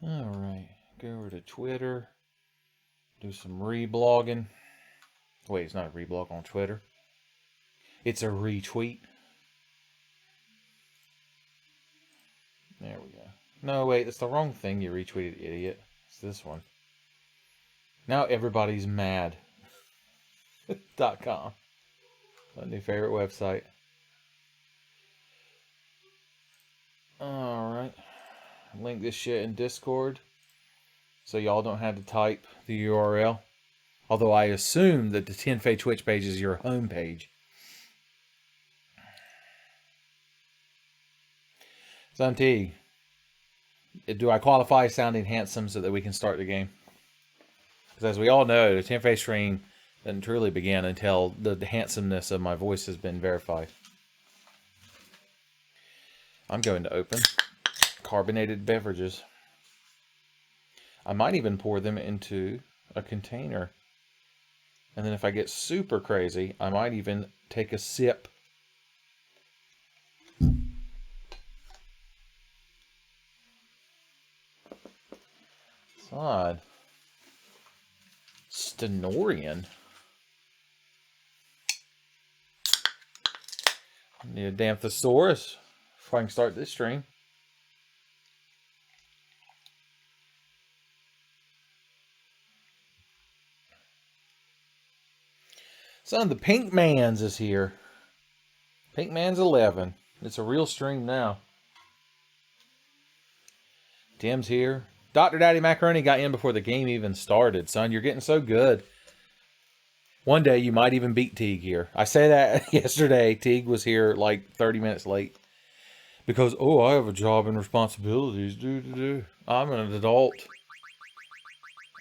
Alright, go over to Twitter. Do some reblogging. Wait, it's not a reblog on Twitter. It's a retweet. There we go. No, wait, that's the wrong thing you retweeted, idiot. It's this one. Now everybody's mad. .com. My new favorite website. Alright. Link this shit in Discord so y'all don't have to type the URL. Although I assume that the Tenfey Twitch page is your home page. Son T, do I qualify sounding handsome so that we can start the game? Because as we all know, the Tenfey stream doesn't truly begin until the handsomeness of my voice has been verified. I'm going to open carbonated beverages. I might even pour them into a container. And then if I get super crazy, I might even take a sip. It's odd. Stenorian. I need a damn thesaurus before I can start this stream. Son, the Pink Man's is here. Pink Man's 11. It's a real stream now. Tim's here. Dr. Daddy Macaroni got in before the game even started. Son, you're getting so good. One day you might even beat Teague here. I say that yesterday. Teague was here like 30 minutes late. Because, oh, I have a job and responsibilities. I'm an adult.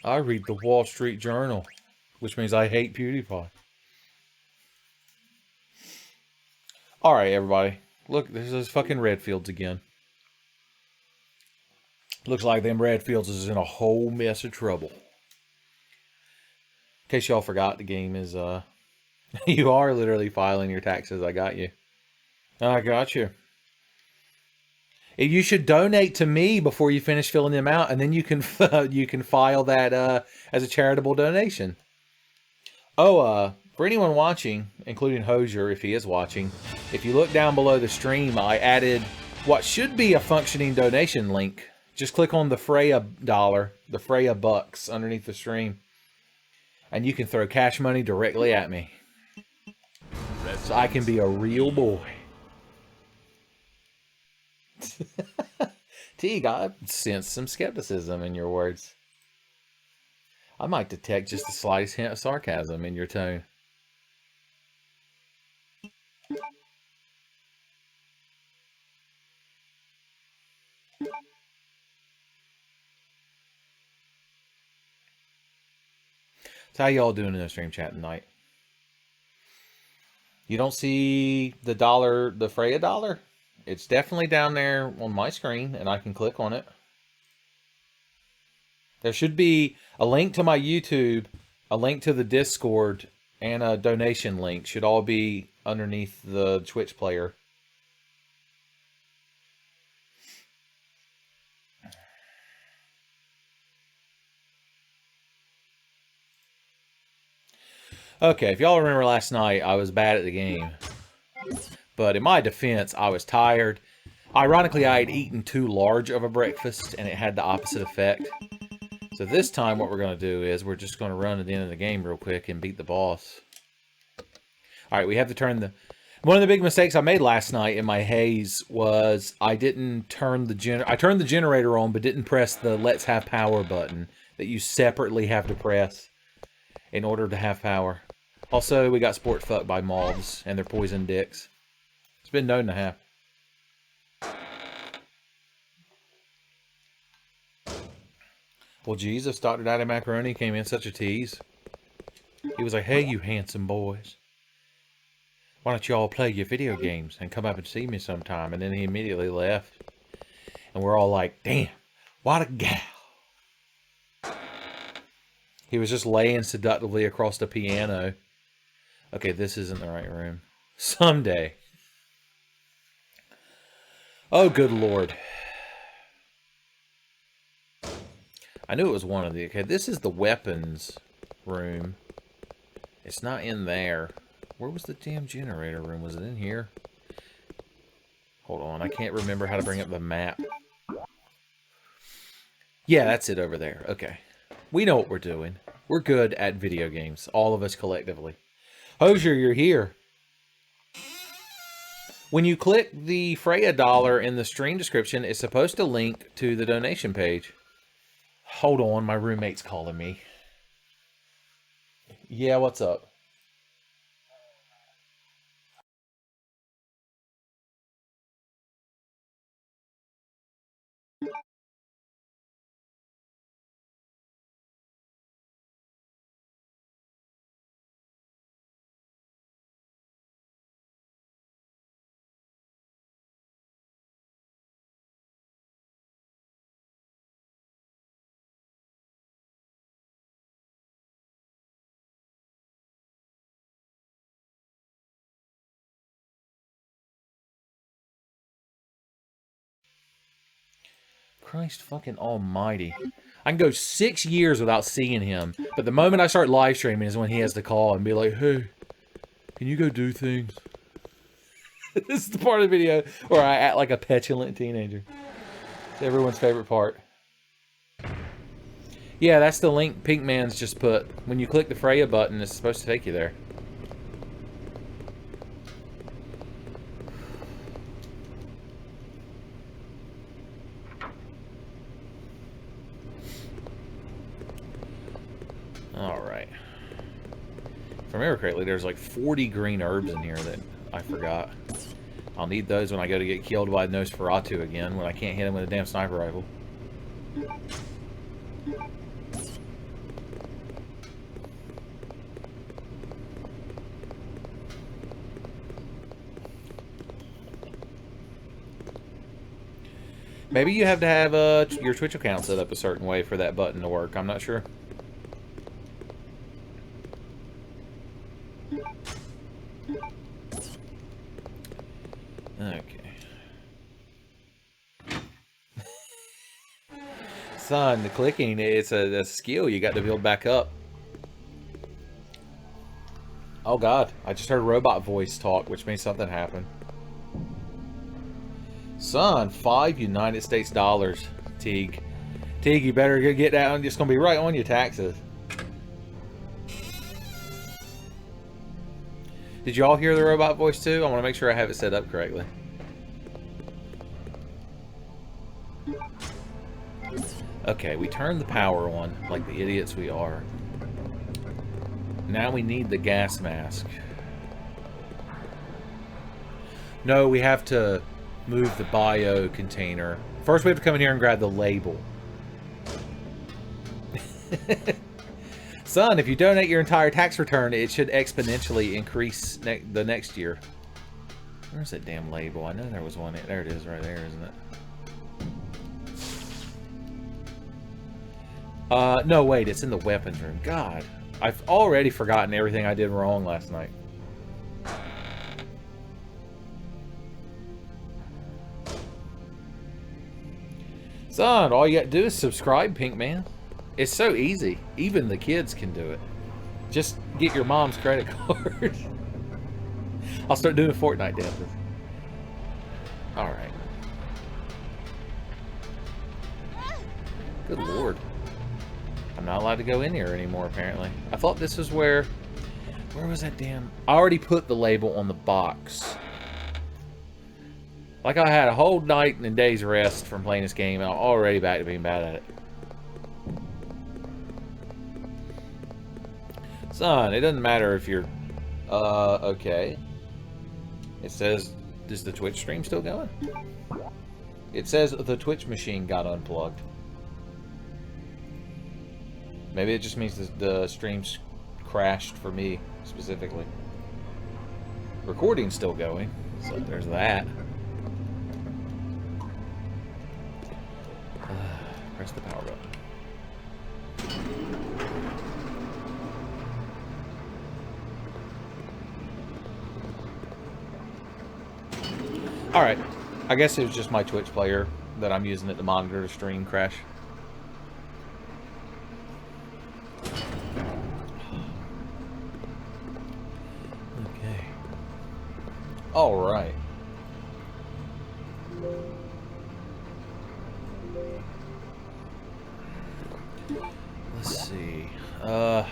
I read the Wall Street Journal. Which means I hate PewDiePie. Alright, everybody. Look, there's those fucking Redfields again. Looks like them Redfields is in a whole mess of trouble. In case y'all forgot, the game is, you are literally filing your taxes. I got you. I got you. You should donate to me before you finish filling them out, and then you can you can file that as a charitable donation. Oh, for anyone watching, including Hosier, if he is watching, if you look down below the stream, I added what should be a functioning donation link. Just click on the Freya dollar, the Freya bucks underneath the stream, and you can throw cash money directly at me. So I can be a real boy. Teague, I sense some skepticism in your words. I might detect just the slightest hint of sarcasm in your tone. So how y'all doing in the stream chat tonight? You don't see the dollar, the Freya dollar? It's definitely down there on my screen, and I can click on it. There should be a link to my YouTube, a link to the Discord, and a donation link. Should all be underneath the Twitch player. Okay, if y'all remember last night, I was bad at the game. But in my defense, I was tired. Ironically, I had eaten too large of a breakfast, and it had the opposite effect. So this time, what we're going to do is we're just going to run to the end of the game real quick and beat the boss. Alright, we have to turn the... One of the big mistakes I made last night in my haze was I didn't turn the I turned the generator on, but didn't press the Let's Have Power button that you separately have to press in order to have power. Also, we got sport fucked by moths and their poison dicks. It's been known to happen. Well, Jesus, Dr. Daddy Macaroni came in such a tease. He was like, hey, you handsome boys. Why don't you all play your video games and come up and see me sometime? And then he immediately left. And we're all like, damn, what a gal. He was just laying seductively across the piano. Okay, this isn't the right room. Someday. Oh, good Lord. I knew it was one of the... Okay, this is the weapons room. It's not in there. Where was the damn generator room? Was it in here? Hold on, I can't remember how to bring up the map. Yeah, that's it over there. Okay. We know what we're doing. We're good at video games. All of us collectively. Hosier, you're here. When you click the Freya dollar in the stream description, it's supposed to link to the donation page. Hold on, my roommate's calling me. Yeah, what's up? Christ fucking almighty. I can go 6 years without seeing him, but the moment I start live streaming is when he has to call and be like, hey, can you go do things? This is the part of the video where I act like a petulant teenager. It's everyone's favorite part. Yeah, that's the link Pink Man's just put. When you click the Freya button, it's supposed to take you there. Alright. If I remember correctly, there's like 40 green herbs in here that I forgot. I'll need those when I go to get killed by Nosferatu again, when I can't hit him with a damn sniper rifle. Maybe you have to have your Twitch account set up a certain way for that button to work. I'm not sure. Okay. Son, the clicking, it's a skill you got to build back up. Oh god, I just heard a robot voice talk, which means something happened. Son, 5 United States dollars, Teague. Teague, you better get that. It's going to be right on your taxes. Did you all hear the robot voice too? I want to make sure I have it set up correctly. Okay, we turned the power on, like the idiots we are. Now we need the gas mask. No, we have to move the bio container. First we have to come in here and grab the label. Son, if you donate your entire tax return, it should exponentially increase the next year. Where's that damn label? I know there was one. There it is right there, isn't it? No, wait, it's in the weapons room. God, I've already forgotten everything I did wrong last night. Son, all you got to do is subscribe, Pink Man. It's so easy. Even the kids can do it. Just get your mom's credit card. I'll start doing Fortnite dances. Alright. Good lord. I'm not allowed to go in here anymore, apparently. I thought this was where... Where was that damn... I already put the label on the box. Like I had a whole night and a day's rest from playing this game, and I'm already back to being bad at it. Son, it doesn't matter if you're... okay. It says, is the Twitch stream still going? It says the Twitch machine got unplugged. Maybe it just means the stream's crashed for me, specifically. Recording's still going, so there's that. Press the power button. Alright, I guess it was just my Twitch player that I'm using it to monitor the stream crash. All right. Let's see. The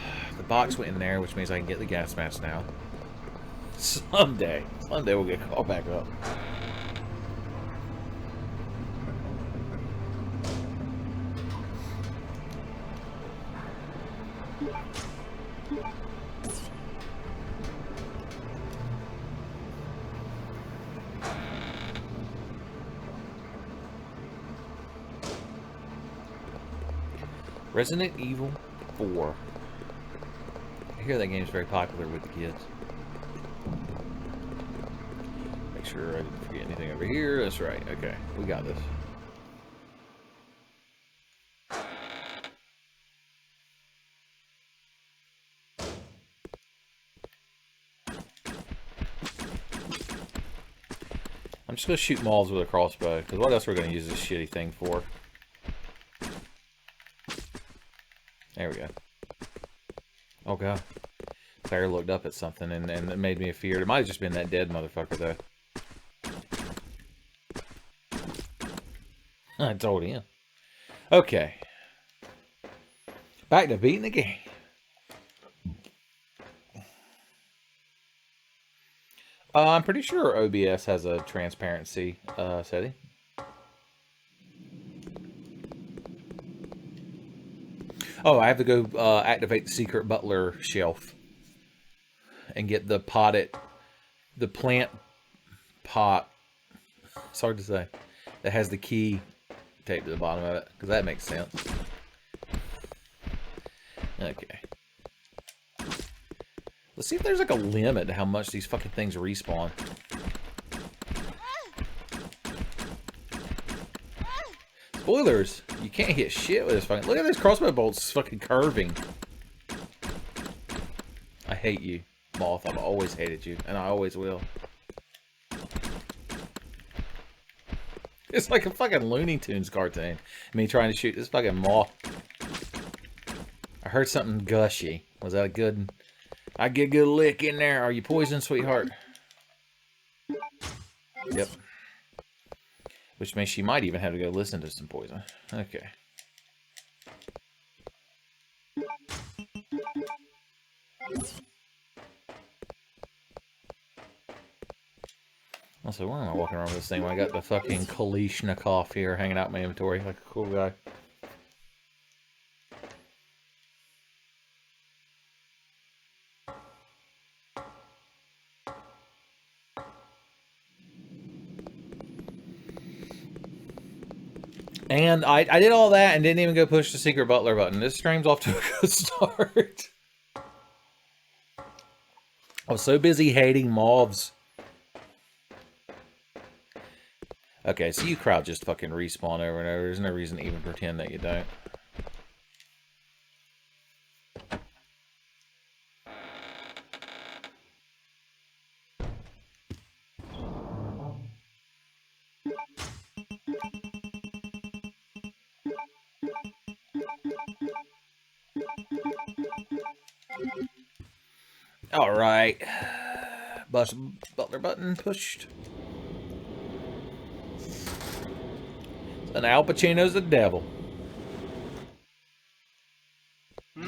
box went in there, which means I can get the gas mask now. Someday we'll get called back up. Resident Evil 4. I hear that game's very popular with the kids. Make sure I didn't forget anything over here. That's right. Okay, we got this. I'm just going to shoot moths with a crossbow, because what else are we going to use this shitty thing for? There we go. Oh god. Claire looked up at something and it made me afeared. It might have just been that dead motherfucker though. I told him. Okay. Back to beating the game. I'm pretty sure OBS has a transparency setting. Oh, I have to go activate the secret butler shelf and get the plant pot. It's hard to say. That has the key taped to the bottom of it, because that makes sense. Okay. Let's see if there's like a limit to how much these fucking things respawn. Spoilers! You can't hit shit with this fucking... Look at this crossbow bolts fucking curving. I hate you, Moth. I've always hated you, and I always will. It's like a fucking Looney Tunes cartoon. Me trying to shoot this fucking moth. I heard something gushy. Was that a good... I get a good lick in there. Are you poisoned, sweetheart? Yep. Which means she might even have to go listen to some poison. Okay. Also, why am I walking around with this thing when I got the fucking Kalishnikov here hanging out in my inventory like a cool guy? And I did all that and didn't even go push the secret butler button. This stream's off to a good start. I was so busy hating mobs. Okay, so you crowd just fucking respawn over and over. There's no reason to even pretend that you don't. All right, butler button pushed. And Al Pacino's the devil. That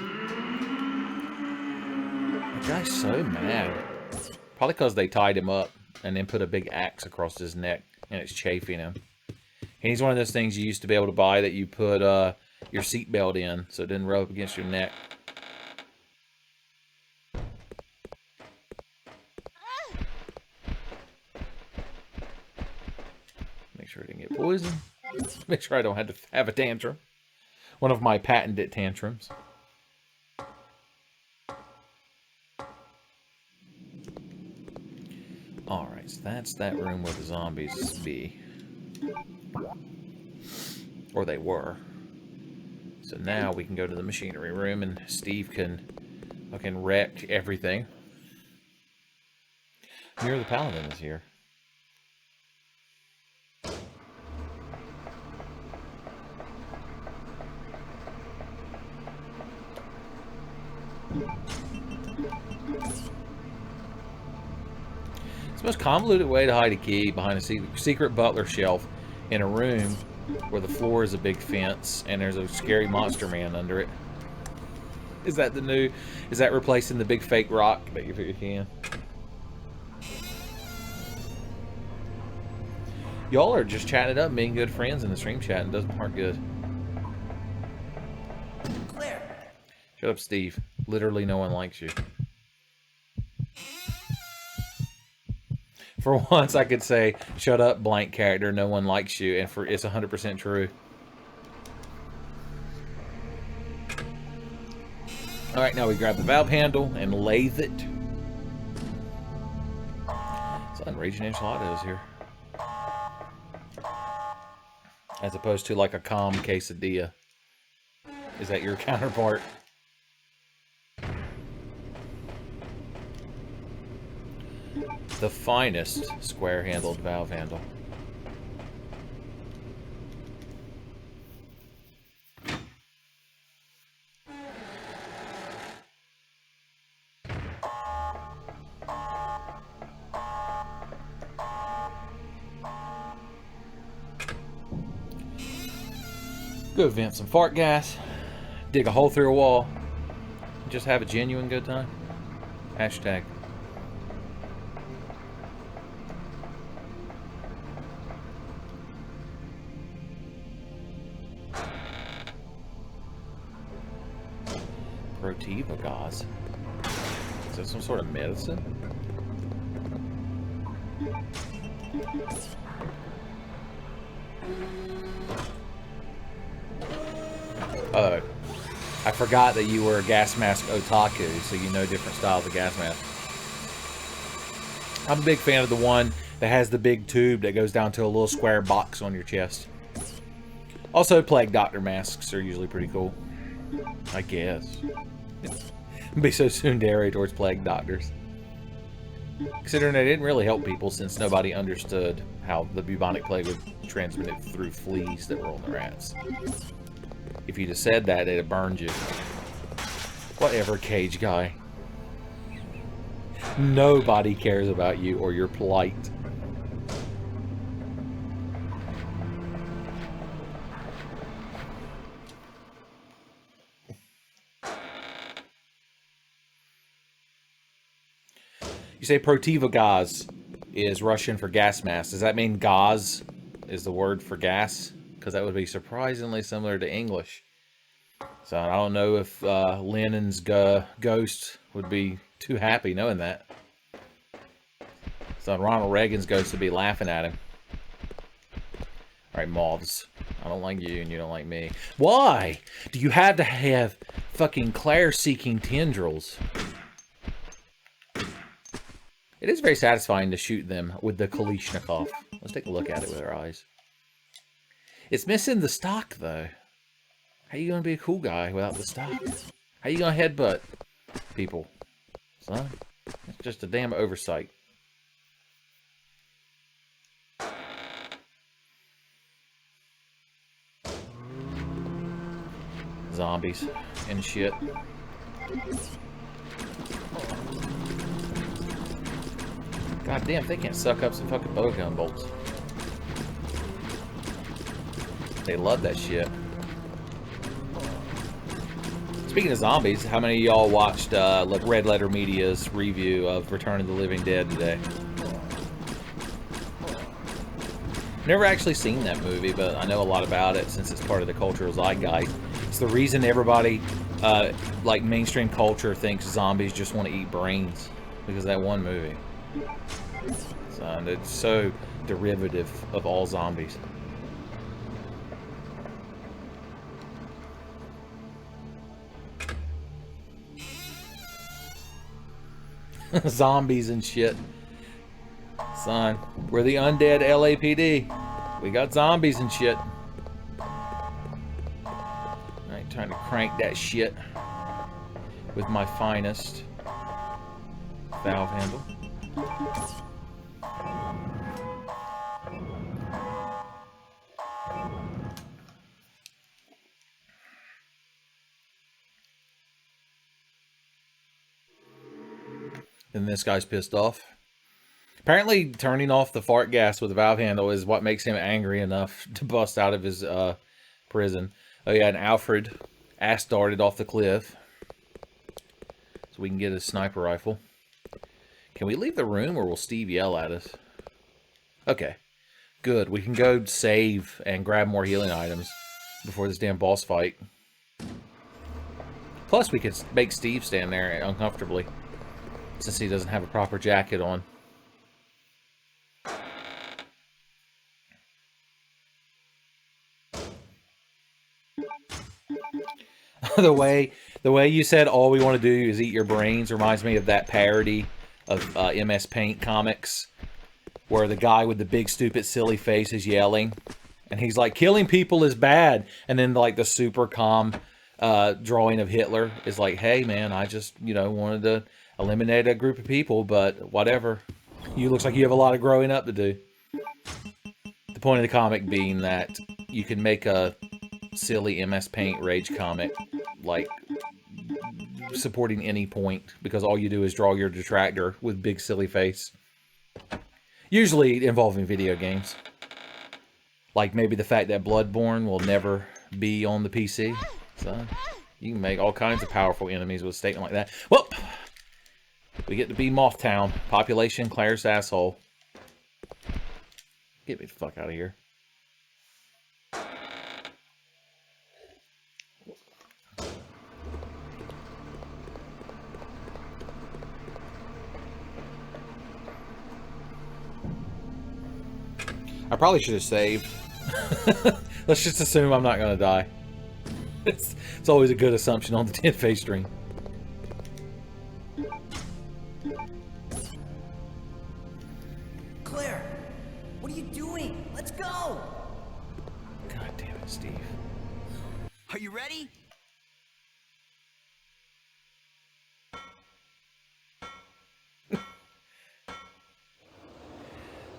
guy's so mad. Probably because they tied him up and then put a big axe across his neck and it's chafing him. And he's one of those things you used to be able to buy that you put your seatbelt in so it didn't rub up against your neck. Make sure I didn't get poisoned. Make sure I don't have to have a tantrum. One of my patented tantrums. Alright, so that's that room where the zombies be. Or they were. So now we can go to the machinery room and Steve can fucking wreck everything. Mirror the Paladin is here. It's the most convoluted way to hide a key behind a secret butler shelf in a room where the floor is a big fence and there's a scary monster man under it. Is that the new... Is that replacing the big fake rock that you put your key in? Y'all are just chatting it up, being good friends in the stream chat, and doesn't work good. Claire. Shut up, Steve. Literally no one likes you. For once, I could say, shut up, blank character, no one likes you, and it's 100% true. Alright, now we grab the valve handle and lathe it. Son, Raging Enchilada is here. As opposed to like a calm quesadilla. Is that your counterpart? The finest square-handled valve handle. Go vent some fart gas, dig a hole through a wall, just have a genuine good time. Hashtag. Protiva gauze. Is that some sort of medicine? Oh, I forgot that you were a gas mask otaku, so you know different styles of gas masks. I'm a big fan of the one that has the big tube that goes down to a little square box on your chest. Also, plague doctor masks are usually pretty cool. I guess. Be so tsundere towards plague doctors. Considering they didn't really help people since nobody understood how the bubonic plague was transmitted through fleas that were on the rats. If you'd have said that, they'd have burned you. Whatever, cage guy. Nobody cares about you or your plight. You say Protiva gauze is Russian for gas mask. Does that mean gauze is the word for gas? Because that would be surprisingly similar to English. So I don't know if Lenin's ghost would be too happy knowing that. So Ronald Reagan's ghost would be laughing at him. Alright, moths. I don't like you and you don't like me. Why do you have to have fucking Claire-seeking tendrils? It is very satisfying to shoot them with the Kalishnikov. Let's take a look at it with our eyes. It's missing the stock, though. How you gonna be a cool guy without the stock? How you gonna headbutt people? Son, it's just a damn oversight. Zombies and shit. God damn, they can't suck up some fucking bowgun bolts. They love that shit. Speaking of zombies, how many of y'all watched Red Letter Media's review of Return of the Living Dead today? Never actually seen that movie, but I know a lot about it since it's part of the cultural zeitgeist. It's the reason everybody, like mainstream culture, thinks zombies just want to eat brains. Because of that one movie. So it's so derivative of all zombies. Zombies and shit. Son, we're the undead LAPD. We got zombies and shit. I ain't trying to crank that shit with my finest valve handle. And this guy's pissed off. Apparently, turning off the fart gas with a valve handle is what makes him angry enough to bust out of his prison. Oh yeah, and Alfred ass darted off the cliff. So we can get his sniper rifle. Can we leave the room or will Steve yell at us? Okay. Good. We can go save and grab more healing items before this damn boss fight. Plus, we could make Steve stand there uncomfortably since he doesn't have a proper jacket on. the way you said all we want to do is eat your brains reminds me of that parody of MS Paint comics where the guy with the big stupid silly face is yelling and he's like, killing people is bad, and then like the super calm drawing of Hitler is like, hey man, I just, you know, wanted to eliminate a group of people, but whatever, you looks like you have a lot of growing up to do. The point of the comic being that you can make a silly MS Paint rage comic like supporting any point because all you do is draw your detractor with big silly face, usually involving video games, like maybe the fact that Bloodborne will never be on the PC. So you can make all kinds of powerful enemies with a statement like that. Well, we get to be Mothtown. Population Claire's asshole. Get me the fuck out of here. I probably should have saved. Let's just assume I'm not going to die. It's always a good assumption on the Tenfey stream. Claire, what are you doing? Let's go! God damn it, Steve. Are you ready?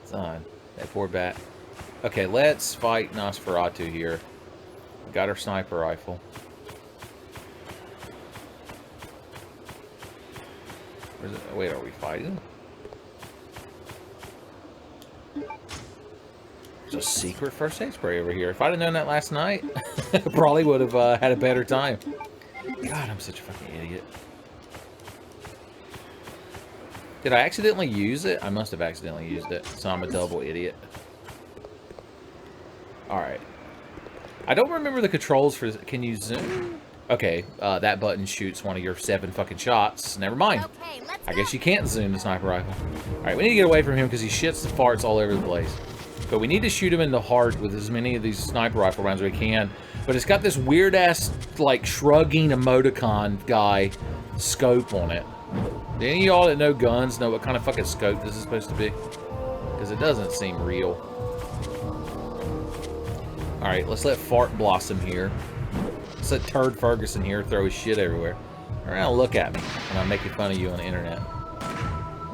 Son, that poor bat. Okay, let's fight Nosferatu here. Got our sniper rifle. Where's it? Oh, wait, are we fighting? There's a secret first aid spray over here. If I'd have known that last night, I probably would have had a better time. God, I'm such a fucking idiot. Did I accidentally use it? I must have accidentally used it, so I'm a double idiot. Alright. I don't remember the controls for... Can you zoom? Okay, that button shoots one of your 7 fucking shots. Never mind. Okay, let's I guess you can't zoom the sniper rifle. Alright, we need to get away from him because he shits the farts all over the place. But we need to shoot him in the heart with as many of these sniper rifle rounds as we can. But it's got this weird-ass, like, shrugging emoticon guy scope on it. Do any of y'all that know guns know what kind of fucking scope this is supposed to be? Because it doesn't seem real. Alright, let's let Fart Blossom here. Let's let Turd Ferguson here throw his shit everywhere. Around, look at me when I'm making fun of you on the internet.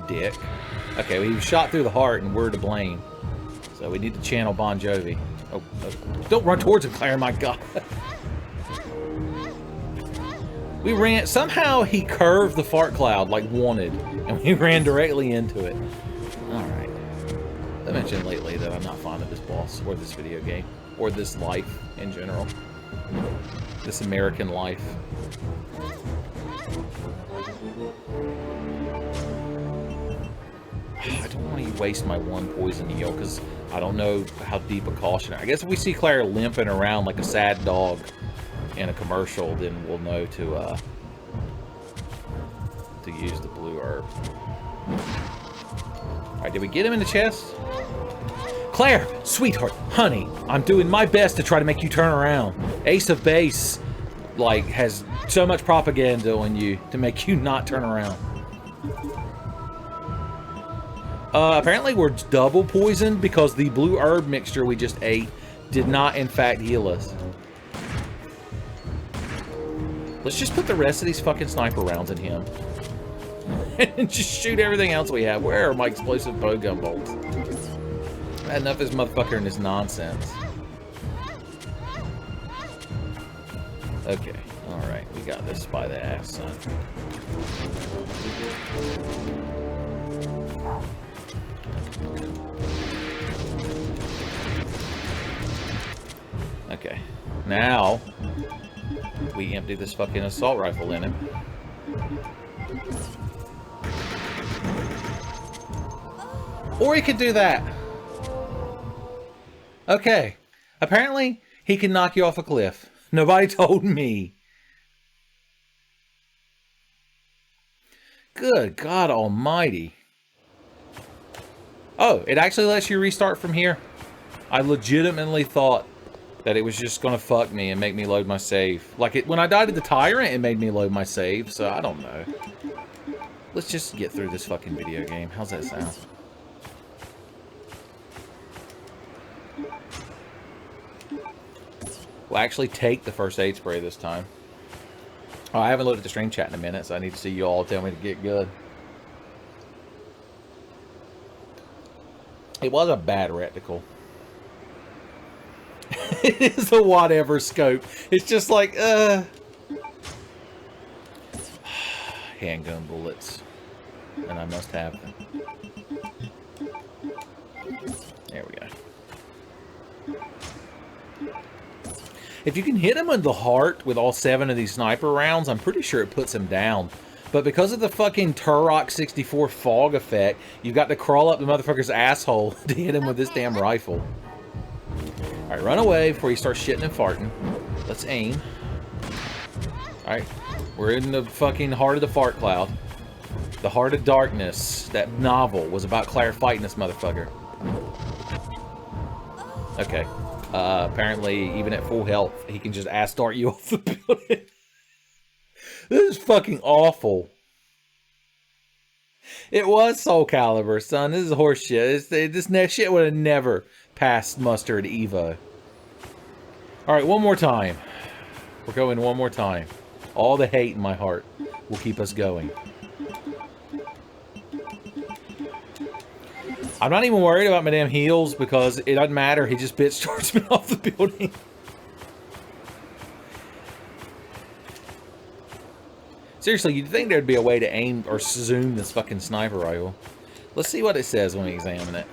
Dick. Okay, well, he was shot through the heart and we're to blame. So we need to channel Bon Jovi. Oh, don't run towards him, Claire, my God. We ran, somehow he curved the fart cloud like wanted, and we ran directly into it. Alright. I mentioned lately that I'm not fond of this boss, or this video game, or this life in general. This American life. I don't want to waste my one poison heal, because I don't know how deep a caution. I guess if we see Claire limping around like a sad dog in a commercial, then we'll know to use the blue herb. Alright, did we get him in the chest? Claire, sweetheart, honey, I'm doing my best to try to make you turn around. Ace of Base, like, has so much propaganda on you to make you not turn around. Apparently we're double poisoned because the blue herb mixture we just ate did not, in fact, heal us. Let's just put the rest of these fucking sniper rounds in him. And just shoot everything else we have. Where are my explosive bowgun bolts? I had enough of this motherfucker and this nonsense. Okay, alright. We got this by the ass, son. Okay. Now, we empty this fucking assault rifle in him. Or he could do that. Okay. Apparently, he can knock you off a cliff. Nobody told me. Good God almighty. Oh, it actually lets you restart from here? I legitimately thought that it was just going to fuck me and make me load my save. Like, when I died to the Tyrant, it made me load my save, so I don't know. Let's just get through this fucking video game. How's that sound? We'll actually take the first aid spray this time. Oh, I haven't looked at the stream chat in a minute, so I need to see you all tell me to get good. It was a bad reticle. It is a whatever scope. It's just like, handgun bullets. And I must have them. There we go. If you can hit him in the heart with all 7 of these sniper rounds, I'm pretty sure it puts him down. But because of the fucking Turok 64 fog effect, you've got to crawl up the motherfucker's asshole to hit him with this damn rifle. Alright, run away before you start shitting and farting. Let's aim. Alright, we're in the fucking heart of the fart cloud. The Heart of Darkness, that novel, was about Claire fighting this motherfucker. Okay. Apparently, even at full health, he can just ass dart you off the building. This is fucking awful. It was Soul Calibur, son. This is horseshit. This next shit would have never passed muster at Evo. Alright, one more time. We're going one more time. All the hate in my heart will keep us going. I'm not even worried about my damn heals because it doesn't matter. He just bitch starts me off the building. Seriously, you'd think there'd be a way to aim or zoom this fucking sniper rifle. Let's see what it says when we examine it.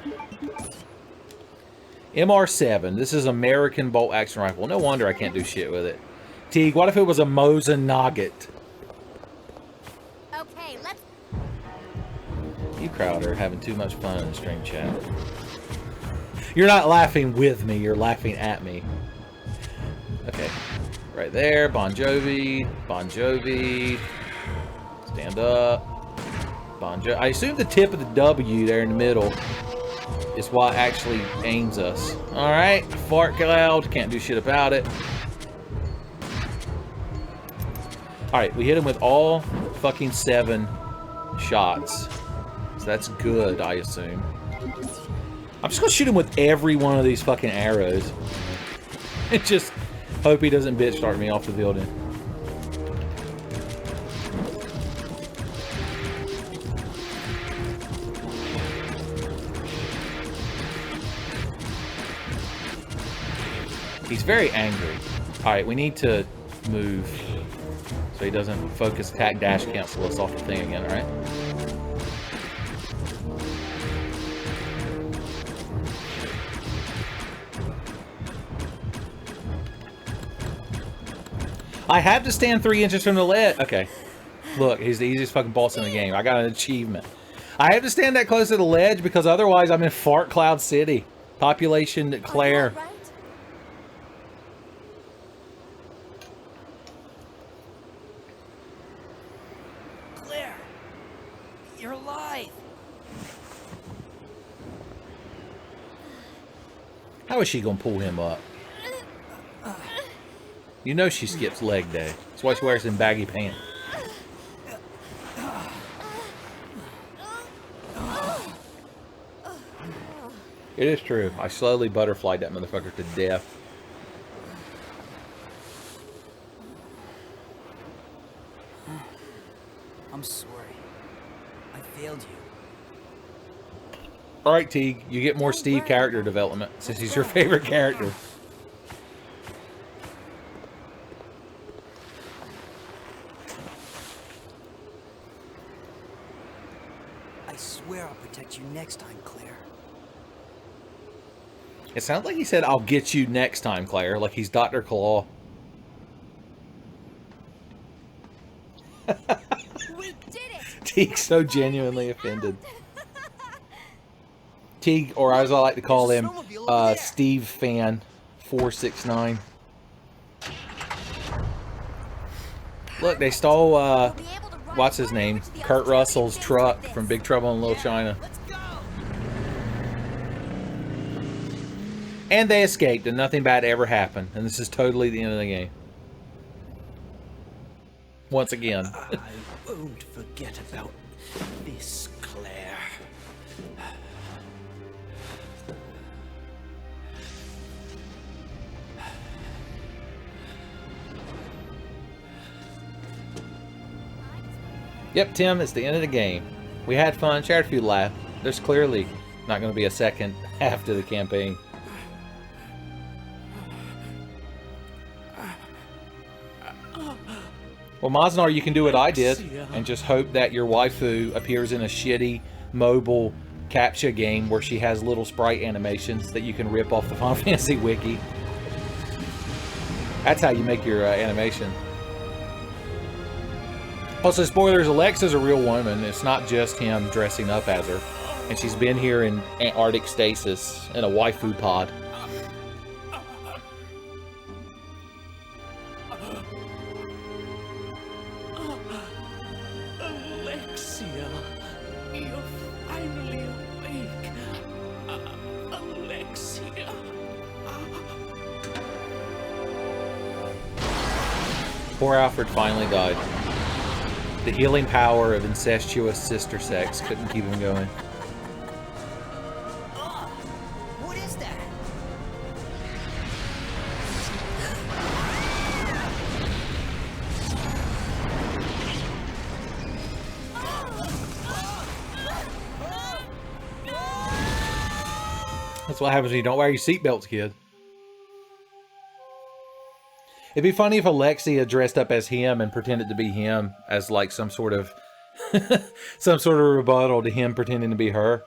MR7. This is American bolt action rifle. No wonder I can't do shit with it. Teague, what if it was a Mosin Nugget? Okay, let's... You crowd are having too much fun in the stream chat. You're not laughing with me, you're laughing at me. Okay. Right there, Bon Jovi, Bon Jovi. Stand up. Bon Jovi. I assume the tip of the W there in the middle is what actually aims us. Alright, fart cloud, can't do shit about it. Alright, we hit him with all fucking 7 shots. So that's good, I assume. I'm just gonna shoot him with every one of these fucking arrows. And just hope he doesn't bitch start me off the building. He's very angry. Alright, we need to move so he doesn't focus attack dash cancel us off the thing again, alright? I have to stand 3 inches from the ledge. Okay. Look, he's the easiest fucking boss in the game. I got an achievement. I have to stand that close to the ledge because otherwise I'm in Fart Cloud City. Population Claire. Right? Claire, you're alive. How is she gonna pull him up? You know she skips leg day. That's why she wears them baggy pants. It is true. I slowly butterflied that motherfucker to death. I'm sorry. I failed you. Alright, Teague. You get more Steve character development since he's your favorite character. I I swear I'll protect you next time, Claire. It sounds like he said, I'll get you next time, Claire. Like he's Dr. Claw. We did it! Teague's so genuinely offended. Teague, or as I like to call him, Steve Fan 469. Look, they stole, what's his name? Kurt Russell's truck from Big Trouble in Little China. And they escaped, and nothing bad ever happened. And this is totally the end of the game. Once again. I won't forget about this, Claire. Yep, Tim, it's the end of the game. We had fun, shared a few laughs. There's clearly not going to be a second half to the campaign. Well, Maznar, you can do what I did and just hope that your waifu appears in a shitty mobile captcha game where she has little sprite animations that you can rip off the Final Fantasy wiki. That's how you make your animation. Also, spoilers, Alexa's a real woman. It's not just him dressing up as her. And she's been here in Antarctic stasis in a waifu pod. Alexia, you're finally awake. Alexia. Poor Alfred finally died. The healing power of incestuous sister sex couldn't keep him going. What is that? That's what happens when you don't wear your seatbelts, kid. It'd be funny if Alexia dressed up as him and pretended to be him as like some sort of rebuttal to him pretending to be her.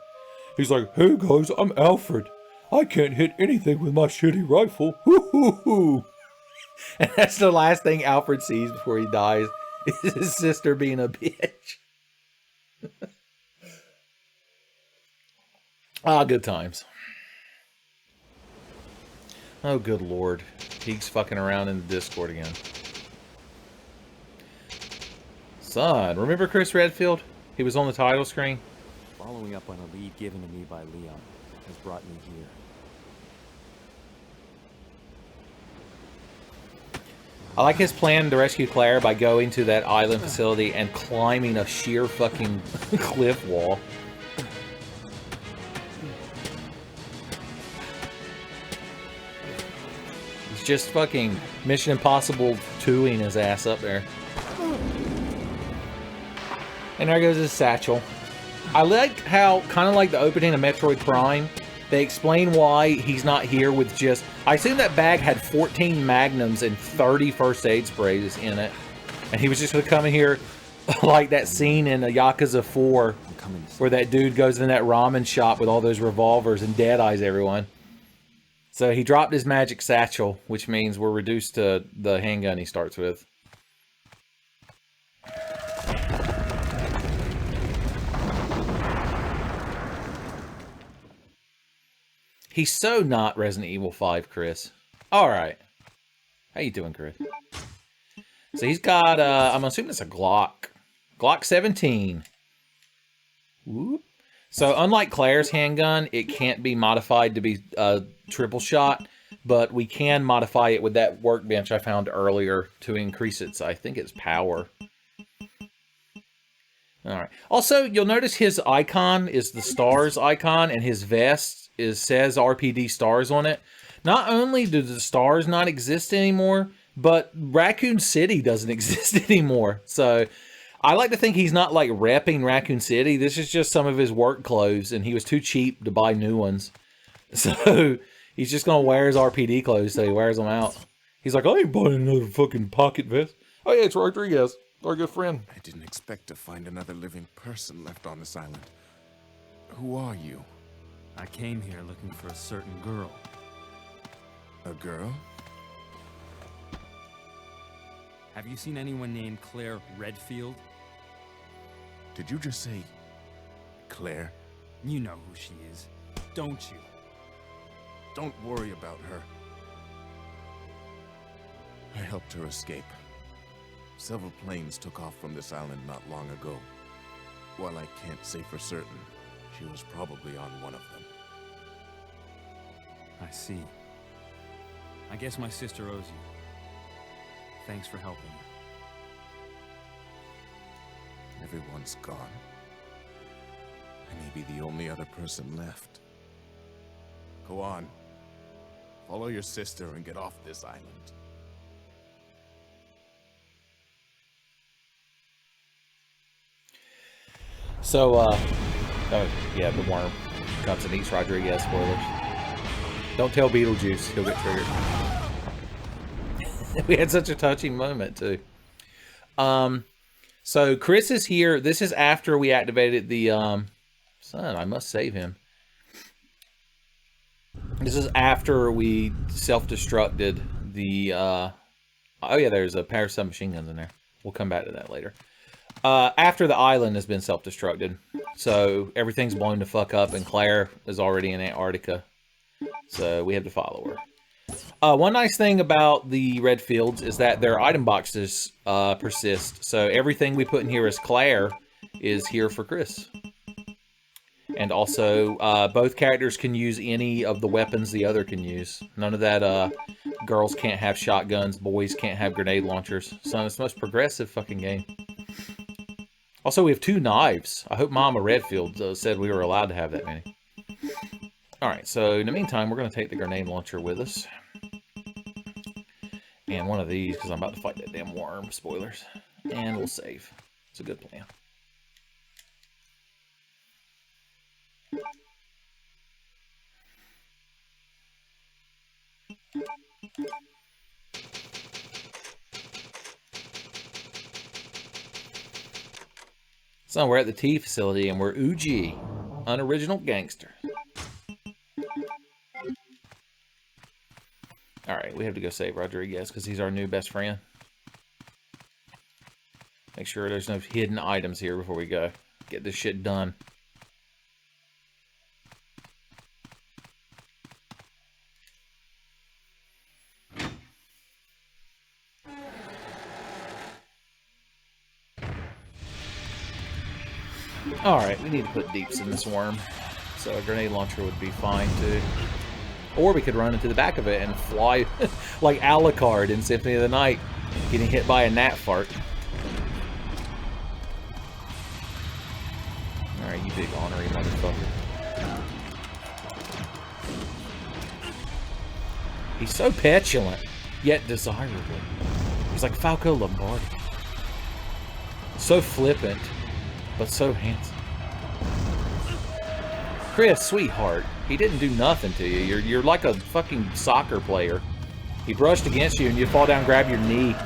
He's like, "Hey guys, I'm Alfred. I can't hit anything with my shitty rifle." Hoo hoo hoo. And that's the last thing Alfred sees before he dies, is his sister being a bitch. Ah, good times. Oh, good lord. Teague's fucking around in the Discord again. Son, remember Chris Redfield? He was on the title screen. Following up on a lead given to me by Leon has brought me here. I like his plan to rescue Claire by going to that island facility and climbing a sheer fucking cliff wall. He's just fucking Mission Impossible 2-ing his ass up there. And there goes his satchel. I like how, kind of like the opening of Metroid Prime, they explain why he's not here with just... I assume that bag had 14 magnums and 30 first aid sprays in it. And he was just going to come in here like that scene in Yakuza 4 where that dude goes in that ramen shop with all those revolvers and dead-eyes everyone. So he dropped his magic satchel, which means we're reduced to the handgun he starts with. He's so not Resident Evil 5, Chris. Alright. How you doing, Chris? So he's got, I'm assuming it's a Glock. Glock 17. Whoop. So unlike Claire's handgun, it can't be modified to be a triple shot, but we can modify it with that workbench I found earlier to increase its, I think it's power. Alright. Also, you'll notice his icon is the stars icon, and his vest says RPD stars on it. Not only do the stars not exist anymore, but Raccoon City doesn't exist anymore. So I like to think he's not like repping Raccoon City. This is just some of his work clothes, and he was too cheap to buy new ones. So he's just gonna wear his RPD clothes, so he wears them out. He's like, I ain't buying another fucking pocket vest. Oh yeah, it's Rodriguez, our good friend. I didn't expect to find another living person left on this island. Who are you? I came here looking for a certain girl. A girl? Have you seen anyone named Claire Redfield? Did you just say Claire? You know who she is, don't you? Don't worry about her. I helped her escape. Several planes took off from this island not long ago. While I can't say for certain, she was probably on one of them. I see. I guess my sister owes you. Thanks for helping her. Everyone's gone. I may be the only other person left. Go on. Follow your sister and get off this island. So, oh, yeah, the worm comes and eats Rodriguez. Spoilers. Don't tell Beetlejuice, he'll get triggered. We had such a touching moment, too. So Chris is here. This is after we activated the, son, I must save him. This is after we self-destructed the, oh yeah, there's a pair of submachine guns in there. We'll come back to that later. After the island has been self-destructed. So everything's blown the fuck up and Claire is already in Antarctica. So we have to follow her. One nice thing about the red fields is that their item boxes persist. So everything we put in here as Claire is here for Chris. And also, both characters can use any of the weapons the other can use. None of that, girls can't have shotguns, boys can't have grenade launchers. So it's the most progressive fucking game. Also, we have 2 knives. I hope Mama Redfield said we were allowed to have that many. Alright, so in the meantime, we're going to take the grenade launcher with us. And one of these, because I'm about to fight that damn worm. Spoilers. And we'll save. It's a good plan. So we're at the tea facility and we're Uji, unoriginal gangster. Alright, we have to go save Rodriguez because he's our new best friend. Make sure there's no hidden items here before we go. Get this shit done. Alright, we need to put deeps in this worm. So a grenade launcher would be fine too. Or we could run into the back of it and fly like Alucard in Symphony of the Night, getting hit by a gnat fart. Alright, you big ornery motherfucker. He's so petulant, yet desirable. He's like Falco Lombardi. So flippant, but so handsome. Chris, sweetheart, he didn't do nothing to you. You're like a fucking soccer player. He brushed against you and you fall down and grab your knee.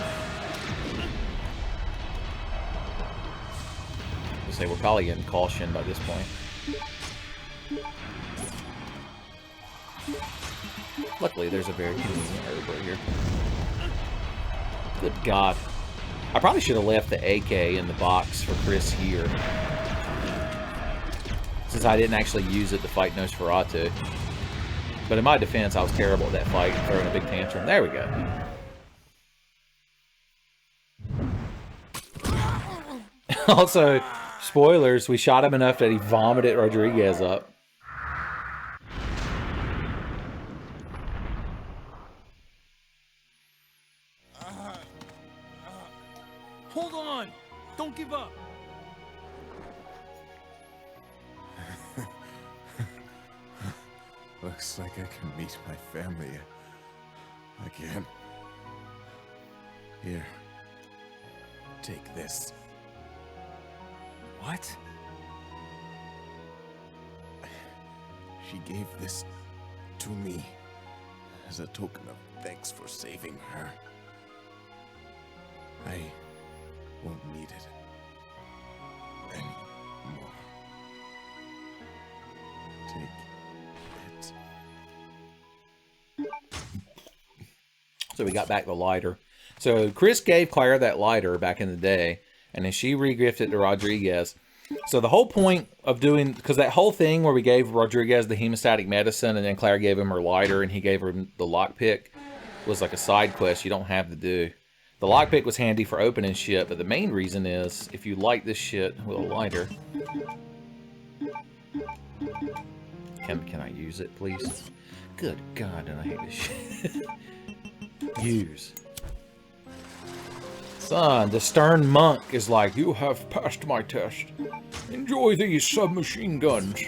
I'll say we're probably getting caution by this point. Luckily, there's a very convenient herb right here. Good God. I probably should have left the AK in the box for Chris here. Since I didn't actually use it to fight Nosferatu. But in my defense, I was terrible at that fight, throwing a big tantrum. There we go. Also, spoilers, we shot him enough that he vomited Rodriguez up. Hold on! Don't give up! Looks like I can meet my family again. Here. Take this. What? She gave this to me as a token of thanks for saving her. I won't need it anymore. So we got back the lighter. So Chris gave Claire that lighter back in the day, and then she re-gifted it to Rodriguez. So the whole point of doing, because that whole thing where we gave Rodriguez the hemostatic medicine, and then Claire gave him her lighter, and he gave her the lockpick, was like a side quest you don't have to do. The lockpick was handy for opening shit, but the main reason is, if you light this shit with a lighter... Can I use it, please? Good God, and I hate this shit. Use. Son, the stern monk is like, you have passed my test. Enjoy these submachine guns.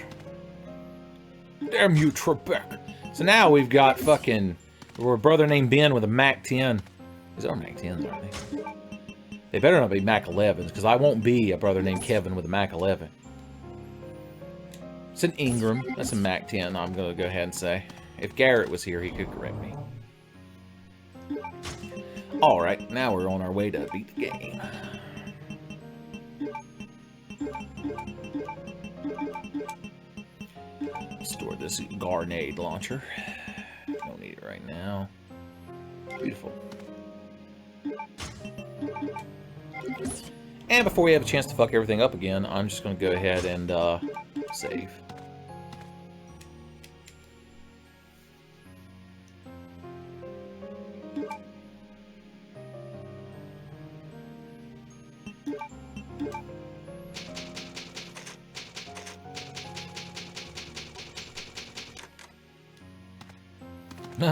Damn you, Trebek. So now we've got fucking... We're a brother named Ben with a MAC-10. These are MAC-10s, aren't they? They better not be MAC-11s, because I won't be a brother named Kevin with a MAC-11. It's an Ingram. That's a MAC-10, I'm going to go ahead and say. If Garrett was here, he could correct me. Alright, now we're on our way to beat the game. Store this grenade launcher. Don't need it right now. Beautiful. And before we have a chance to fuck everything up again, I'm just going to go ahead and save.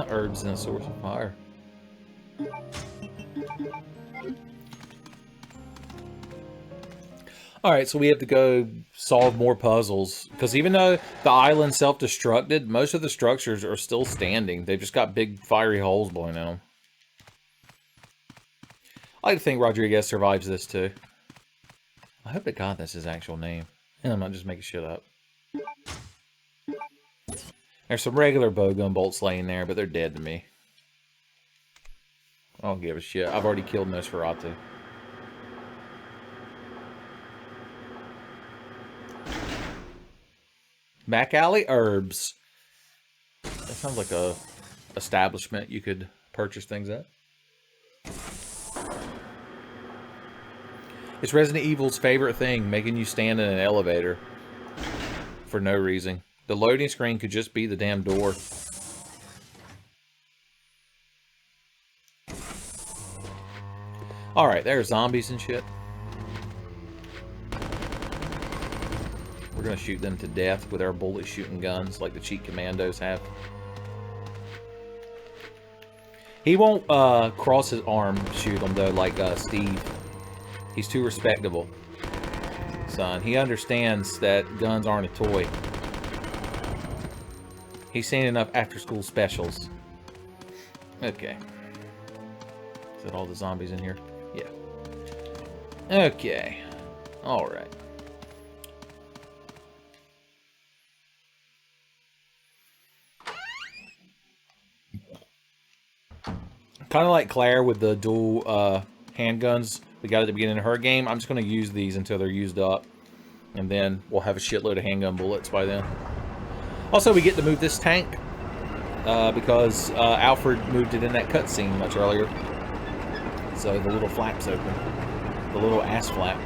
Herbs and a source of fire. Alright, so we have to go solve more puzzles. Because even though the island self-destructed, most of the structures are still standing. They've just got big fiery holes blowing in them. I like to think Rodriguez survives this too. I hope to God that's his actual name. And I'm not just making shit up. There's some regular bowgun bolts laying there, but they're dead to me. I don't give a shit. I've already killed Nosferatu. Back alley herbs. That sounds like a establishment you could purchase things at. It's Resident Evil's favorite thing, making you stand in an elevator for no reason. The loading screen could just be the damn door. Alright, there's zombies and shit. We're gonna shoot them to death with our bullet shooting guns like the cheat commandos have. He won't cross his arm shoot them though like Steve. He's too respectable. Son, he understands that guns aren't a toy. He's seen enough after-school specials. Okay. Is that all the zombies in here? Yeah. Okay. Alright. Kind of like Claire with the dual handguns we got at the beginning of her game. I'm just going to use these until they're used up. And then we'll have a shitload of handgun bullets by then. Also, we get to move this tank because Alfred moved it in that cutscene much earlier. So the little flap's open. The little ass flap.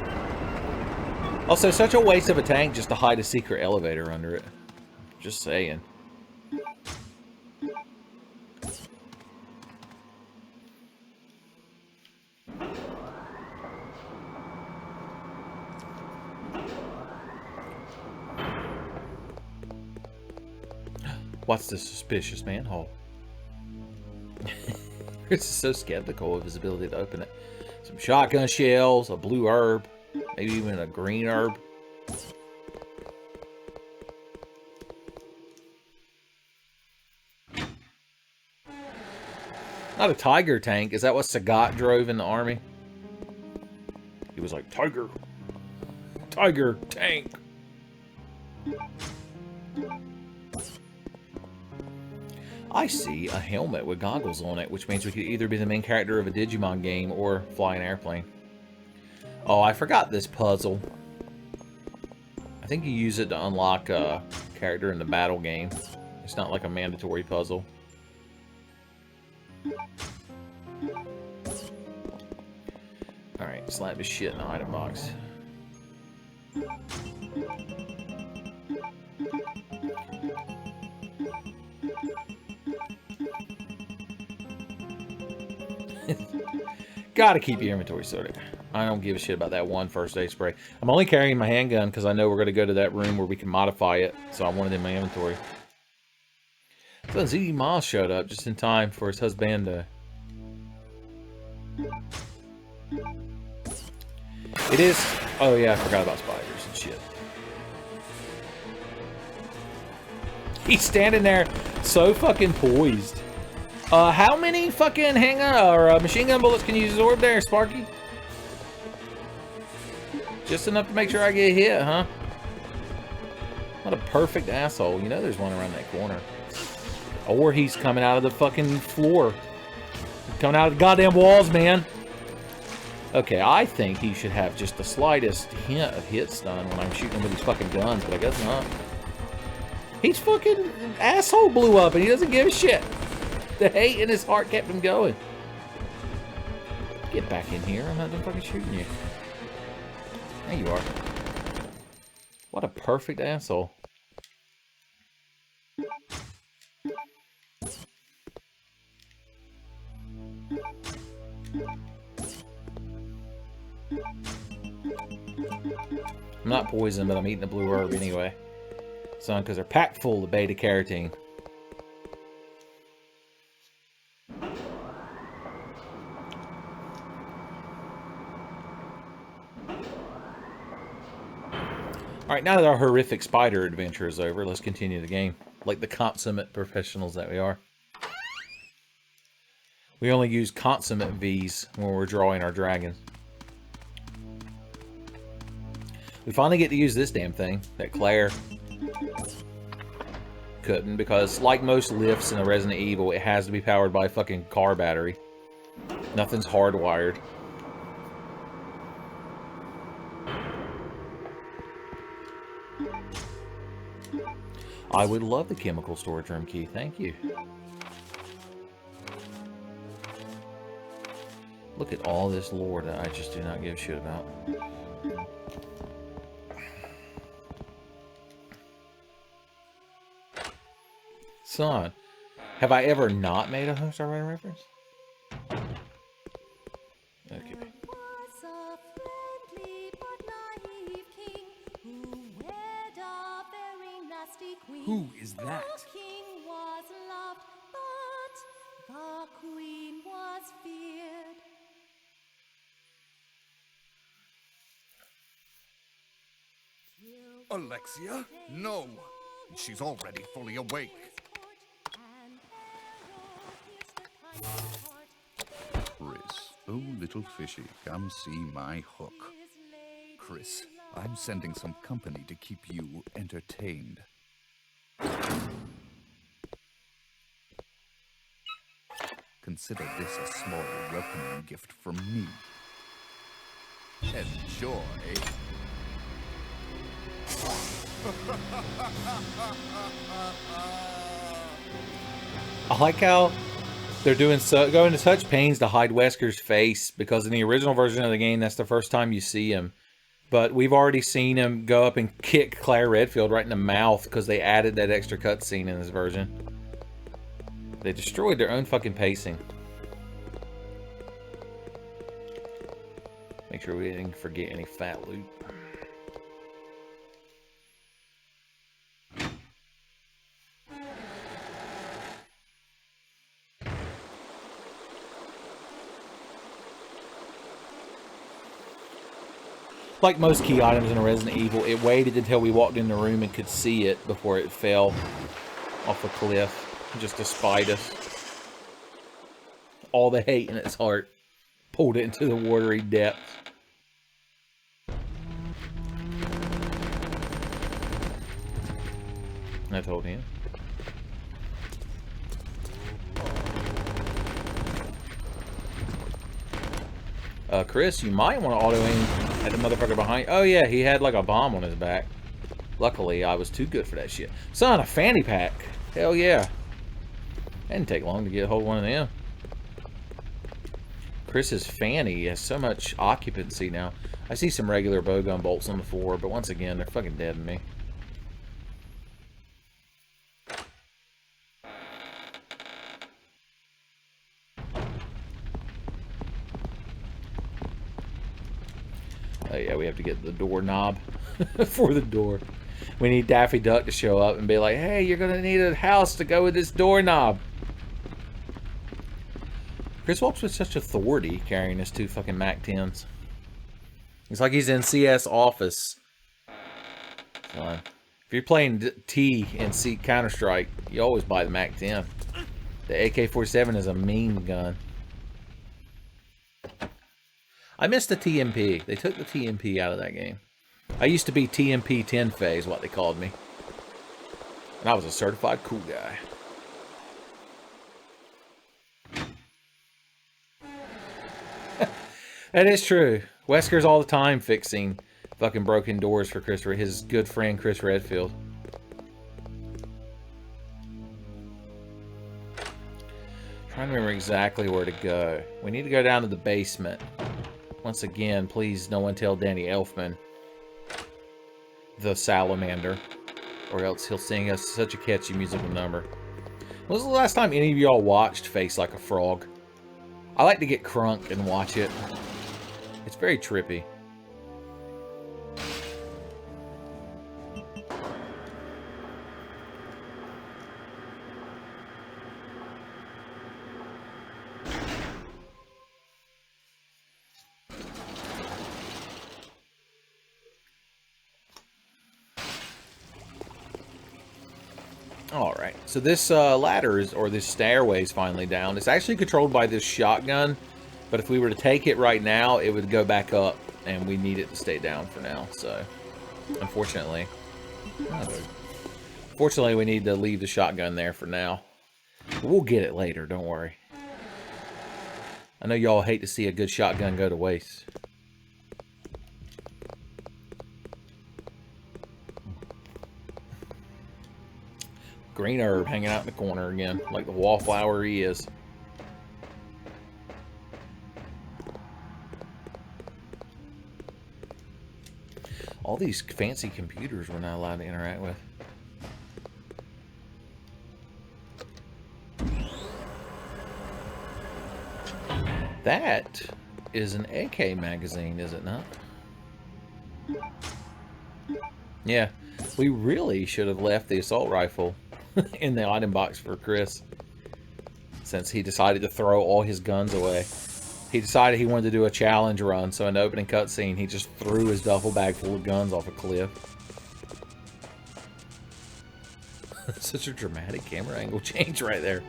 Also, such a waste of a tank just to hide a secret elevator under it. Just saying. What's the suspicious manhole? Chris is so skeptical of his ability to open it. Some shotgun shells, a blue herb, maybe even a green herb. Not a tiger tank. Is that what Sagat drove in the army? He was like, Tiger. Tiger tank. I see a helmet with goggles on it, which means we could either be the main character of a Digimon game or fly an airplane. Oh, I forgot this puzzle. I think you use it to unlock a character in the battle game. It's not like a mandatory puzzle. Alright, slap his shit in the item box. Gotta keep your inventory sorted. I don't give a shit about that one first aid spray. I'm only carrying my handgun because I know we're going to go to that room where we can modify it. So I wanted it in my inventory. So Z Miles showed up just in time for his husband to... It is... Oh yeah, I forgot about spiders and shit. He's standing there so fucking poised. How many fucking machine gun bullets can you absorb there, Sparky? Just enough to make sure I get hit, huh? What a perfect asshole. You know there's one around that corner. Or he's coming out of the fucking floor. Coming out of the goddamn walls, man. Okay, I think he should have just the slightest hint of hit stun when I'm shooting him with these fucking guns, but I guess not. He's fucking asshole blew up and he doesn't give a shit. The hate in his heart kept him going. Get back in here. I'm not done fucking shooting you. There you are. What a perfect asshole. I'm not poisoned, but I'm eating the blue herb anyway. Son, because they're packed full of beta carotene. Alright, now that our horrific spider adventure is over, let's continue the game. Like the consummate professionals that we are. We only use consummate V's when we're drawing our dragons. We finally get to use this damn thing that Claire couldn't, because like most lifts in a Resident Evil, it has to be powered by a fucking car battery. Nothing's hardwired. I would love the chemical storage room key, thank you. Look at all this lore that I just do not give a shit about. Son, have I ever not made a Homestar Runner reference? Okay. Who is that? The king was loved, but the queen was feared. Alexia? No! She's already fully awake. Chris, oh little fishy, come see my hook. Chris, I'm sending some company to keep you entertained. Consider this a small welcoming gift from me. Enjoy. I like how they're going to such pains to hide Wesker's face, because in the original version of the game, that's the first time you see him. But we've already seen him go up and kick Claire Redfield right in the mouth because they added that extra cutscene in this version. They destroyed their own fucking pacing. Make sure we didn't forget any fat loot. Like most key items in a Resident Evil, it waited until we walked in the room and could see it before it fell off a cliff, just to spite us. All the hate in its heart pulled it into the watery depths. I told him. Chris, you might want to auto-aim at the motherfucker behind. Oh yeah, he had like a bomb on his back. Luckily, I was too good for that shit. Son, a fanny pack. Hell yeah. Didn't take long to get a hold of one of them. Chris's fanny has so much occupancy now. I see some regular bowgun bolts on the floor, but once again, they're fucking dead to me. Oh yeah, we have to get the doorknob for the door. We need Daffy Duck to show up and be like, hey, you're gonna need a house to go with this doorknob. Chris walks with such authority carrying his 2 fucking MAC-10s. It's like he's in CS Office. So, if you're playing T in Counter-Strike, you always buy the MAC-10. The AK-47 is a mean gun. I miss the TMP. They took the TMP out of that game. I used to be TMP Tenfey is what they called me. And I was a certified cool guy. That is true. Wesker's all the time fixing fucking broken doors for his good friend Chris Redfield. Trying to remember exactly where to go. We need to go down to the basement. Once again, please no one tell Danny Elfman the salamander, or else he'll sing us such a catchy musical number. When was the last time any of y'all watched Face Like a Frog? I like to get crunk and watch it. It's very trippy. Alright, so this ladder is, or this stairway is finally down. It's actually controlled by this shotgun, but if we were to take it right now, it would go back up, and we need it to stay down for now, so unfortunately. Fortunately, we need to leave the shotgun there for now. But we'll get it later, don't worry. I know y'all hate to see a good shotgun go to waste. Green herb hanging out in the corner again, like the wallflower he is. All these fancy computers we're not allowed to interact with. That is an AK magazine, is it not? Yeah, we really should have left the assault rifle in the item box for Chris, since he decided to throw all his guns away. He decided he wanted to do a challenge run, so in the opening cutscene, he just threw his duffel bag full of guns off a cliff. Such a dramatic camera angle change right there.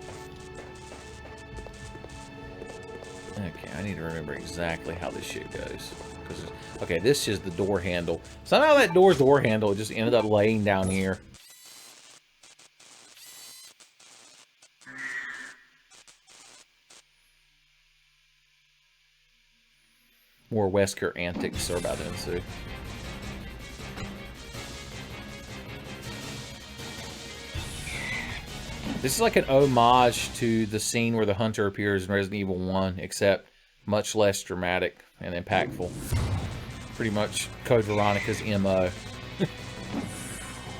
Okay, I need to remember exactly how this shit goes. Okay, this is the door handle. Somehow that door handle just ended up laying down here. More Wesker antics are about to ensue. This is like an homage to the scene where the hunter appears in Resident Evil 1, except much less dramatic and impactful. Pretty much Code Veronica's MO.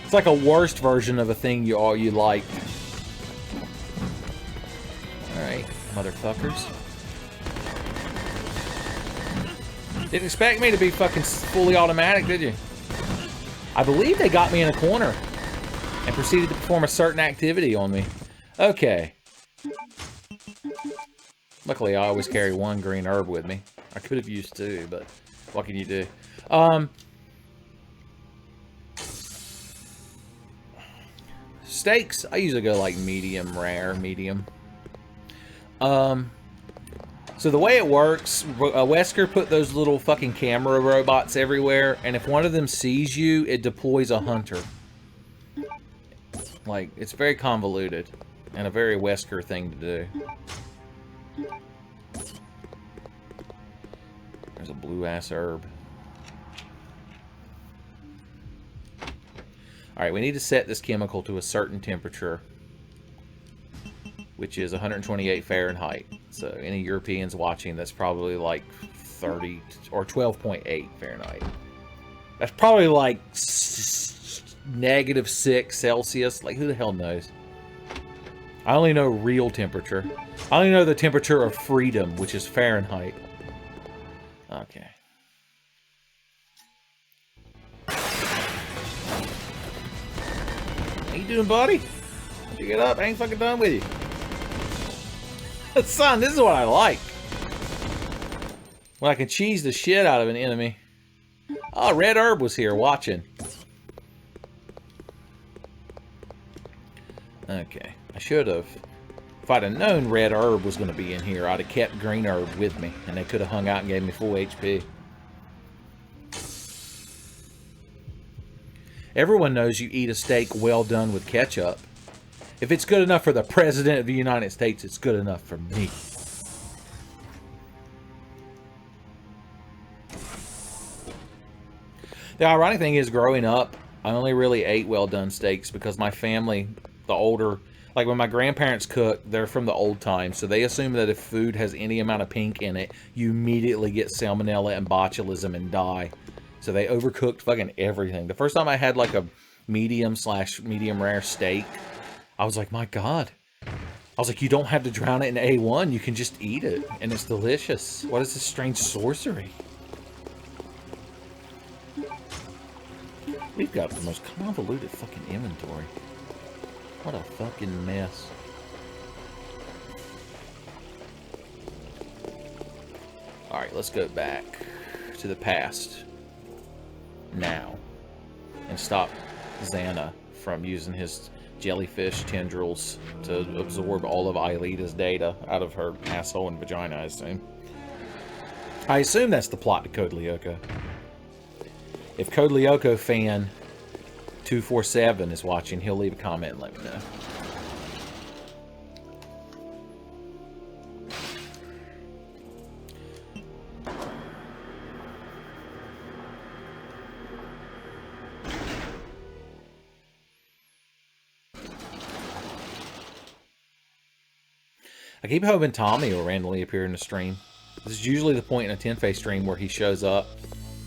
It's like a worst version of a thing you liked. Alright, motherfuckers. Didn't expect me to be fucking fully automatic, did you? I believe they got me in a corner and proceeded to perform a certain activity on me. Okay. Luckily, I always carry one green herb with me. I could have used 2, but what can you do? Steaks, I usually go like medium rare, medium. So the way it works, Wesker put those little fucking camera robots everywhere, and if one of them sees you, it deploys a hunter. Like, it's very convoluted, and a very Wesker thing to do. There's a blue-ass herb. Alright, we need to set this chemical to a certain temperature, which is 128 Fahrenheit. So any Europeans watching, that's probably like 30 or 12.8 Fahrenheit. That's probably like -6 Celsius. Like, who the hell knows? I only know real temperature. I only know the temperature of freedom, which is Fahrenheit. Okay. How you doing, buddy? Why'd you get up? I ain't fucking done with you. Son, this is what I like. When I can cheese the shit out of an enemy. Oh, Red Herb was here watching. Okay. I should have. If I'd have known Red Herb was going to be in here, I'd have kept Green Herb with me. And they could have hung out and gave me full HP. Everyone knows you eat a steak well done with ketchup. If it's good enough for the President of the United States, it's good enough for me. The ironic thing is, growing up, I only really ate well-done steaks because my family, the older, like when my grandparents cook, they're from the old times, so they assume that if food has any amount of pink in it, you immediately get salmonella and botulism and die. So they overcooked fucking everything. The first time I had like a medium/medium rare steak, I was like, my God. I was like, you don't have to drown it in A1, you can just eat it, and it's delicious. What is this strange sorcery? We've got the most convoluted fucking inventory. What a fucking mess. Alright, let's go back to the past. Now. And stop Xana from using his jellyfish tendrils to absorb all of Aelita's data out of her asshole and vagina, I assume. I assume that's the plot to Code Lyoko. If Code Lyoko fan 247 is watching, he'll leave a comment and let me know. I keep hoping Tommy will randomly appear in the stream. This is usually the point in a Tenfey stream where he shows up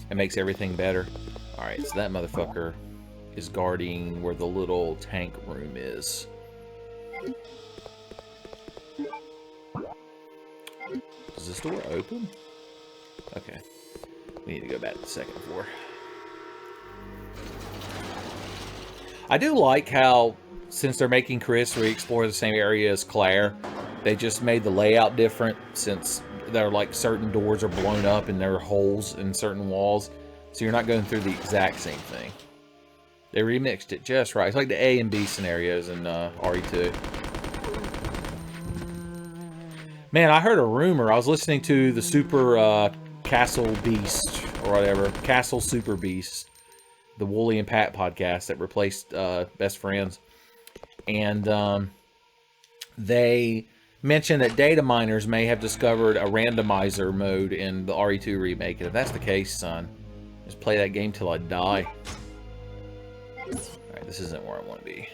and makes everything better. Alright, so that motherfucker is guarding where the little tank room is. Does this door open? Okay. We need to go back to the second floor. I do like how, since they're making Chris re-explore the same area as Claire, they just made the layout different, since there are like certain doors are blown up and there are holes in certain walls. So you're not going through the exact same thing. They remixed it just right. It's like the A and B scenarios in RE2. Man, I heard a rumor. I was listening to the Super Castle Beast, or whatever. Castle Super Beast. The Wooly and Pat podcast that replaced Best Friends. And they mentioned that data miners may have discovered a randomizer mode in the RE2 remake. And if that's the case, son, just play that game till I die. Alright, this isn't where I want to be.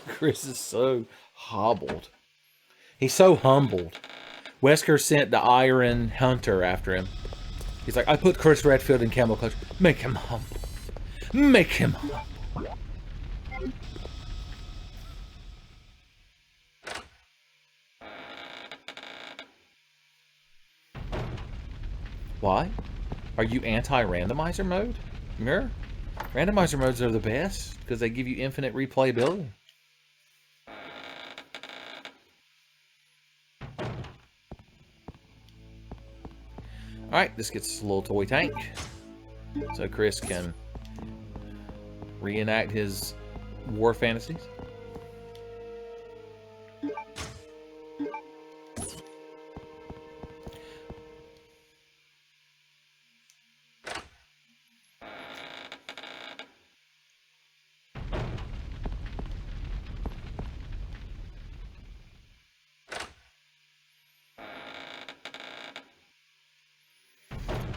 Chris is so hobbled. He's so humbled. Wesker sent the Iron Hunter after him. He's like, I put Chris Redfield in camel clutch. Make him humble. Make him humble. Why? Are you anti-randomizer mode? Mirror? Randomizer modes are the best because they give you infinite replayability. Alright, this gets us a little toy tank. So Chris can reenact his war fantasies.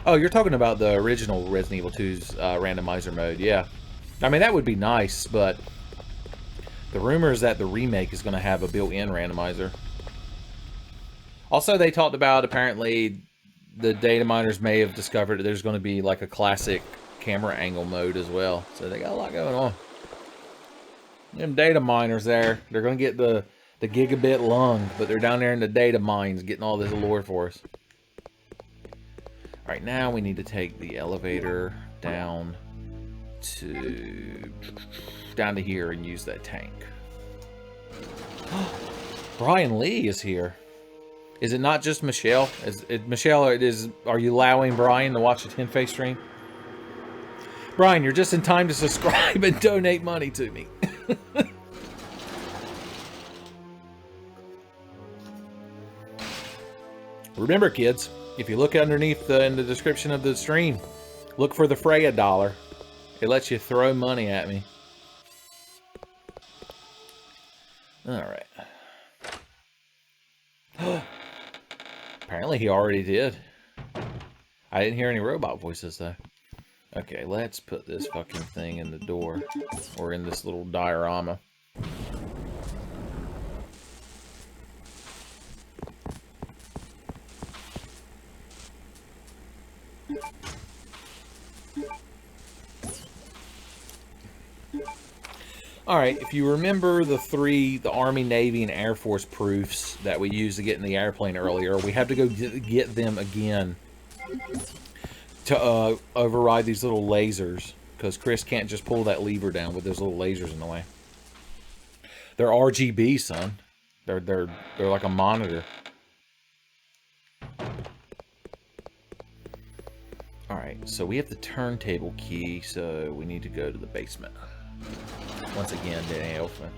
Oh, you're talking about the original Resident Evil 2's randomizer mode, yeah. I mean, that would be nice, but the rumor is that the remake is going to have a built-in randomizer. Also, they talked about, apparently, the data miners may have discovered that there's going to be like a classic camera angle mode as well. So they got a lot going on. Them data miners there, they're going to get the gigabit lung, but they're down there in the data mines getting all this lore for us. Alright, now we need to take the elevator down to here and use that tank. Brian Lee is here. Is it not just Michelle? Michelle, are you allowing Brian to watch the Tenfey stream? Brian, you're just in time to subscribe and donate money to me. Remember, kids, if you look underneath in the description of the stream, look for the Freya dollar. It lets you throw money at me. Alright. Apparently he already did. I didn't hear any robot voices, though. Okay, let's put this fucking thing in the door. Or in this little diorama. Alright, if you remember the Army, Navy, and Air Force proofs that we used to get in the airplane earlier, we have to go get them again to override these little lasers, because Chris can't just pull that lever down with those little lasers in the way. They're RGB, son. They're like a monitor. Alright, so we have the turntable key, so we need to go to the basement. Once again, Danny Elfman.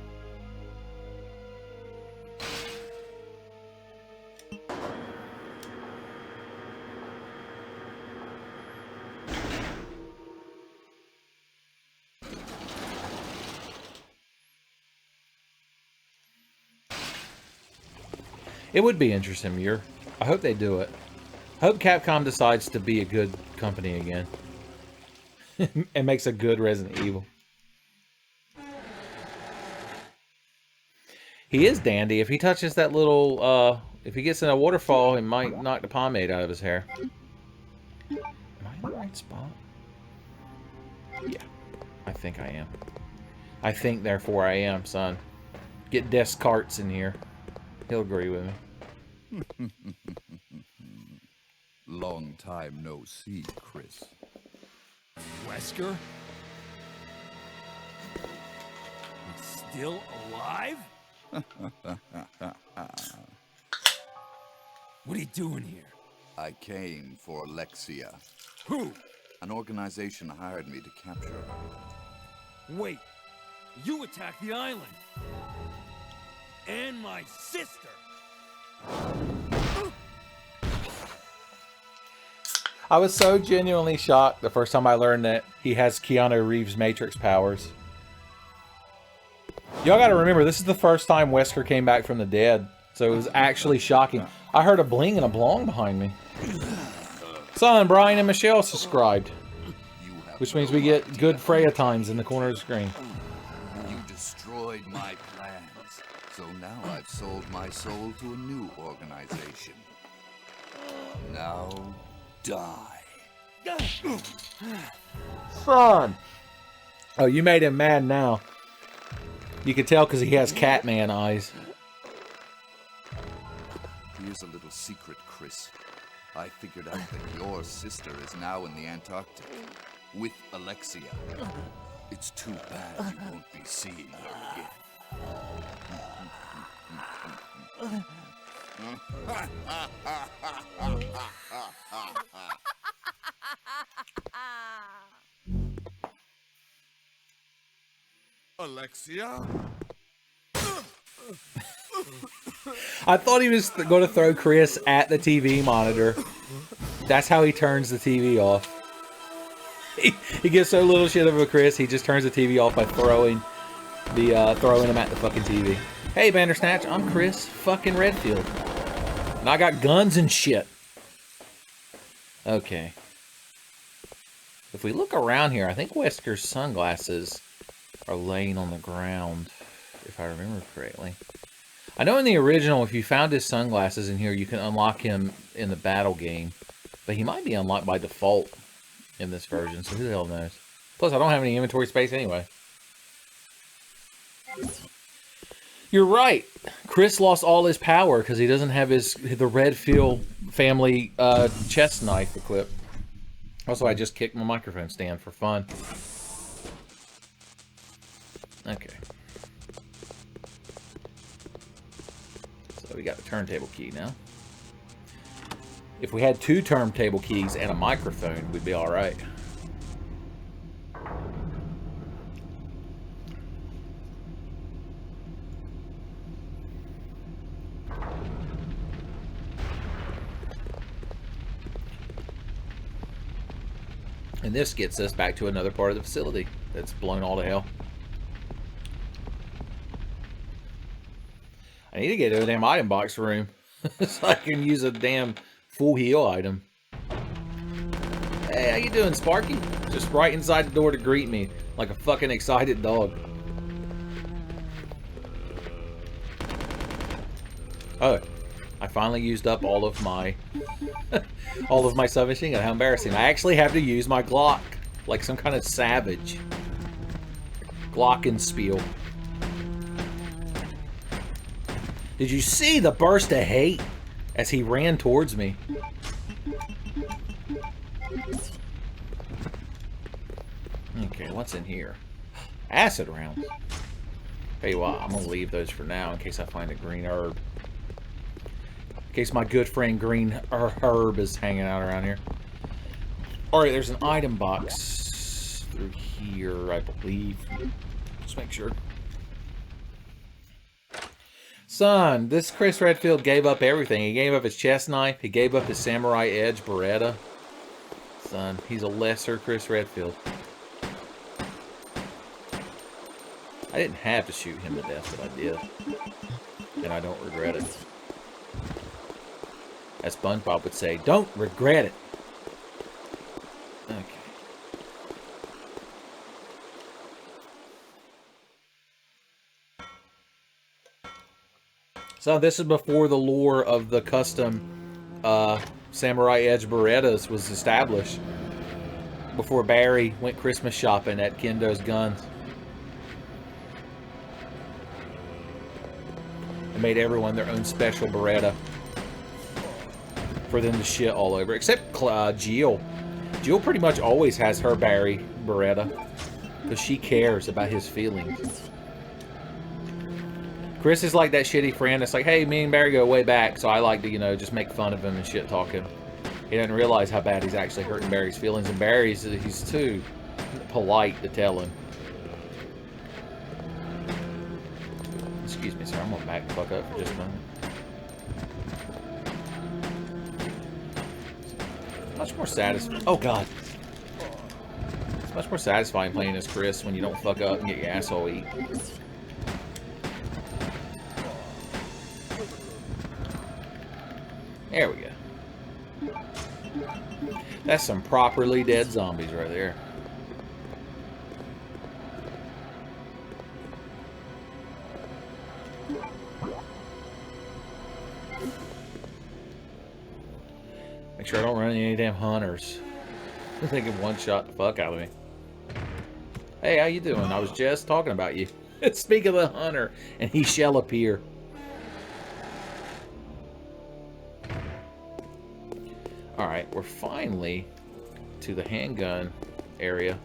It would be interesting, Muir. I hope they do it. I hope Capcom decides to be a good company again. And makes a good Resident Evil. He is dandy. If he touches that little, if he gets in a waterfall, it might knock the pomade out of his hair. Am I in the right spot? Yeah, I think I am. I think, therefore, I am, son. Get Descartes in here. He'll agree with me. Long time no see, Chris. Wesker? Still alive? What are you doing here? I came for Alexia. Who? An organization hired me to capture her. Wait, you attacked the island. And my sister. I was so genuinely shocked the first time I learned that he has Keanu Reeves' Matrix powers. Y'all gotta remember, this is the first time Wesker came back from the dead, so it was actually shocking. I heard a bling and a blong behind me. Son, Brian and Michelle subscribed. Which means we get good Freya times in the corner of the screen. You destroyed my plans, so now I've sold my soul to a new organization. Now, die. Son! Oh, you made him mad now. You can tell because he has Catman eyes. Here's a little secret, Chris. I figured out that your sister is now in the Antarctic with Alexia. It's too bad you won't be seeing her again. Alexia? I thought he was going to throw Chris at the TV monitor. That's how he turns the TV off. He gives so little shit over Chris, he just turns the TV off by throwing him at the fucking TV. Hey, Bandersnatch, I'm Chris fucking Redfield. And I got guns and shit. Okay. If we look around here, I think Wesker's sunglasses are laying on the ground, if I remember correctly. I know in the original, if you found his sunglasses in here, you can unlock him in the battle game. But he might be unlocked by default in this version, so who the hell knows? Plus, I don't have any inventory space anyway. You're right. Chris lost all his power because he doesn't have the Redfield family chest knife equipped. Also, I just kicked my microphone stand for fun. Okay. So we got the turntable key now. If we had 2 turntable keys and a microphone, we'd be all right. And this gets us back to another part of the facility that's blown all to hell. I need to get to the damn item box room so I can use a damn full heal item. Hey, how you doing, Sparky? Just right inside the door to greet me like a fucking excited dog. Oh, I finally used up all of my submachine gun. How embarrassing. I actually have to use my Glock like some kind of savage. Glockenspiel. Did you see the burst of hate as he ran towards me? Okay, what's in here? Acid rounds. Tell you what, I'm gonna leave those for now in case I find a green herb. In case my good friend Green Herb is hanging out around here. Alright, there's an item box through here, I believe. Just make sure. Son, this Chris Redfield gave up everything. He gave up his chest knife. He gave up his Samurai Edge Beretta. Son, he's a lesser Chris Redfield. I didn't have to shoot him to death, but I did. And I don't regret it. As SpongeBob would say, don't regret it. Okay. So this is before the lore of the custom Samurai Edge Berettas was established. Before Barry went Christmas shopping at Kendo's Guns. And made everyone their own special Beretta. For them to shit all over. Except Jill. Jill pretty much always has her Barry Beretta. Because she cares about his feelings. Chris is like that shitty friend that's like, hey, me and Barry go way back, so I like to, you know, just make fun of him and shit talk him. He doesn't realize how bad he's actually hurting Barry's feelings, and he's too polite to tell him. Excuse me, sir, I'm gonna back the fuck up for just a moment. Much more satisfying. Oh, God. It's much more satisfying playing as Chris when you don't fuck up and get your asshole eat. There we go. That's some properly dead zombies right there. Make sure I don't run into any damn hunters. They can one-shot the fuck out of me. Hey, how you doing? I was just talking about you. Speak of the hunter, and he shall appear. Alright, we're finally to the handgun area.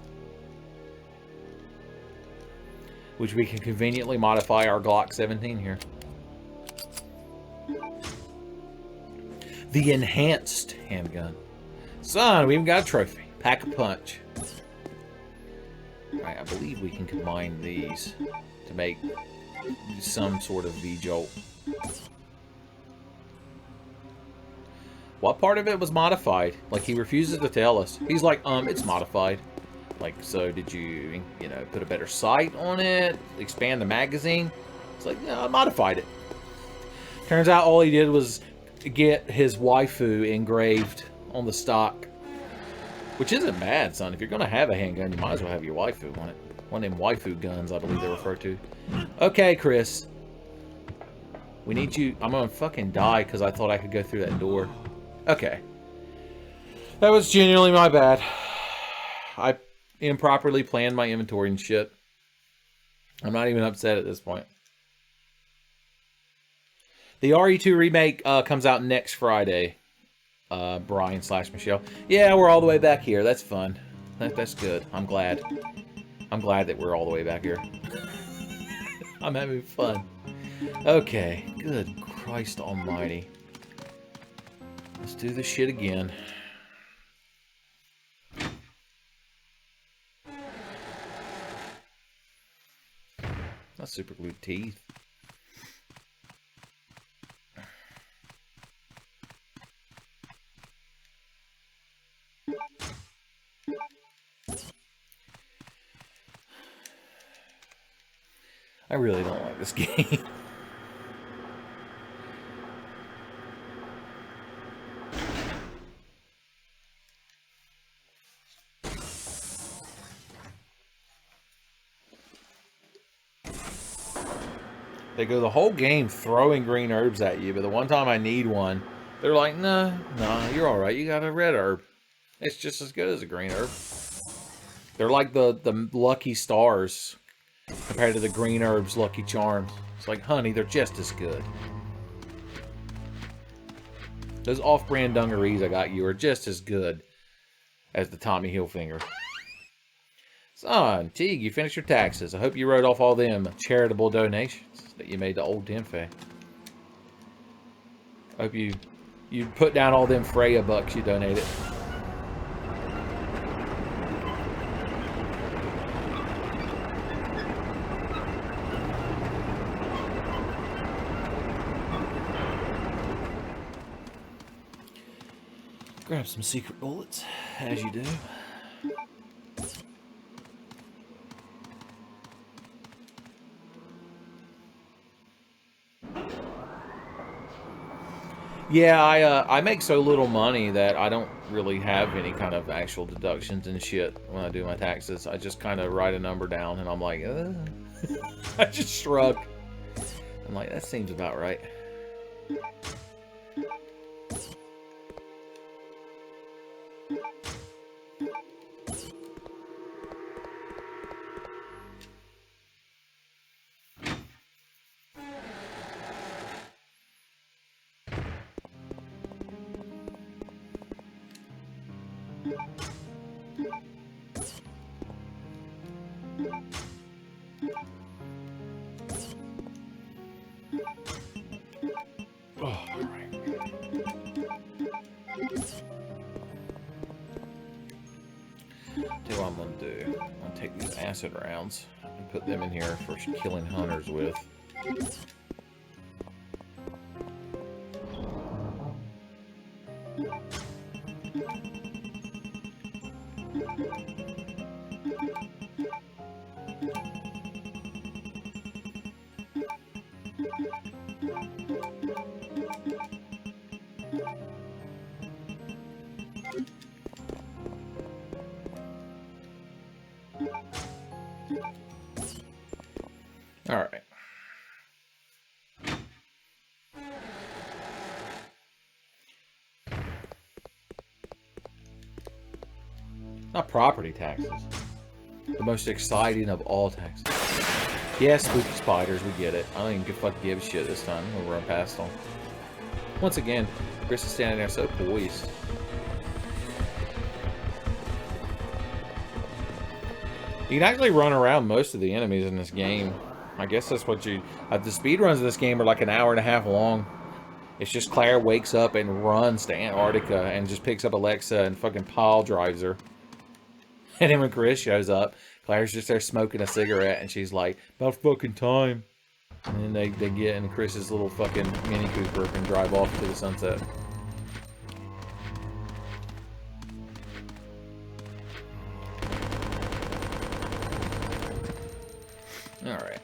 Which we can conveniently modify our Glock 17 here. The enhanced handgun. Son, we even got a trophy. Pack a punch. Alright, I believe we can combine these to make some sort of V-jolt. What part of it was modified? Like, he refuses to tell us. He's like, it's modified. Like, so did you, you know, put a better sight on it? Expand the magazine? It's like, no, I modified it. Turns out all he did was get his waifu engraved on the stock Which isn't bad, son. If you're going to have a handgun, you might as well have your waifu on it. One of them waifu guns, I believe they refer to. Okay, Chris. We need you... I'm going to fucking die because I thought I could go through that door. Okay. That was genuinely my bad. I improperly planned my inventory and shit. I'm not even upset at this point. The RE2 remake comes out next Friday. Brian/Michelle. Yeah, we're all the way back here. That's fun. That's good. I'm glad. I'm glad that we're all the way back here. I'm having fun. Okay. Good Christ almighty. Let's do this shit again. Not super glued teeth. I really don't like this game. They go the whole game throwing green herbs at you, but the one time I need one, they're like, nah, you're alright, you got a red herb. It's just as good as a green herb. They're like the lucky stars compared to the green herbs lucky charms. It's like, honey, they're just as good. Those off-brand dungarees I got you are just as good as the Tommy Hilfiger. Son, Teague, you finished your taxes. I hope you wrote off all them charitable donations that you made to old Tenfey. I hope you put down all them Freya bucks you donated. Grab some secret bullets, as you do. Yeah, I make so little money that I don't really have any kind of actual deductions and shit when I do my taxes. I just kind of write a number down and I'm like, I just shrug. I'm like, that seems about right. Tell you what I'm gonna do. I'm gonna take these acid rounds and put them in here for killing hunters with. Alright. Not property taxes. The most exciting of all taxes. Yeah, spooky spiders, we get it. I don't even give a shit this time. We'll run past them. Once again, Chris is standing there so poised. You can actually run around most of the enemies in this game. I guess that's what you... the speedruns of this game are like an hour and a half long. It's just Claire wakes up and runs to Antarctica and just picks up Alexa and fucking pile drives her. And then when Chris shows up, Claire's just there smoking a cigarette and she's like, about fucking time. And then they get in Chris's little fucking Mini Cooper and drive off to the sunset. Alright.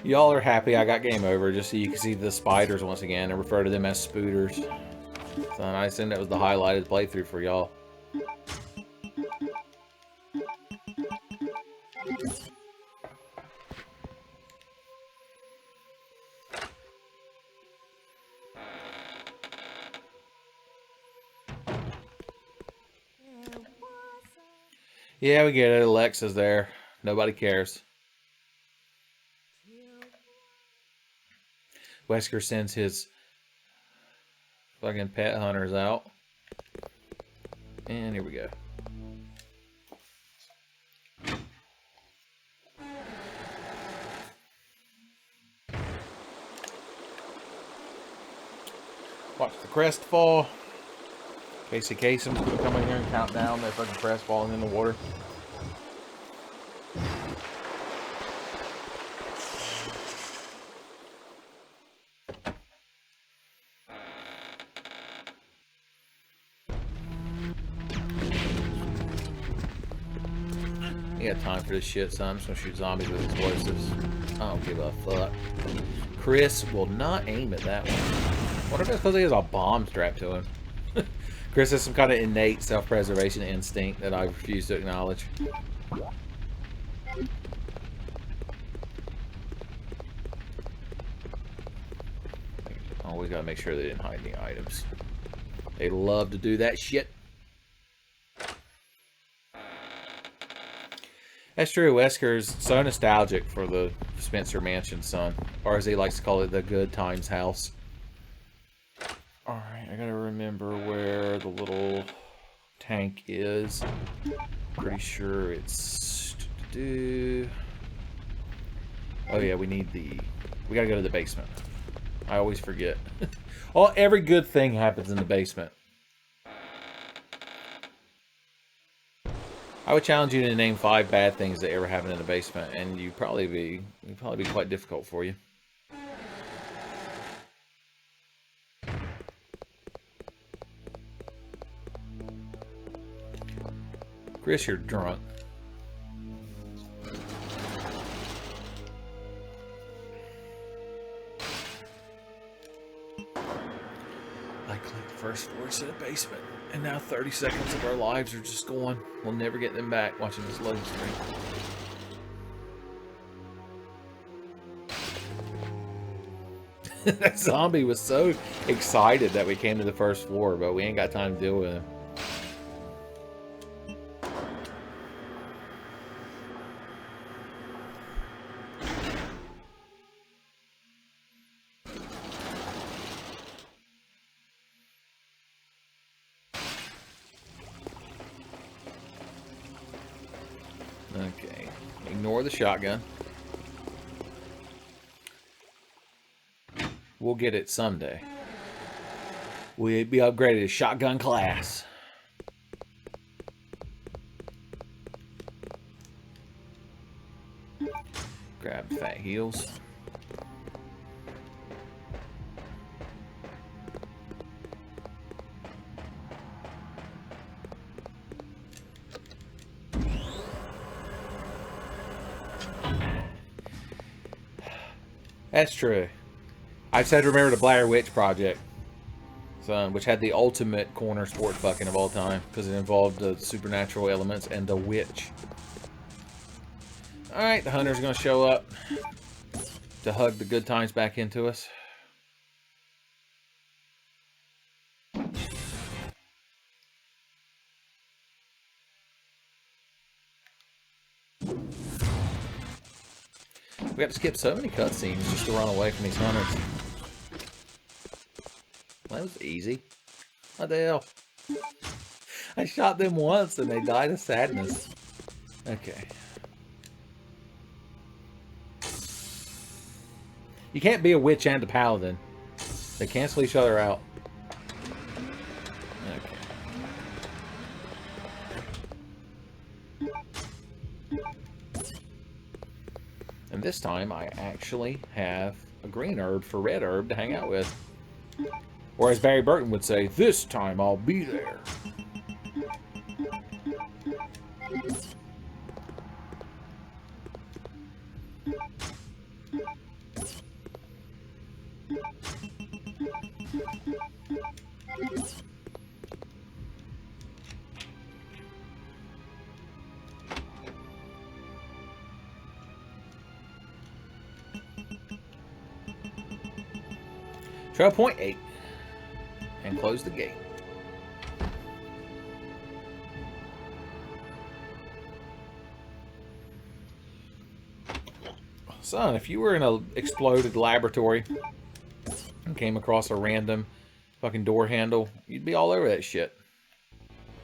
Y'all are happy I got game over, just so you can see the spiders once again and refer to them as spooters. So I assume that was the highlighted playthrough for y'all. Yeah, we get it. Alexa's there. Nobody cares. Wesker sends his fucking pet hunters out. And here we go. Watch the crest fall. Casey Kasem's gonna come in here and count down that fucking crest falling in the water. You got time for this shit, son. I'm just gonna shoot zombies with explosives. I don't give a fuck. Chris will not aim at that one. What if that's because he has a bomb strapped to him? Chris has some kind of innate self-preservation instinct that I refuse to acknowledge. Always gotta make sure they didn't hide any items. They love to do that shit. That's true. Wesker's so nostalgic for the Spencer Mansion, son. Or as he likes to call it, the Good Times house. Alright, I gotta remember where the little tank is. Pretty sure it's... Oh yeah, we gotta go to the basement. I always forget. Every good thing happens in the basement. I would challenge you to name 5 bad things that ever happened in the basement, and it'd probably be quite difficult for you. Chris, you're drunk. I clicked first floor to the basement, and now 30 seconds of our lives are just gone. We'll never get them back watching this loading screen. That zombie was so excited that we came to the first floor, but we ain't got time to deal with him. Okay, ignore the shotgun. We'll get it someday. We'll be upgraded to shotgun class. Grab fat heels. That's true. I just had to remember the Blair Witch Project, which had the ultimate corner sport fucking of all time, because it involved the supernatural elements and the witch. Alright, the hunter's going to show up to hug the good times back into us. We have to skip so many cutscenes just to run away from these hunters. That was easy. What the hell? I shot them once and they died of sadness. Okay. You can't be a witch and a paladin. They cancel each other out. And this time, I actually have a green herb for red herb to hang out with. Or as Barry Burton would say, this time I'll be there. 12.8. And close the gate. Son, if you were in an exploded laboratory and came across a random fucking door handle, you'd be all over that shit.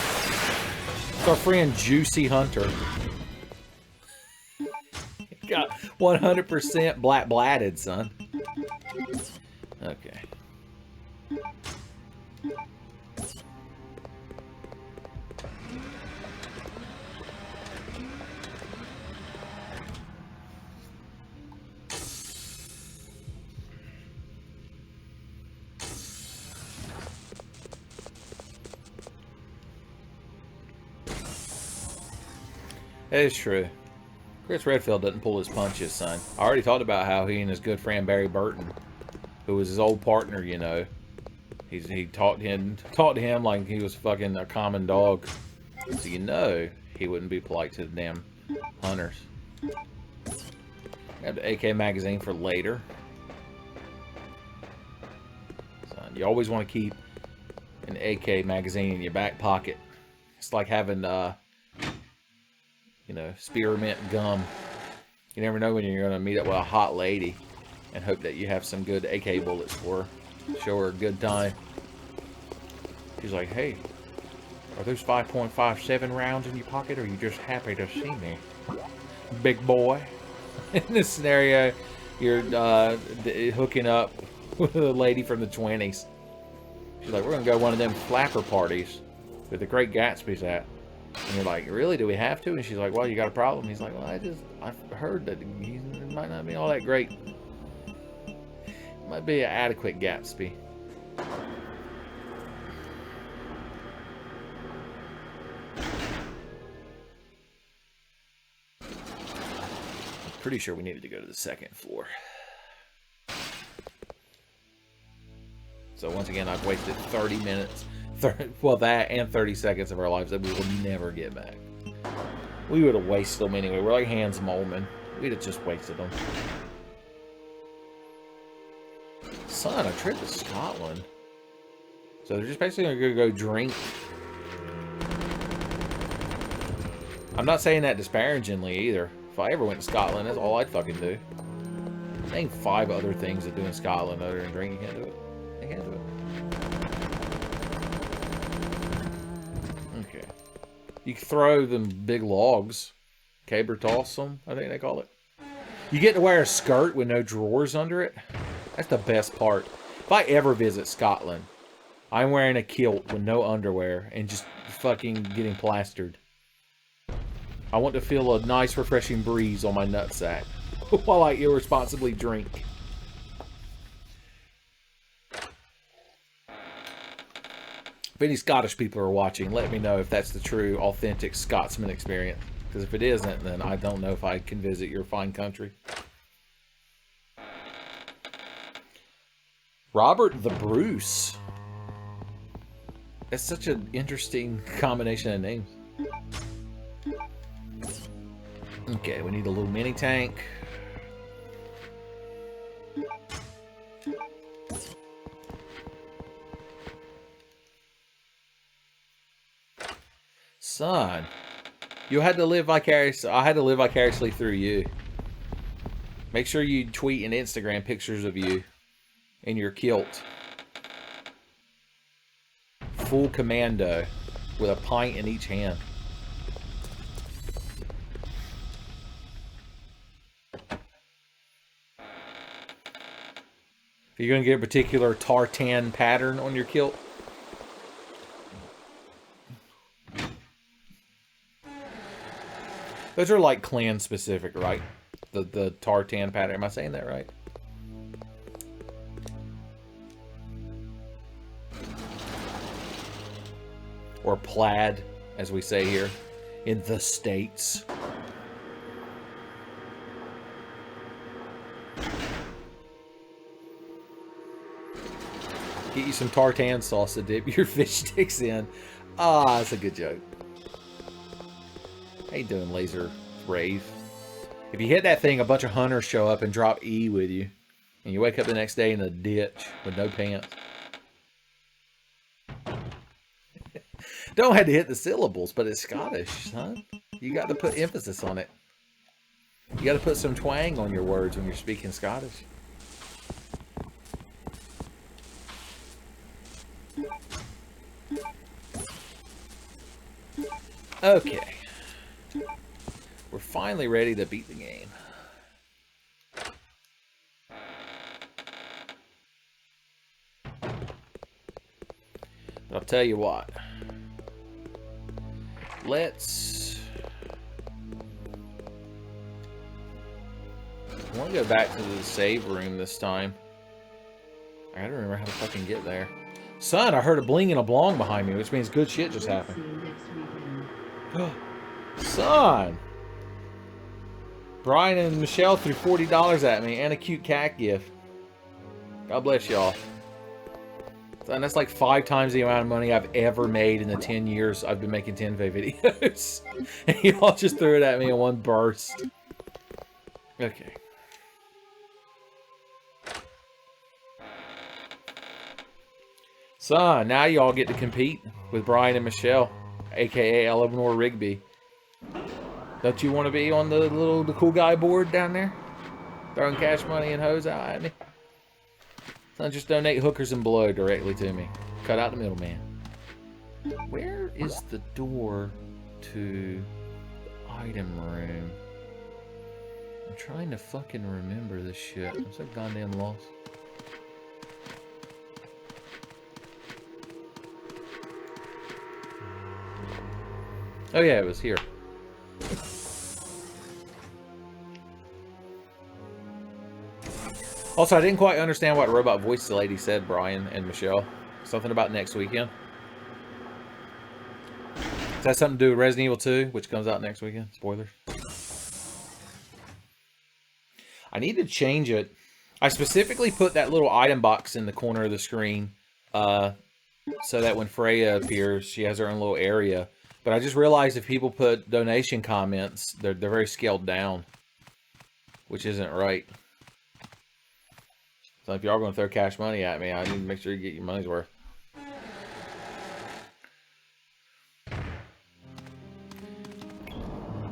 It's our friend Juicy Hunter. Got 100% black blatted, son. Okay. That is true. Chris Redfield doesn't pull his punches, son. I already talked about how he and his good friend Barry Burton, who was his old partner, you know, he taught to him like he was fucking a common dog. So you know he wouldn't be polite to the damn hunters. Got the AK magazine for later. Son, you always want to keep an AK magazine in your back pocket. It's like having you know, spearmint gum. You never know when you're going to meet up with a hot lady and hope that you have some good AK bullets for her. Show her a good time. She's like, hey, are those 5.57 rounds in your pocket, or are you just happy to see me? Big boy. In this scenario, you're hooking up with a lady from the 20s. She's like, we're going to go to one of them flapper parties where the Great Gatsby's at. And you're like, really? Do we have to? And she's like, well, you got a problem? He's like, well, I've heard that he might not be all that great. Might be an adequate Gatsby. I'm pretty sure we needed to go to the second floor. So once again, I've wasted 30 minutes. Well, that and 30 seconds of our lives that we will never get back. We would have wasted them anyway. We're like Hans Molman. We'd have just wasted them. Son, a trip to Scotland. So they're just basically going to go drink. I'm not saying that disparagingly either. If I ever went to Scotland, that's all I'd fucking do. Name 5 other things to do in Scotland other than drink. You can't do it. You can't do it. Okay. You can throw them big logs. Caber toss them, I think they call it. You get to wear a skirt with no drawers under it. That's the best part. If I ever visit Scotland, I'm wearing a kilt with no underwear and just fucking getting plastered. I want to feel a nice, refreshing breeze on my nutsack while I irresponsibly drink. If any Scottish people are watching, let me know if that's the true, authentic Scotsman experience. Because if it isn't, then I don't know if I can visit your fine country. Robert the Bruce. That's such an interesting combination of names. Okay, we need a little mini tank. Son, you had to live vicariously. I had to live vicariously through you. Make sure you tweet and Instagram pictures of you in your kilt. Full commando with a pint in each hand. Are you going to get a particular tartan pattern on your kilt? Those are like clan specific, right? The tartan pattern. Am I saying that right? Or plaid, as we say here in the States. Get you some tartan sauce to dip your fish sticks in. Ah, that's a good joke. How you doing, Laser Rave? If you hit that thing, a bunch of hunters show up and drop E with you. And you wake up the next day in a ditch with no pants. Don't have to hit the syllables, but it's Scottish, son. You got to put emphasis on it. You got to put some twang on your words when you're speaking Scottish. Okay. We're finally ready to beat the game. But I'll tell you what. I want to go back to the save room this time. I gotta remember how to fucking get there. Son, I heard a bling and a blong behind me, which means good shit just happened. Son! Brian and Michelle threw $40 at me and a cute cat gift. God bless y'all. And that's like 5 times the amount of money I've ever made in the 10 years I've been making Tenfey videos. And y'all just threw it at me in one burst. Okay. So, now y'all get to compete with Brian and Michelle, aka Eleanor Rigby. Don't you want to be on the cool guy board down there? Throwing cash money and hoes out at me? So just donate hookers and blow directly to me. Cut out the middleman. Where is the door to the item room? I'm trying to fucking remember this shit. I'm so goddamn lost. Oh yeah, it was here. Also, I didn't quite understand what robot voice the lady said, Brian and Michelle. Something about next weekend. Does that something to do with Resident Evil 2, which comes out next weekend? Spoilers. I need to change it. I specifically put that little item box in the corner of the screen so that when Freya appears, she has her own little area. But I just realized if people put donation comments, they're very scaled down, which isn't right. So if y'all going to throw cash money at me, I need to make sure you get your money's worth.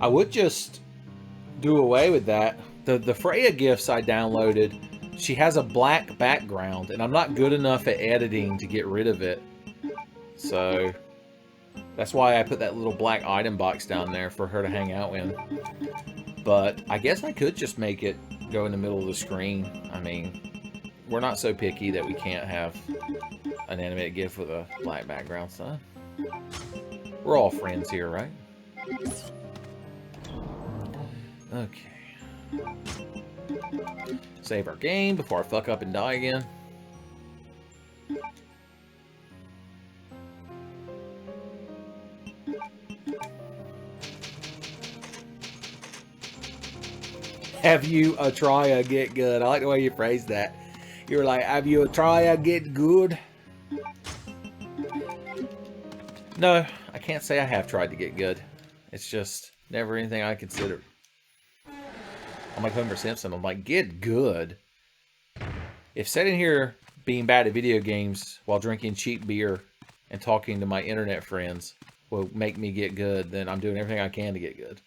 I would just do away with that. The Freya gifts I downloaded, she has a black background, and I'm not good enough at editing to get rid of it. So that's why I put that little black item box down there for her to hang out in. But I guess I could just make it go in the middle of the screen. I mean, we're not so picky that we can't have an animated GIF with a black background, son. We're all friends here, right? Okay. Save our game before I fuck up and die again. Have you a try a get good? I like the way you phrased that. You were like, have you a try a get good? No, I can't say I have tried to get good. It's just never anything I considered. I'm like Homer Simpson. I'm like, get good. If sitting here being bad at video games while drinking cheap beer and talking to my internet friends will make me get good, then I'm doing everything I can to get good.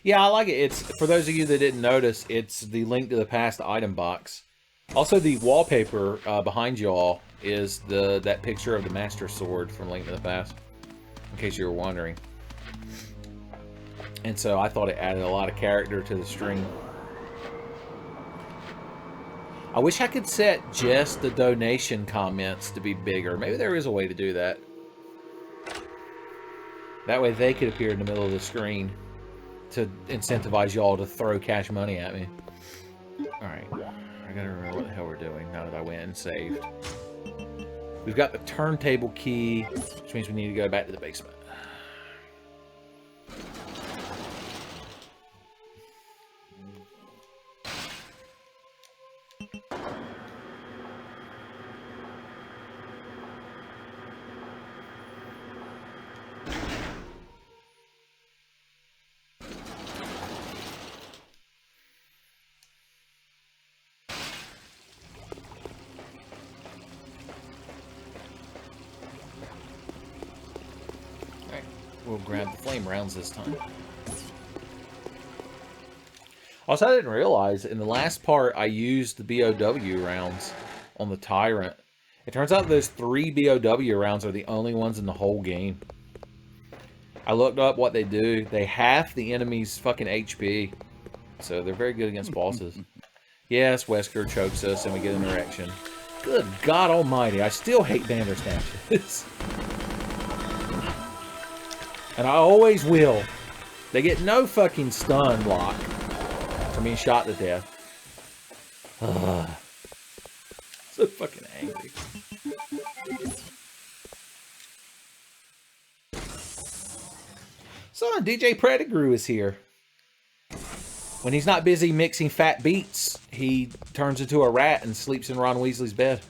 Yeah, I like it. It's, for those of you that didn't notice, it's the Link to the Past item box. Also, the wallpaper behind y'all is that picture of the Master Sword from Link to the Past, in case you were wondering. And so I thought it added a lot of character to the stream. I wish I could set just the donation comments to be bigger. Maybe there is a way to do that. That way they could appear in the middle of the screen to incentivize y'all to throw cash money at me. Alright, I gotta remember what the hell we're doing now that I went and saved. We've got the turntable key, which means we need to go back to the basement. We'll grab the flame rounds this time. Also, I didn't realize in the last part I used the BOW rounds on the Tyrant. It turns out those 3 BOW rounds are the only ones in the whole game. I looked up what they do. They half the enemy's fucking HP. So they're very good against bosses. Yes, Wesker chokes us and we get an erection. Good God almighty, I still hate Bandersnatches. And I always will. They get no fucking stun block from being shot to death. Ugh. So fucking angry. So DJ Pettigrew is here. When he's not busy mixing fat beats, he turns into a rat and sleeps in Ron Weasley's bed.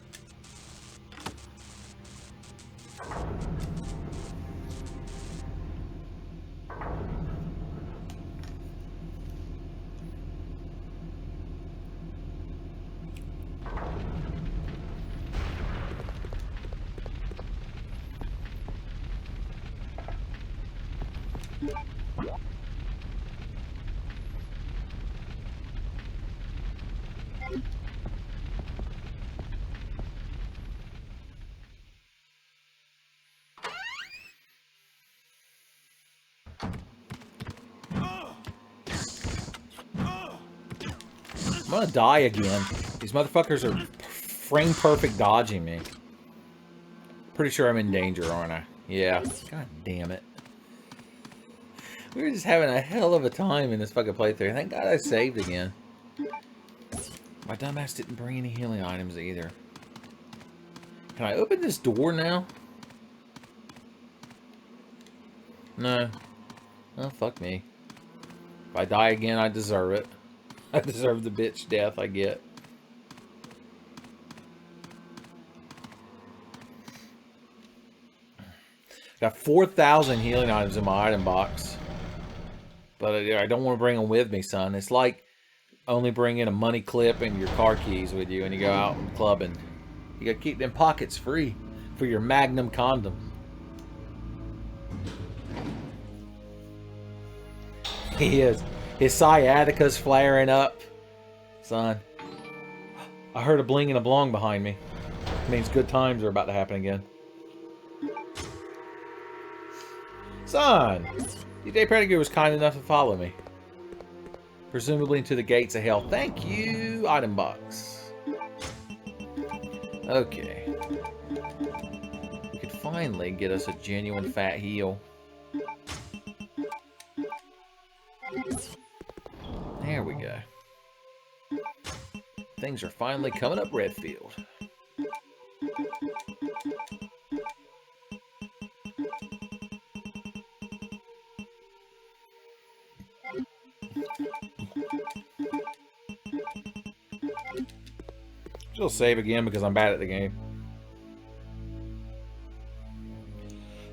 I'm gonna die again. These motherfuckers are frame perfect dodging me. Pretty sure I'm in danger, aren't I? Yeah. God damn it. We were just having a hell of a time in this fucking playthrough. Thank God I saved again. My dumbass didn't bring any healing items either. Can I open this door now? No. Oh, fuck me. If I die again, I deserve it. I deserve the bitch death I get. Got 4,000 healing items in my item box. But I don't want to bring them with me, son. It's like only bringing a money clip and your car keys with you and you go out clubbing. You got to keep them pockets free for your Magnum condom. He is. His sciatica's flaring up. Son. I heard a bling and a blong behind me. It means good times are about to happen again. Son! DJ Pettigrew was kind enough to follow me. Presumably into the gates of hell. Thank you, item box. Okay. We could finally get us a genuine fat heal. There we go. Things are finally coming up Redfield. Still save again because I'm bad at the game.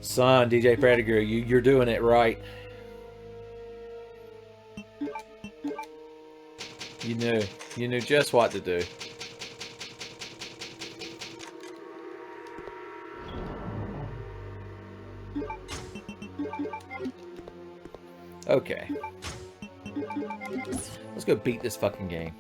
Son, DJ Pettigrew, you're doing it right. You knew just what to do. Okay. Let's go beat this fucking game.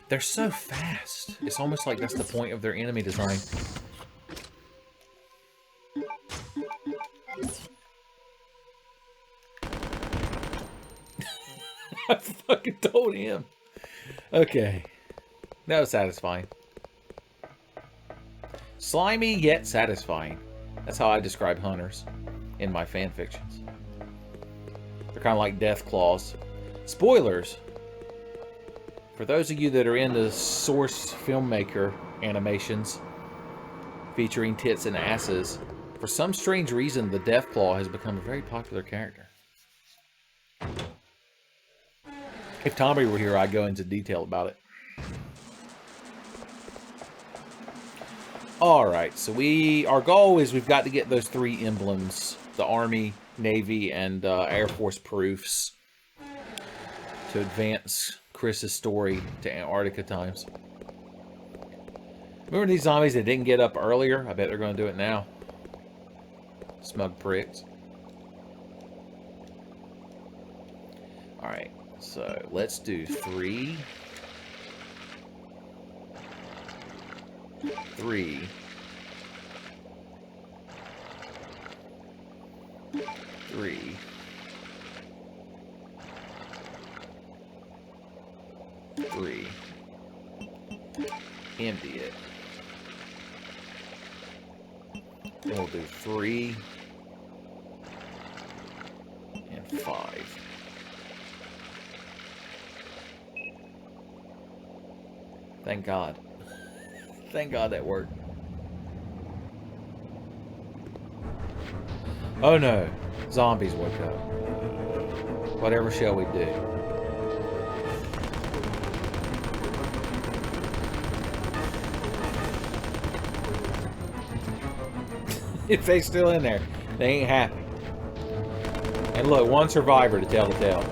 They're so fast. It's almost like that's the point of their enemy design. I fucking told him. Okay. That was satisfying. Slimy yet satisfying. That's how I describe hunters in my fan fictions. They're kind of like death claws. Spoilers. For those of you that are into source filmmaker animations featuring tits and asses, for some strange reason, the Deathclaw has become a very popular character. If Tommy were here, I'd go into detail about it. Alright, so our goal is we've got to get those 3 emblems, the Army, Navy, and Air Force proofs to advance Chris's story to Antarctica times. Remember these zombies that didn't get up earlier? I bet they're going to do it now. Smug pricks. Alright, so let's do 3. 3. 3. 3. Empty it. Then we'll do 3 and 5. Thank God. Thank God that worked. Oh no. Zombies woke up. Whatever shall we do? If they still in there, they ain't happy. And look, one survivor to tell the tale.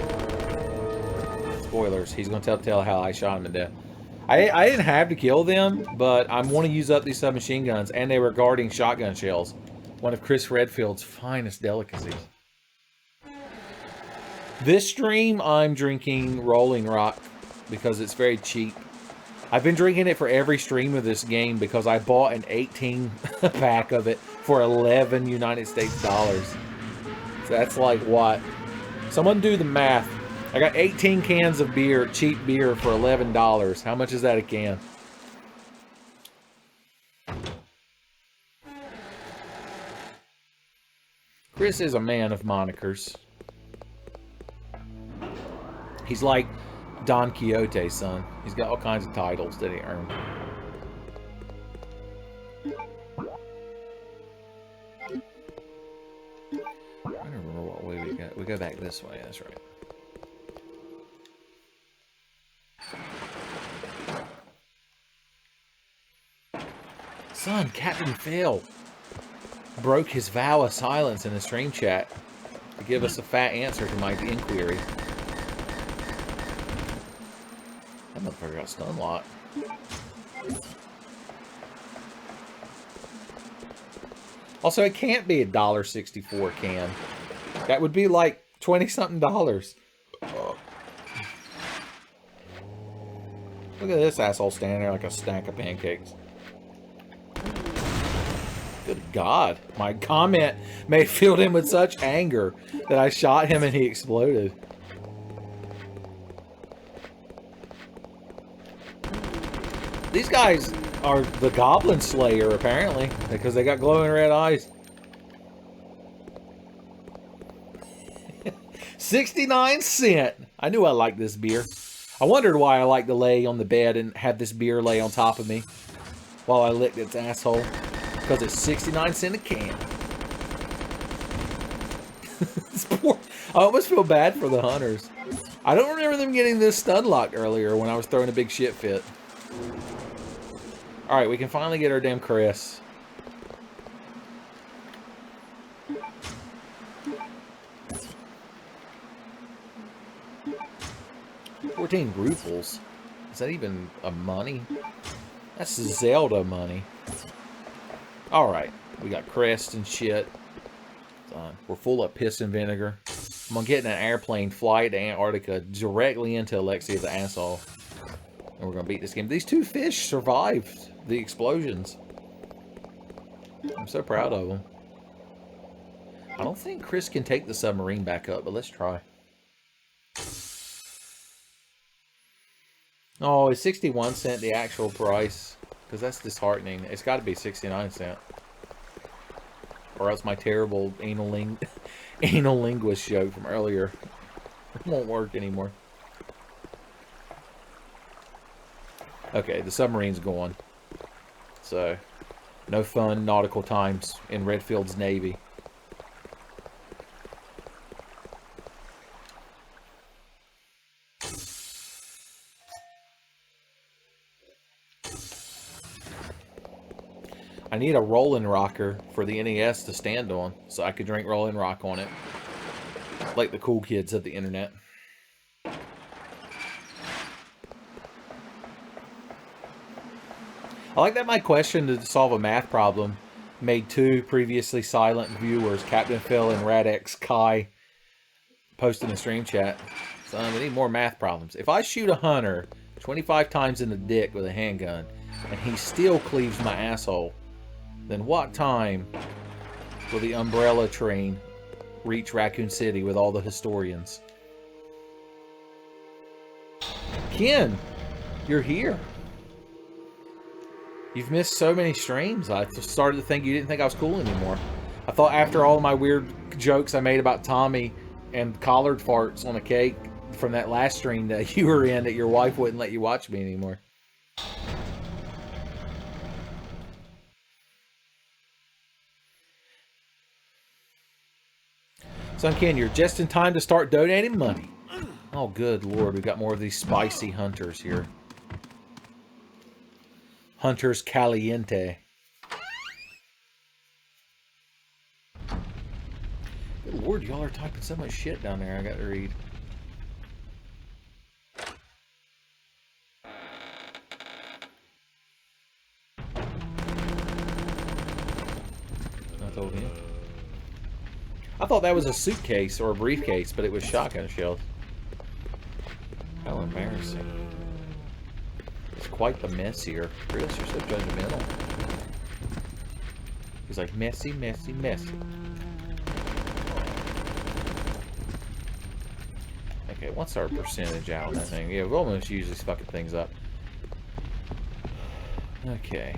Spoilers, he's gonna tell the tale how I shot him to death. I didn't have to kill them, but I want to use up these submachine guns, and they were guarding shotgun shells. One of Chris Redfield's finest delicacies. This stream, I'm drinking Rolling Rock because it's very cheap. I've been drinking it for every stream of this game because I bought an 18 pack of it for 11 United States dollars. So that's like what? Someone do the math. I got 18 cans of beer, cheap beer, for $11. How much is that a can? Chris is a man of monikers. He's like Don Quixote's son. He's got all kinds of titles that he earned. I don't remember what way we go. We go back this way, that's right. Son, Captain Phil broke his vow of silence in the stream chat to give us a fat answer to my inquiry. That motherfucker got stun locked. Also, it can't be $1.64 can. That would be like 20-something dollars. Oh. Look at this asshole standing there like a stack of pancakes. Good God. My comment may have filled him with such anger that I shot him and he exploded. These guys are the Goblin Slayer, apparently, because they got glowing red eyes. 69 cents. I knew I liked this beer. I wondered why I liked to lay on the bed and have this beer lay on top of me while I licked its asshole. Because it's 69 cents a can. I almost feel bad for the hunters. I don't remember them getting this stun locked earlier when I was throwing a big shit fit. Alright, we can finally get our damn Chris. $14 rubles. Is that even a money? That's Zelda money. Alright, we got crest and shit. We're full of piss and vinegar. I'm gonna get in an airplane flight to Antarctica directly into Alexia the asshole. And we're gonna beat this game. These two fish survived the explosions. I'm so proud of them. I don't think Chris can take the submarine back up, but let's try. Oh, is 61 cents the actual price? Because that's disheartening. It's got to be 69 cents. Or else my terrible anal linguist joke from earlier won't work anymore. Okay, the submarine's going. So, no fun nautical times in Redfield's Navy. I need a Rolling Rocker for the NES to stand on, so I could drink Rolling Rock on it. Like the cool kids of the internet. I like that my question to solve a math problem made two previously silent viewers, Captain Phil and Radx Kai, post in the stream chat. Son, we need more math problems. If I shoot a hunter 25 times in the dick with a handgun, and he still cleaves my asshole, then what time will the umbrella train reach Raccoon City with all the historians? Ken, you're here. You've missed so many streams. I started to think you didn't think I was cool anymore. I thought after all my weird jokes I made about Tommy and collared farts on a cake from that last stream that you were in, that your wife wouldn't let you watch me anymore. Son Ken, you're just in time to start donating money. Oh, good lord, we've got more of these spicy hunters here. Hunters Caliente. Good lord, y'all are typing so much shit down there I got to read. I told him. I thought that was a suitcase or a briefcase, but it was shotgun shells. How embarrassing. It's quite the mess here. Chris, you're so judgmental. He's like, messy, messy, messy. Okay, what's our percentage out on that thing? Yeah, we'll almost use these fucking things up. Okay.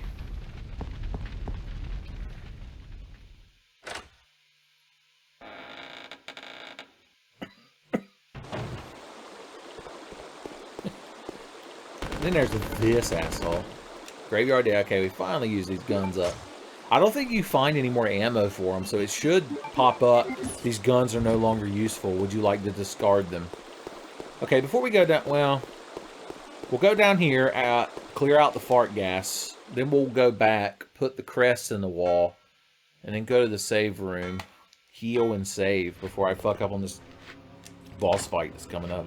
Then there's this asshole. Graveyard Day. Okay, we finally use these guns up. I don't think you find any more ammo for them, so it should pop up. These guns are no longer useful. Would you like to discard them? Okay, before we go down, well, we'll go down here, clear out the fart gas. Then we'll go back, put the crest in the wall, and then go to the save room, heal and save before I fuck up on this boss fight that's coming up.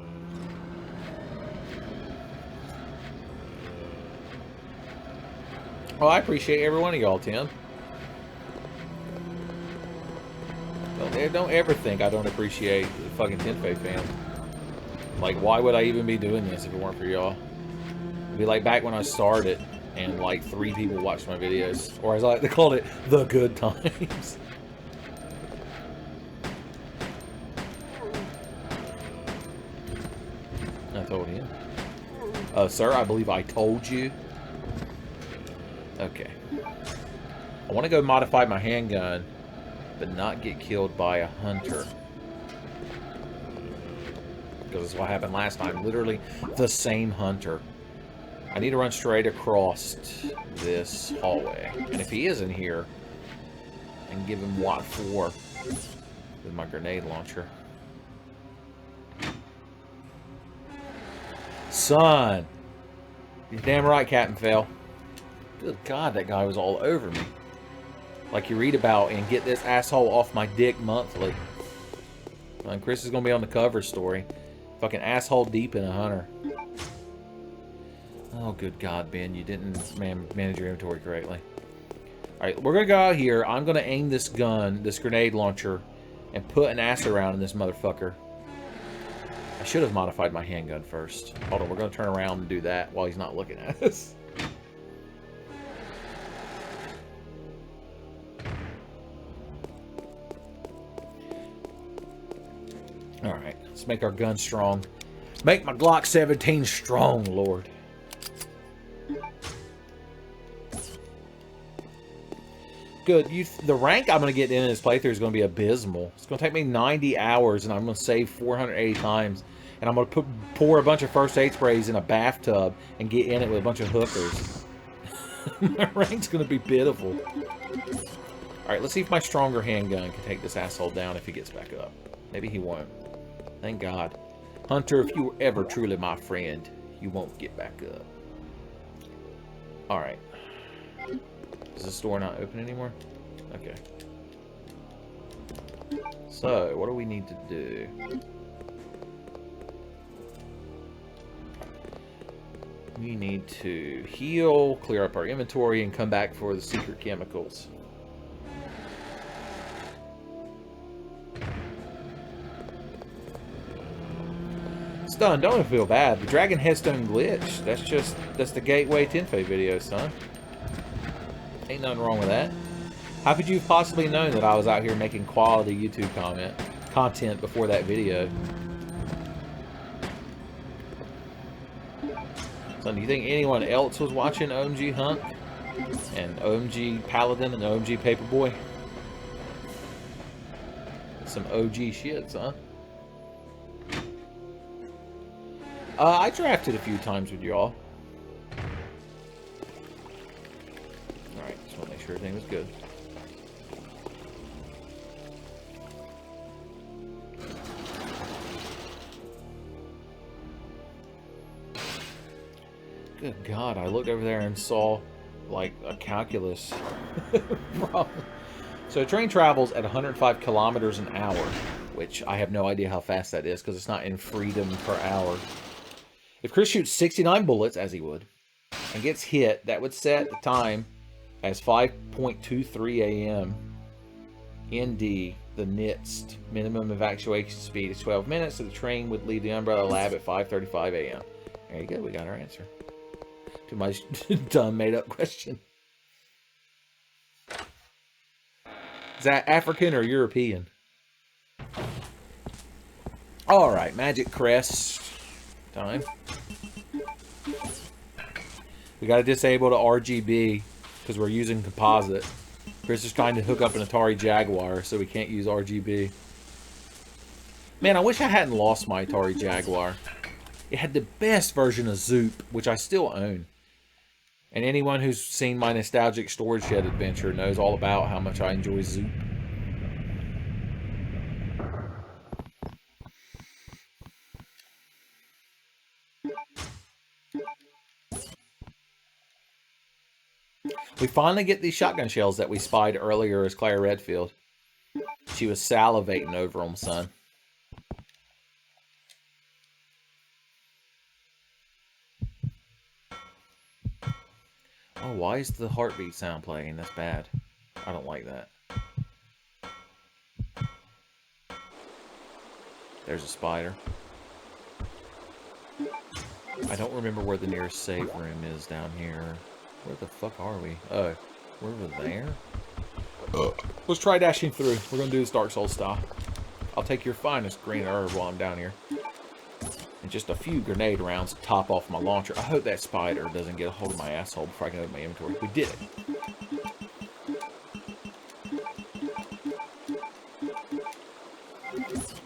Oh, I appreciate every one of y'all, Tim. Don't ever think I don't appreciate the fucking Tenfey fans. Like, why would I even be doing this if it weren't for y'all? It'd be like back when I started and like 3 people watched my videos. Or as I like to call it, the good times. I told him. Sir, I believe I told you. Okay. I want to go modify my handgun, but not get killed by a hunter. Because that's what happened last time. Literally the same hunter. I need to run straight across this hallway. And if he isn't here, I can give him what for with my grenade launcher. Son! You're damn right, Captain Phil. Good God, that guy was all over me. Like you read about and Get This Asshole Off My Dick monthly. And Chris is going to be on the cover story. Fucking asshole deep in a hunter. Oh, good God, Ben. You didn't manage your inventory correctly. Alright, we're going to go out here. I'm going to aim this gun, this grenade launcher, and put an ass around in this motherfucker. I should have modified my handgun first. Hold on, we're going to turn around and do that while he's not looking at us. Alright, let's make our gun strong. Make my Glock 17 strong, Lord. Good. The rank I'm going to get in this playthrough is going to be abysmal. It's going to take me 90 hours, and I'm going to save 480 times. And I'm going to pour a bunch of first aid sprays in a bathtub and get in it with a bunch of hookers. My rank's going to be pitiful. Alright, let's see if my stronger handgun can take this asshole down if he gets back up. Maybe he won't. Thank God. Hunter, if you were ever truly my friend, you won't get back up. Alright. Is the store not open anymore? Okay. So, what do we need to do? We need to heal, clear up our inventory, and come back for the secret chemicals. Stun, don't feel bad. The Dragon Headstone glitch. That's the Gateway Tenfey video, son. Ain't nothing wrong with that. How could you have possibly known that I was out here making quality YouTube content before that video? So do you think anyone else was watching OMG Hunt and OMG Paladin and OMG Paperboy? Some OG shits, huh? I drafted a few times with y'all. Alright, just want to make sure everything was good. Good God, I looked over there and saw, like, a calculus problem. So train travels at 105 kilometers an hour, which I have no idea how fast that is because it's not in freedom per hour. If Chris shoots 69 bullets, as he would, and gets hit, that would set the time as 5:23 a.m. ND, the NITST. Minimum evacuation speed is 12 minutes, so the train would leave the Umbrella Lab at 5:35 a.m. There you go, we got our answer to my dumb made-up question. Is that African or European? Alright, Magic Crest time. We gotta disable the RGB because we're using composite. Chris is trying to hook up an Atari Jaguar, so we can't use RGB. Man, I wish I hadn't lost my Atari Jaguar. It had the best version of Zoop, which I still own. And anyone who's seen my Nostalgic Storage Shed adventure knows all about how much I enjoy Zoop. We finally get these shotgun shells that we spied earlier as Claire Redfield. She was salivating over them, son. Oh, why is the heartbeat sound playing? That's bad. I don't like that. There's a spider. I don't remember where the nearest save room is down here. Where the fuck are we? Oh, we're over there? Let's try dashing through. We're going to do this Dark Souls style. I'll take your finest green herb while I'm down here. And just a few grenade rounds to top off my launcher. I hope that spider doesn't get a hold of my asshole before I can open my inventory. We did it.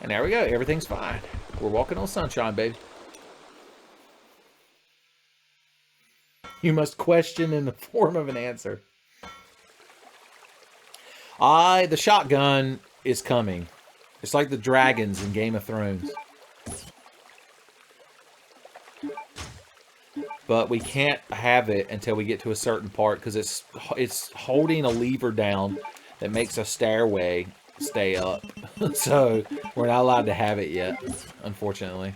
And there we go. Everything's fine. We're walking on sunshine, baby. You must question in the form of an answer. The shotgun is coming. It's like the dragons in Game of Thrones. But we can't have it until we get to a certain part because it's holding a lever down that makes a stairway stay up. So we're not allowed to have it yet, unfortunately.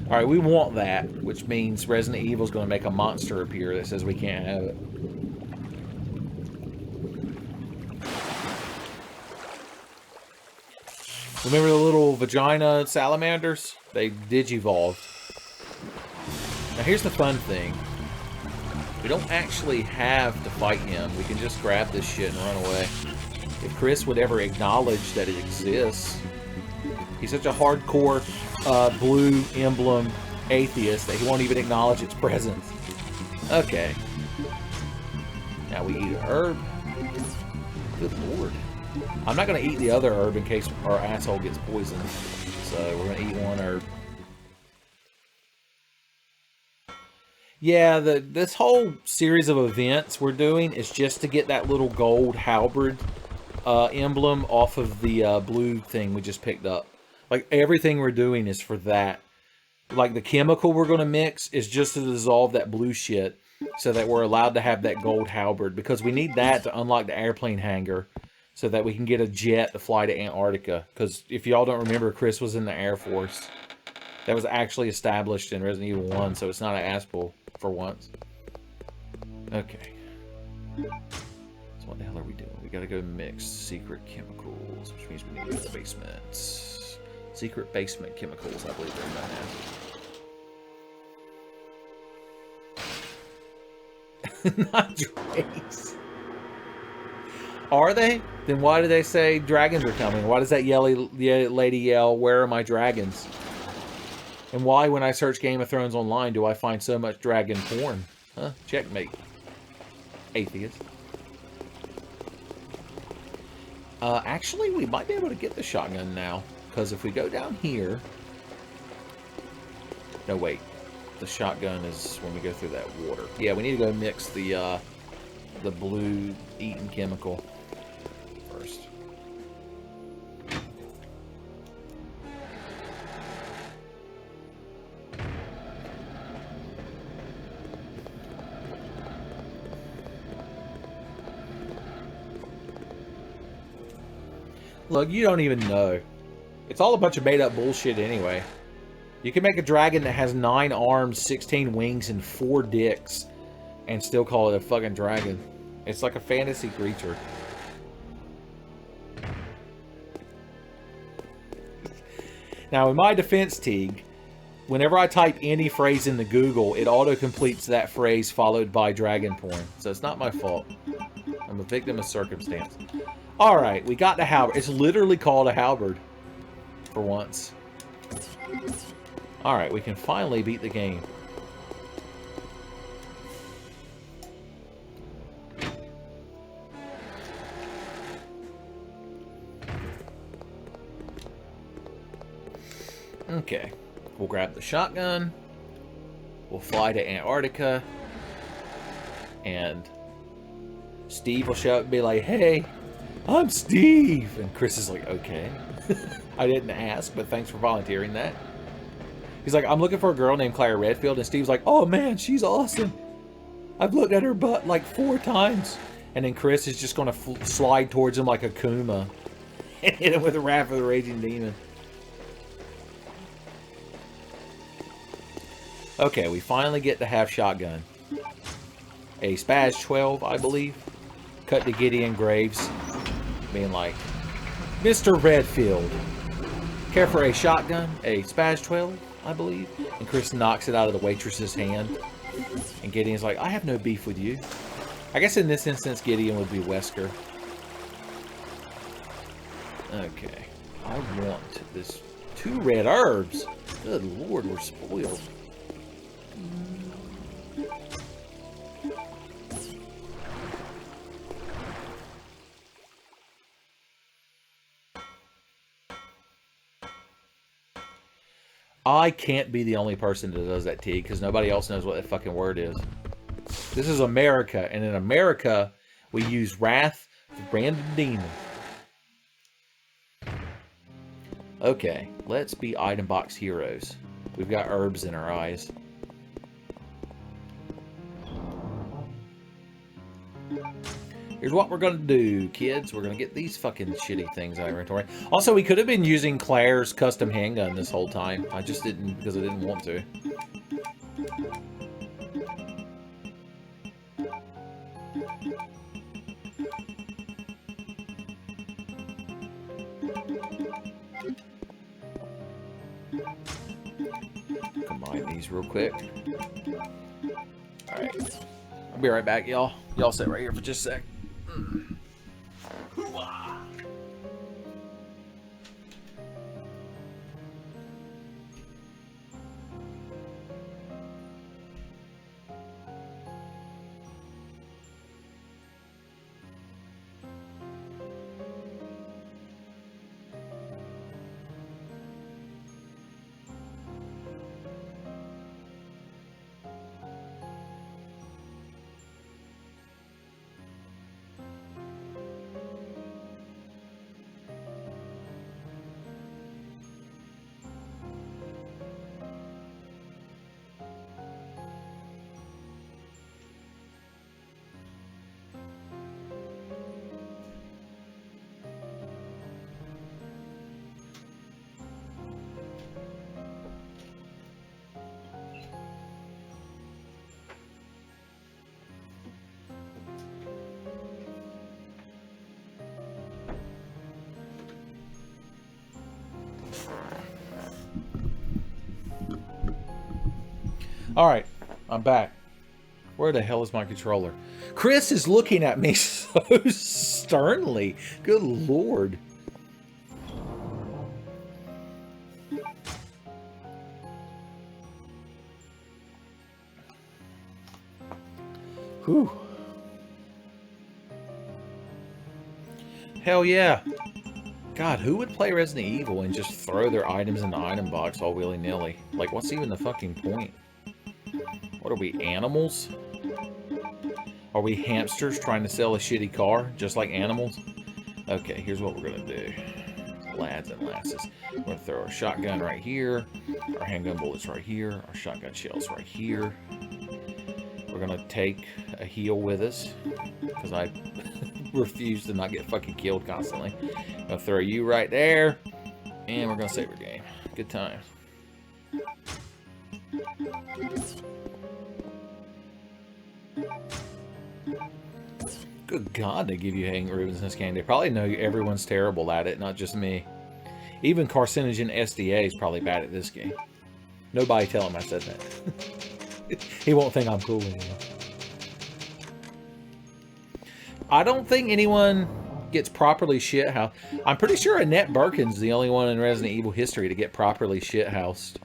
Alright, we want that, which means Resident Evil's going to make a monster appear that says we can't have it. Remember the little vagina salamanders? They digivolved. Now here's the fun thing. We don't actually have to fight him. We can just grab this shit and run away. If Chris would ever acknowledge that it exists. He's such a hardcore blue emblem atheist that he won't even acknowledge its presence. Okay. Now we eat a herb. Good lord. I'm not going to eat the other herb in case our asshole gets poisoned. So we're going to eat one herb. Yeah, this whole series of events we're doing is just to get that little gold halberd emblem off of the blue thing we just picked up. Like, everything we're doing is for that. Like, the chemical we're going to mix is just to dissolve that blue shit so that we're allowed to have that gold halberd. Because we need that to unlock the airplane hangar so that we can get a jet to fly to Antarctica. Because if y'all don't remember, Chris was in the Air Force. that was actually established in Resident Evil 1, so it's not an asshole for once. Okay. So what the hell are we doing? We gotta go mix secret chemicals, which means we need to go to the basement. Secret basement chemicals, I believe they're known as. Not Drakes. Are they? Then why do they say dragons are coming? Why does that lady yell, "Where are my dragons?" And why, when I search Game of Thrones online, do I find so much dragon porn? Huh? Checkmate. Atheist. Actually, we might be able to get the shotgun now. Because if we go down here... No, wait. The shotgun is when we go through that water. Yeah, we need to go mix the blue eaten chemical first. Look, you don't even know. It's all a bunch of made-up bullshit anyway. You can make a dragon that has 9 arms, 16 wings, and 4 dicks, and still call it a fucking dragon. It's like a fantasy creature. Now, in my defense, Teague, whenever I type any phrase into Google, it auto-completes that phrase followed by dragon porn. So it's not my fault. I'm a victim of circumstance. Alright, we got the halberd. It's literally called a halberd. For once. Alright, we can finally beat the game. Okay. We'll grab the shotgun. We'll fly to Antarctica. And Steve will show up and be like, "Hey, I'm Steve." And Chris is like, "Okay." I didn't ask, but thanks for volunteering that. He's like, "I'm looking for a girl named Claire Redfield." And Steve's like, "Oh man, she's awesome. I've looked at her butt like 4 times. And then Chris is just going to slide towards him like a Kuma. And hit him with a Wrath of the Raging Demon. Okay, we finally get to have shotgun. A Spaz 12, I believe. Cut to Gideon Graves. Being like, "Mr. Redfield, care for a shotgun? A Spaz 12, I believe." And Chris knocks it out of the waitress's hand. And Gideon's like, "I have no beef with you." I guess in this instance, Gideon would be Wesker. Okay. I want this 2 red herbs. Good lord, we're spoiled. I can't be the only person that does that, T, because nobody else knows what that fucking word is. This is America, and in America, we use Wrath of Brandon Demon. Okay, let's be item box heroes. We've got herbs in our eyes. Here's what we're going to do, kids. We're going to get these fucking shitty things out of inventory. Also, we could have been using Claire's custom handgun this whole time. I just didn't, because I didn't want to. Combine these real quick. Alright. I'll be right back, y'all. Y'all sit right here for just a sec. Alright, I'm back. Where the hell is my controller? Chris is looking at me so sternly. Good lord. Whew. Hell yeah. God, who would play Resident Evil and just throw their items in the item box all willy-nilly? Like, what's even the fucking point? What are we, animals? Are we hamsters trying to sell a shitty car, just like animals? Okay, here's what we're gonna do. Lads and lasses. We're gonna throw our shotgun right here, our handgun bullets right here, our shotgun shells right here. We're gonna take a heal with us, because I refuse to not get fucking killed constantly. I'm gonna throw you right there, and we're gonna save our game. Good times. Good God, they give you hang ribbons in this game. They probably know everyone's terrible at it, not just me. Even Carcinogen SDA is probably bad at this game. Nobody tell him I said that. He won't think I'm cool anymore. I don't think anyone gets properly shithoused. I'm pretty sure Annette Birkin's the only one in Resident Evil history to get properly shithoused.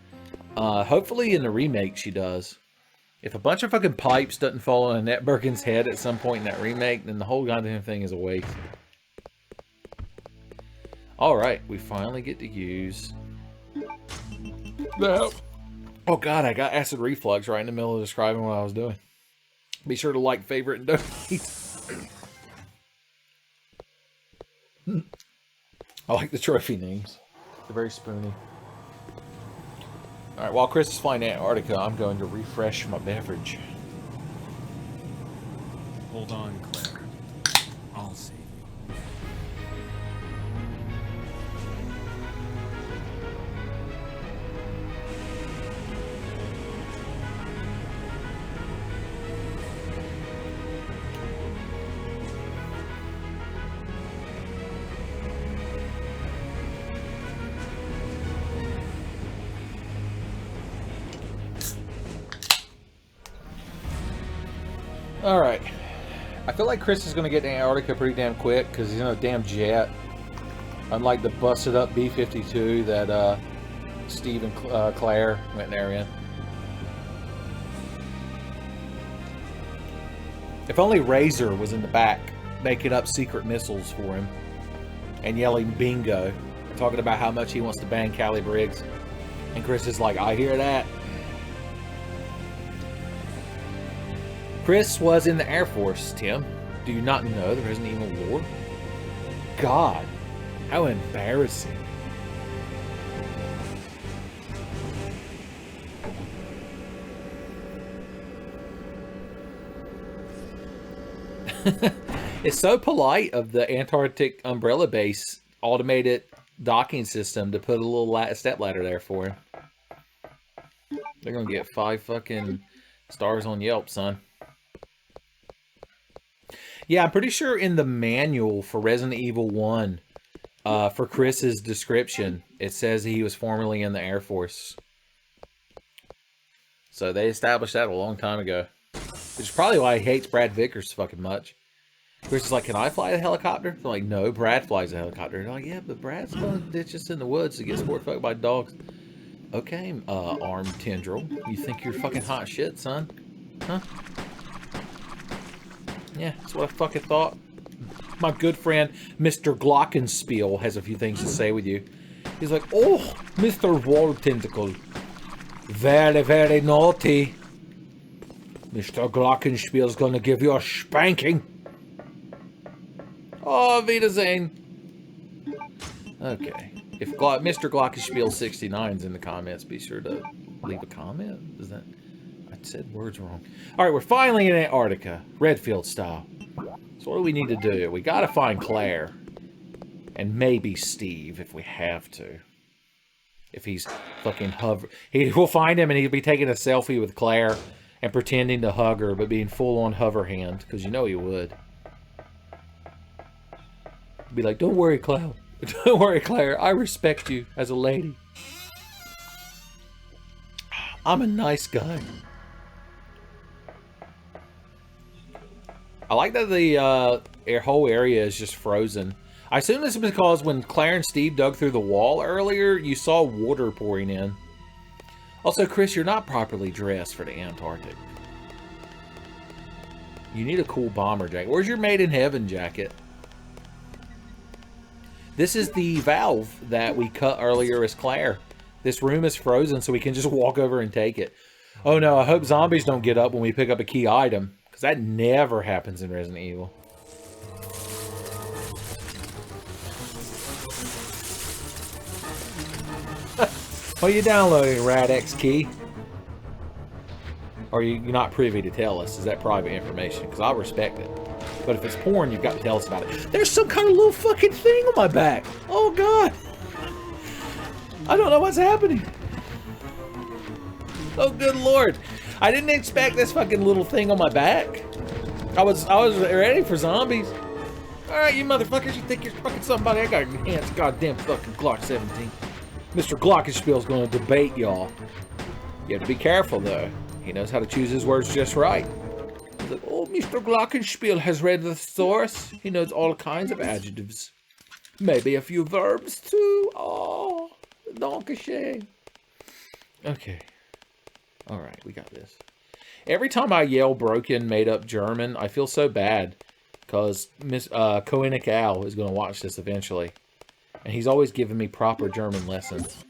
Hopefully in the remake she does. If a bunch of fucking pipes doesn't fall on Annette Birkin's head at some point in that remake, then the whole goddamn thing is a waste. Alright, we finally get to use... Oh god, I got acid reflux right in the middle of describing what I was doing. Be sure to like, favorite, and donate. I like the trophy names. They're very spoony. Alright, while Chris is flying to Antarctica, I'm going to refresh my beverage. Hold on, Claire. I'll save you. Alright. I feel like Chris is going to get to Antarctica pretty damn quick because he's in a damn jet. Unlike the busted up B-52 that Steve and Claire went there in. If only Razor was in the back making up secret missiles for him and yelling bingo, talking about how much he wants to bang Callie Briggs. And Chris is like, I hear that. Chris was in the Air Force, Tim. Do you not know the Resident Evil lore? God, how embarrassing. It's so polite of the Antarctic Umbrella Base automated docking system to put a little step ladder there for him. They're gonna get 5 fucking stars on Yelp, son. Yeah, I'm pretty sure in the manual for Resident Evil 1, for Chris's description, it says he was formerly in the Air Force. So they established that a long time ago. Which is probably why he hates Brad Vickers fucking much. Chris is like, can I fly the helicopter? They're like, no, Brad flies the helicopter. They're like, yeah, but Brad's gonna ditch us in the woods to get sport fucked by dogs. Okay, armed tendril. You think you're fucking hot shit, son? Huh? Yeah, that's what I fucking thought. My good friend, Mr. Glockenspiel, has a few things to say with you. He's like, oh, Mr. Wall Tentacle. Very, very naughty. Mr. Glockenspiel's gonna give you a spanking. Oh, Wiedersehen. Okay. If Mr. Glockenspiel69's in the comments, be sure to leave a comment. Is that... I said words wrong. Alright, we're finally in Antarctica. Redfield style. So what do we need to do? We gotta find Claire. And maybe Steve, if we have to. If he's fucking we'll find him and he'll be taking a selfie with Claire and pretending to hug her, but being full-on hover hand. Because you know he would. Be like, don't worry, Claire. Don't worry, Claire. I respect you as a lady. I'm a nice guy. I like that the whole area is just frozen. I assume this is because when Claire and Steve dug through the wall earlier, you saw water pouring in. Also, Chris, you're not properly dressed for the Antarctic. You need a cool bomber jacket. Where's your Made in Heaven jacket? This is the valve that we cut earlier as Claire. This room is frozen, so we can just walk over and take it. Oh no, I hope zombies don't get up when we pick up a key item, because that never happens in Resident Evil. What are you downloading, Radx Key? Or you're not privy to tell us? Is that private information? Because I'll respect it. But if it's porn, you've got to tell us about it. There's some kind of little fucking thing on my back. Oh, God. I don't know what's happening. Oh, good Lord. I didn't expect this fucking little thing on my back. I was ready for zombies. All right, you motherfuckers. You think you're fucking somebody? I got a enhanced goddamn fucking Glock 17. Mr. Glockenspiel's going to debate y'all. You have to be careful, though. He knows how to choose his words just right. He's like, oh, Mr. Glockenspiel has read the source. He knows all kinds of adjectives. Maybe a few verbs, too. Oh, Dankeschön. Okay. All right, we got this. Every time I yell broken, made-up German, I feel so bad. Because Miss Koenig Al is going to watch this eventually. And he's always given me proper German lessons.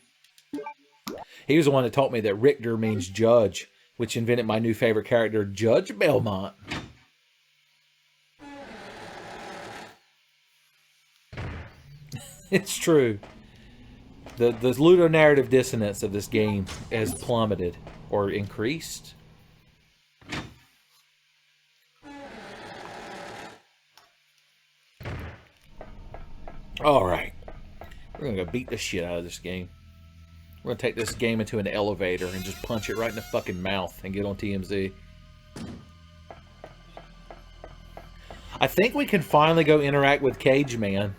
He was the one that taught me that Richter means judge, which invented my new favorite character, Judge Belmont. It's true. The ludonarrative dissonance of this game has plummeted or increased. All right. We're going to go beat the shit out of this game. We're going to take this game into an elevator and just punch it right in the fucking mouth and get on TMZ. I think we can finally go interact with Cage Man.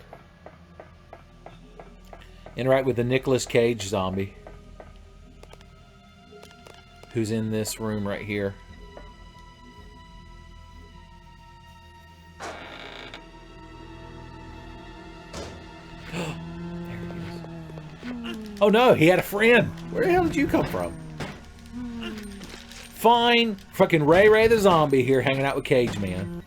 Interact with the Nicolas Cage zombie. Who's in this room right here. Oh no, he had a friend. Where the hell did you come from? Fine. Fucking Ray the zombie here hanging out with Cage Man.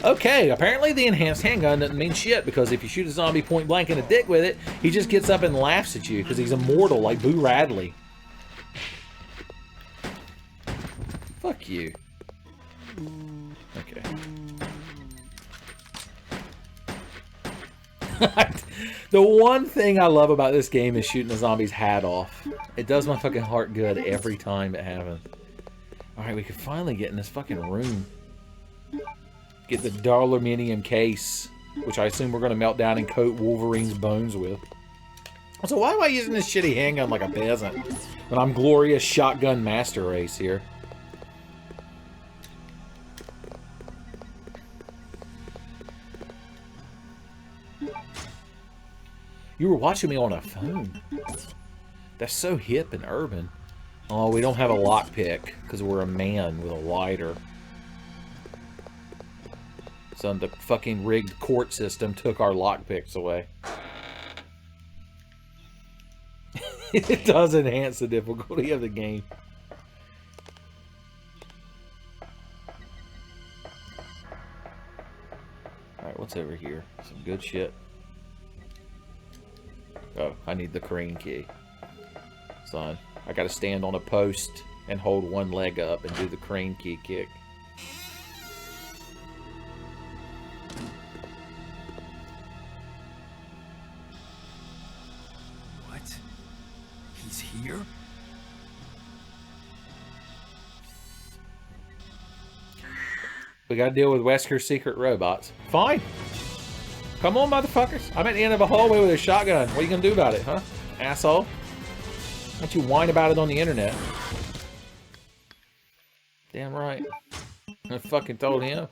Okay, apparently the enhanced handgun doesn't mean shit because if you shoot a zombie point blank in the dick with it, he just gets up and laughs at you because he's immortal like Boo Radley. Fuck you. Okay. The one thing I love about this game is shooting a zombie's hat off. It does my fucking heart good every time it happens. Alright, we can finally get in this fucking room. Get the Darluminium case, which I assume we're going to melt down and coat Wolverine's bones with. So why am I using this shitty handgun like a peasant when I'm glorious shotgun master race here? You were watching me on a phone. That's so hip and urban. Oh, we don't have a lockpick because we're a man with a lighter. So the fucking rigged court system took our lockpicks away. It does enhance the difficulty of the game. Alright, what's over here? Some good shit. Oh, I need the crane key. Son, I gotta stand on a post and hold one leg up and do the crane key kick. What? He's here? We gotta deal with Wesker's secret robots. Fine. Come on, motherfuckers. I'm at the end of a hallway with a shotgun. What are you gonna do about it, huh? Asshole. Why don't you whine about it on the internet? Damn right. I fucking told him.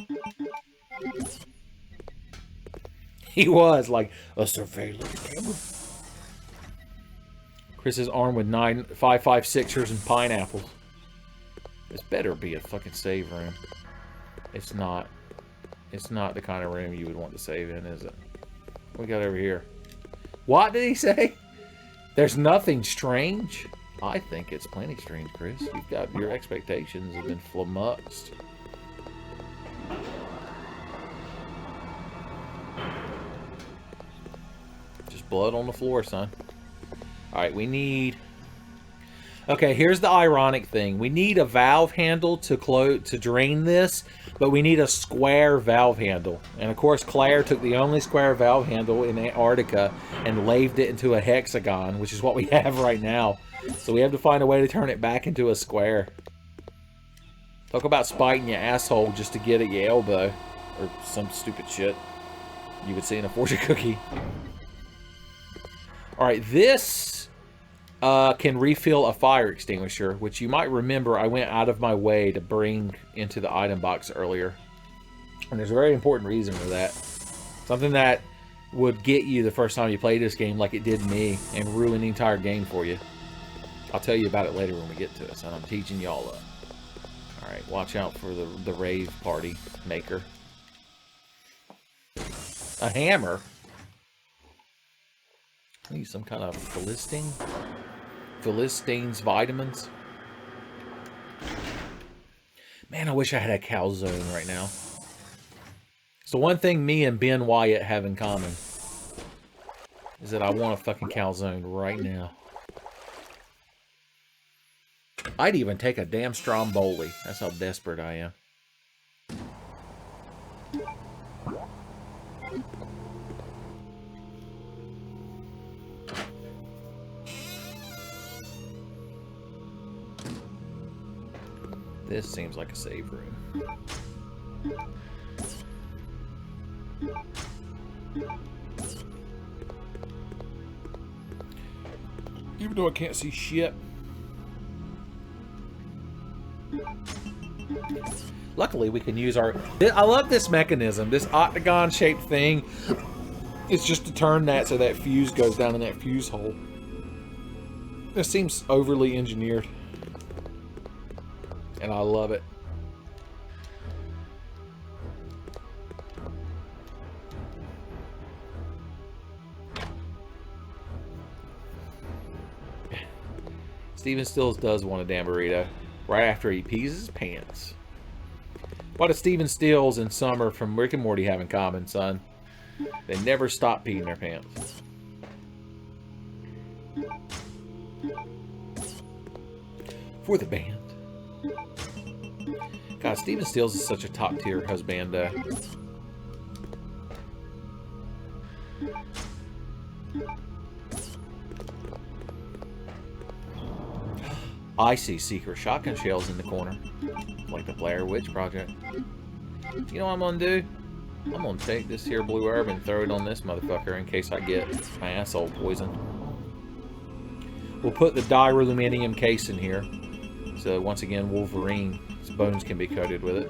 He was like a surveillance camera. Chris is armed with 5.56ers and pineapples. This better be a fucking save room. It's not. It's not the kind of room you would want to save in, is it? What we got over here? What did he say? There's nothing strange? I think it's plenty strange, Chris. You've got your expectations have been flummoxed. Just blood on the floor, son. Alright, we need... Okay, here's the ironic thing. We need a valve handle to drain this, but we need a square valve handle. And of course, Claire took the only square valve handle in Antarctica and laved it into a hexagon, which is what we have right now. So we have to find a way to turn it back into a square. Talk about spiting your asshole just to get at your elbow. Or some stupid shit you would see in a fortune cookie. Alright, this... can refill a fire extinguisher, which you might remember I went out of my way to bring into the item box earlier. And there's a very important reason for that. Something that would get you the first time you played this game like it did me and ruin the entire game for you. I'll tell you about it later when we get to it, so I'm teaching y'all up. Alright, watch out for the rave party maker. A hammer? I need some kind of Philistine's vitamins. Man, I wish I had a calzone right now. It's the one thing me and Ben Wyatt have in common. Is that I want a fucking calzone right now. I'd even take a damn Stromboli. That's how desperate I am. This seems like a save room. Even though I can't see shit. Luckily, we can use our... I love this mechanism. This octagon-shaped thing. It's just to turn that so that fuse goes down in that fuse hole. This seems overly engineered. And I love it. Steven Stills does want a damn burrito right after he pees his pants. What do Steven Stills and Summer from Rick and Morty have in common, son? They never stop peeing their pants. For the band. God, Steven Stills is such a top-tier husbando. I see secret shotgun shells in the corner. Like the Blair Witch Project. You know what I'm gonna do? I'm gonna take this here blue herb and throw it on this motherfucker in case I get my asshole poisoned. We'll put the diraluminium case in here. So once again, Wolverine's bones can be coated with it.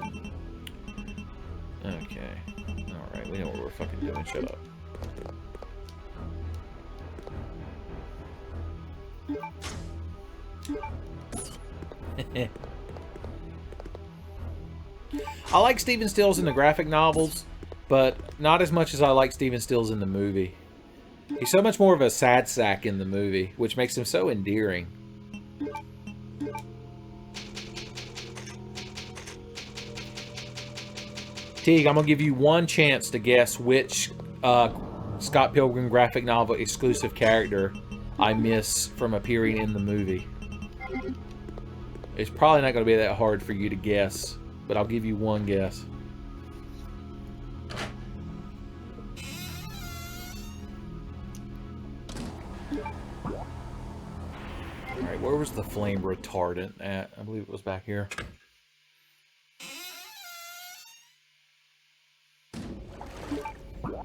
Okay. Alright, we know what we're fucking doing. Shut up. I like Steven Stills in the graphic novels, but not as much as I like Steven Stills in the movie. He's so much more of a sad sack in the movie, which makes him so endearing. Teague, I'm going to give you one chance to guess which Scott Pilgrim graphic novel exclusive character I miss from appearing in the movie. It's probably not going to be that hard for you to guess, but I'll give you one guess. Alright, where was the flame retardant at? I believe it was back here.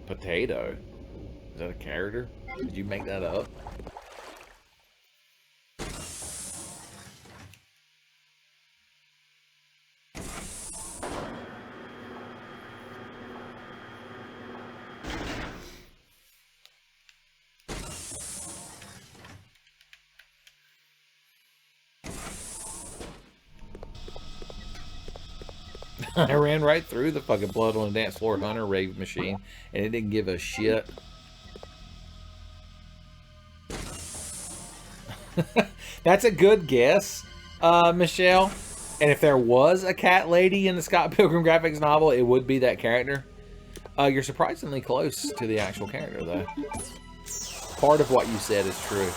Potato? Is that a character? Did you make that up? I ran right through the fucking blood on the dance floor hunter rave machine, and it didn't give a shit. That's a good guess, Michelle. And if there was a cat lady in the Scott Pilgrim graphics novel, it would be that character. You're surprisingly close to the actual character, though. Part of what you said is true.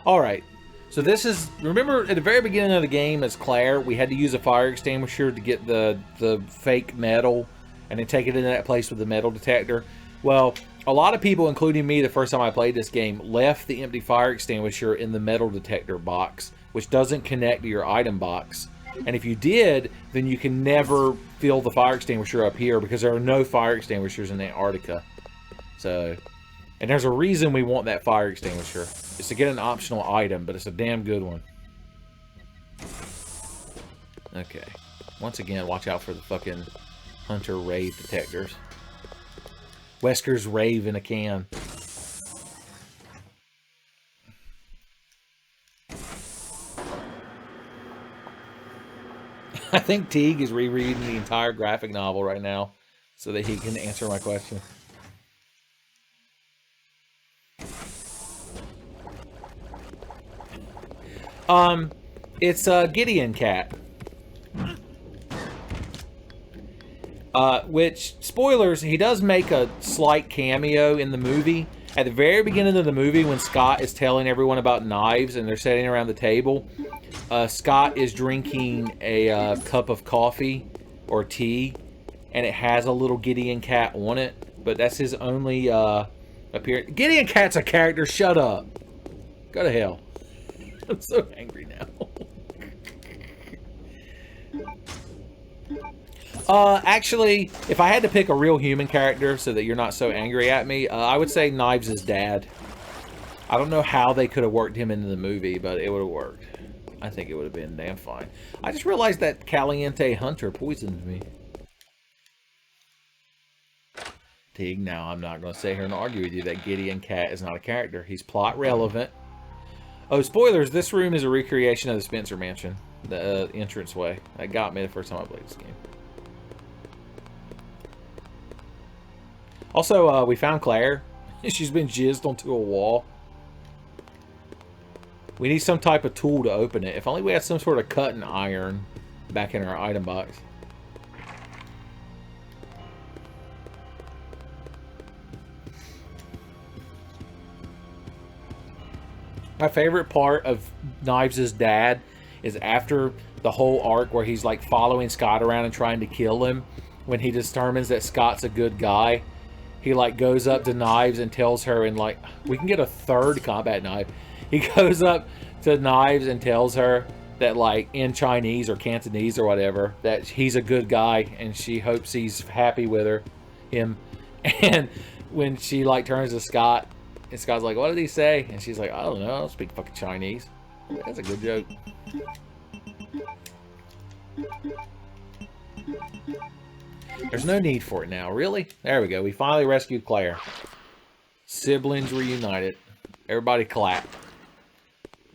Alright, so this is... Remember, at the very beginning of the game, as Claire, we had to use a fire extinguisher to get the fake metal, and then take it into that place with the metal detector. Well, a lot of people, including me, the first time I played this game, left the empty fire extinguisher in the metal detector box, which doesn't connect to your item box. And if you did, then you can never fill the fire extinguisher up here because there are no fire extinguishers in Antarctica. So, and there's a reason we want that fire extinguisher. It's to get an optional item, but it's a damn good one. Okay. Once again, watch out for the fucking hunter rave detectors. Wesker's rave in a can. I think Teague is rereading the entire graphic novel right now so that he can answer my question. It's a Gideon cat. Which, spoilers, he does make a slight cameo in the movie. At the very beginning of the movie, when Scott is telling everyone about knives and they're sitting around the table, Scott is drinking a cup of coffee or tea, and it has a little Gideon cat on it, but that's his only appearance. Gideon cat's a character, shut up. Go to hell. I'm so angry now. Actually, if I had to pick a real human character so that you're not so angry at me, I would say Knives' dad. I don't know how they could have worked him into the movie, but it would have worked. I think it would have been damn fine. I just realized that Caliente Hunter poisoned me. Teague, now I'm not going to sit here and argue with you that Gideon Cat is not a character. He's plot relevant. Oh, spoilers, this room is a recreation of the Spencer Mansion. The entranceway. That got me the first time I played this game. Also, we found Claire. She's been jizzed onto a wall. We need some type of tool to open it. If only we had some sort of cutting iron back in our item box. My favorite part of Knives' dad is after the whole arc where he's like following Scott around and trying to kill him. When he determines that Scott's a good guy, he like goes up to Knives and tells her, and like, we can get a third combat knife. He goes up to Knives and tells her that, like, in Chinese or Cantonese or whatever, that he's a good guy and she hopes he's happy with him. And when she like turns to Scott, and Scott's like, what did he say? And she's like, I don't know, I don't speak fucking Chinese. That's a good joke. There's no need for it now, really? There we go, we finally rescued Claire. Siblings reunited. Everybody clap.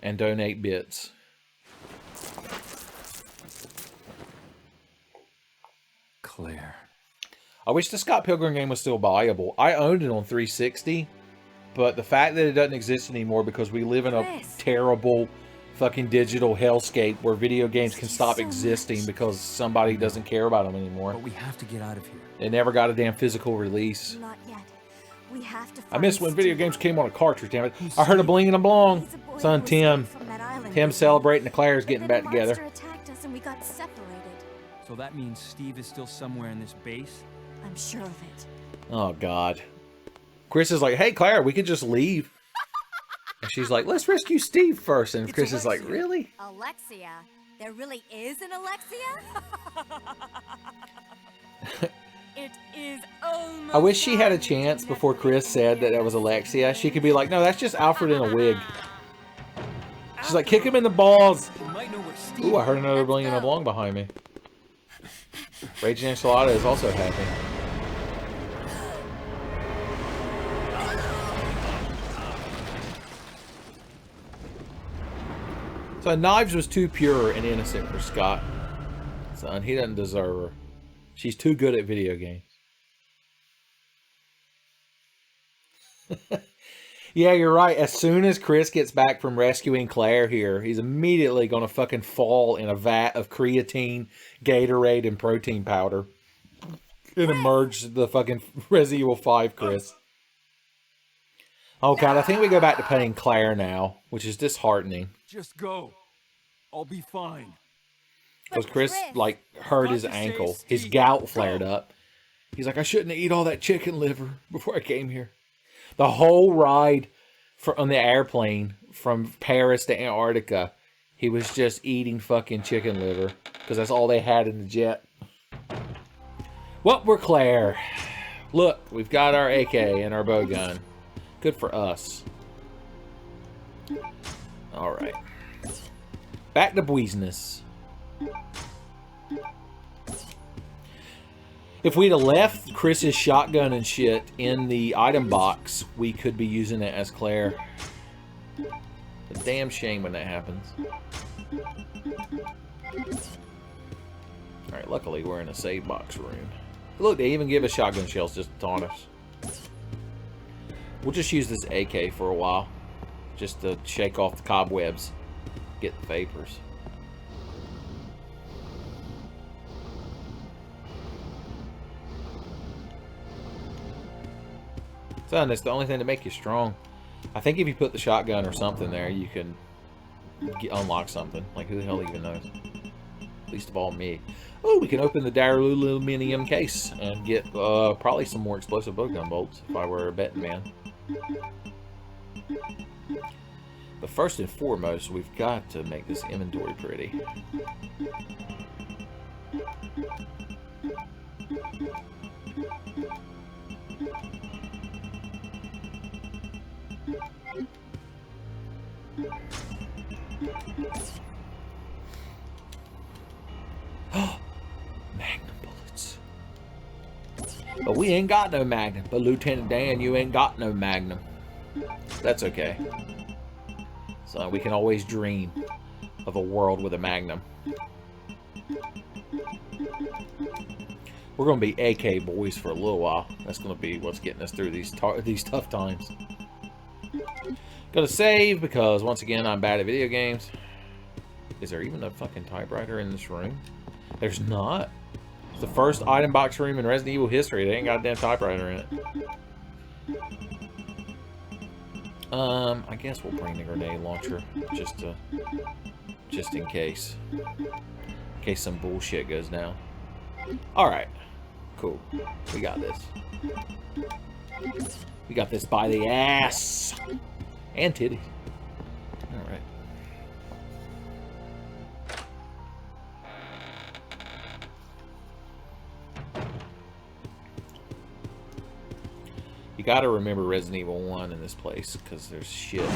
And donate bits. Claire. I wish the Scott Pilgrim game was still viable. I owned it on 360, but the fact that it doesn't exist anymore because we live in a terrible fucking digital hellscape where video games can stop existing because somebody doesn't care about them anymore. But we have to get out of here. They never got a damn physical release. Not yet. We have to I miss when video games came on a cartridge, damn it. I heard a bling and a blong. Son Tim. Tim's celebrating the Claire's getting back together. Attacked us and we got separated. So that means Steve is still somewhere in this base? I'm sure of it. Oh, God. Chris is like, hey, Claire, we could just leave. And she's like, let's rescue Steve first. And Chris is like, really? Alexia? There really is an Alexia? It is almost I wish she had a chance before Chris said that that was Alexia. She could be like, no, that's just Alfred in a wig. She's like, kick him in the balls. Ooh, I heard another bling and a blong behind me. Raging Enchilada is also happy. So Knives was too pure and innocent for Scott. son. He doesn't deserve her. She's too good at video games. Yeah, you're right. As soon as Chris gets back from rescuing Claire here, he's immediately going to fucking fall in a vat of creatine, Gatorade, and protein powder. And emerge the fucking Resident Evil 5 Chris. Oh god, I think we go back to playing Claire now, which is disheartening. Just go. I'll be fine. Because Chris, like, hurt his ankle. His gout flared up. He's like, I shouldn't have eat all that chicken liver before I came here. The whole ride on the airplane from Paris to Antarctica, he was just eating fucking chicken liver. Because that's all they had in the jet. Well, we're Claire. Look, we've got our AK and our bow gun. Good for us. Alright. Back to business. If we'd have left Chris's shotgun and shit in the item box, we could be using it as Claire. It's a damn shame when that happens. Alright, luckily we're in a save box room. Look, they even give us shotgun shells just to taunt us. We'll just use this AK for a while. Just to shake off the cobwebs. Get the vapors. Son, it's the only thing to make you strong. I think if you put the shotgun or something there, you can unlock something. Like, who the hell even knows? Least of all me. Oh, we can open the Daru aluminum case and get probably some more explosive bowgun bolts if I were a betting man. But first and foremost, we've got to make this inventory pretty. Magnum bullets. But we ain't got no Magnum. But Lieutenant Dan, you ain't got no Magnum. That's okay. So we can always dream of a world with a Magnum. We're going to be AK boys for a little while. That's going to be what's getting us through these tough times. Gotta save because, once again, I'm bad at video games. Is there even a fucking typewriter in this room? There's not. It's the first item box room in Resident Evil history. They ain't got a damn typewriter in it. I guess we'll bring the grenade launcher just in case. In case some bullshit goes down. Alright. Cool. We got this. We got this by the ass. And titties. Alright. You gotta remember Resident Evil 1 in this place, because there's shit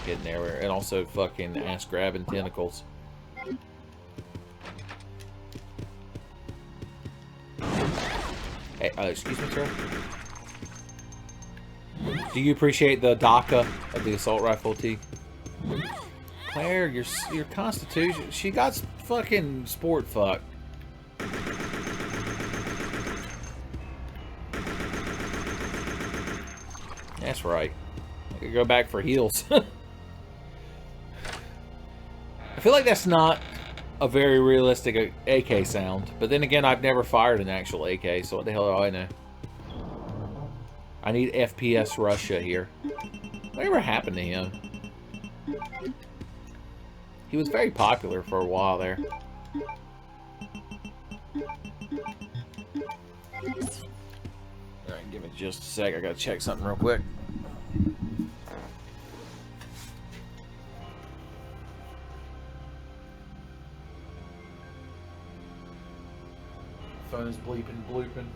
hidden everywhere. And also fucking ass-grabbing tentacles. Hey, excuse me, sir? Do you appreciate the DACA of the assault rifle, T? Claire, your constitution... She got fucking sport fucked. That's right. I could go back for heals. I feel like that's not a very realistic AK sound. But then again, I've never fired an actual AK, so what the hell do I know? I need FPS Russia here. Whatever happened to him? He was very popular for a while there. Alright, give me just a sec. I gotta check something real quick. Phone is bleeping, blooping.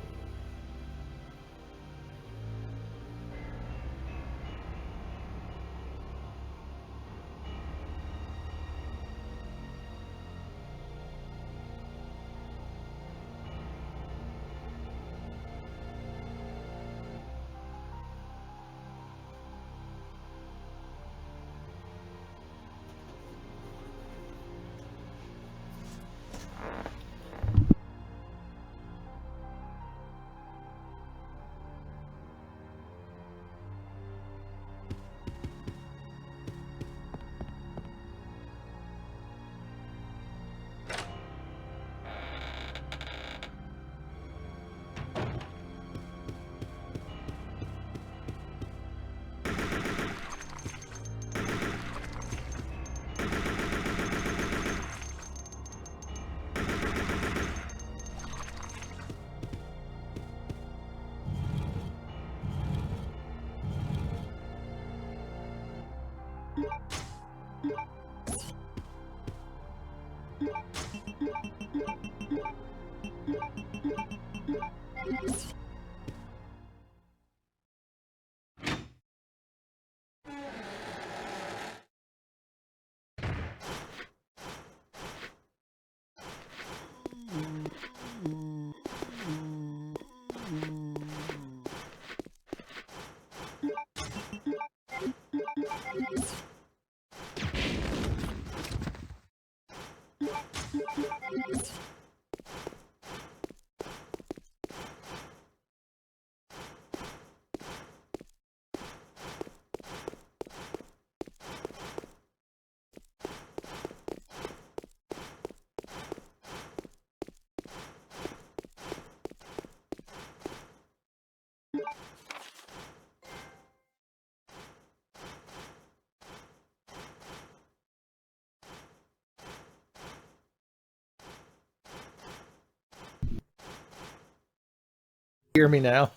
hear me now?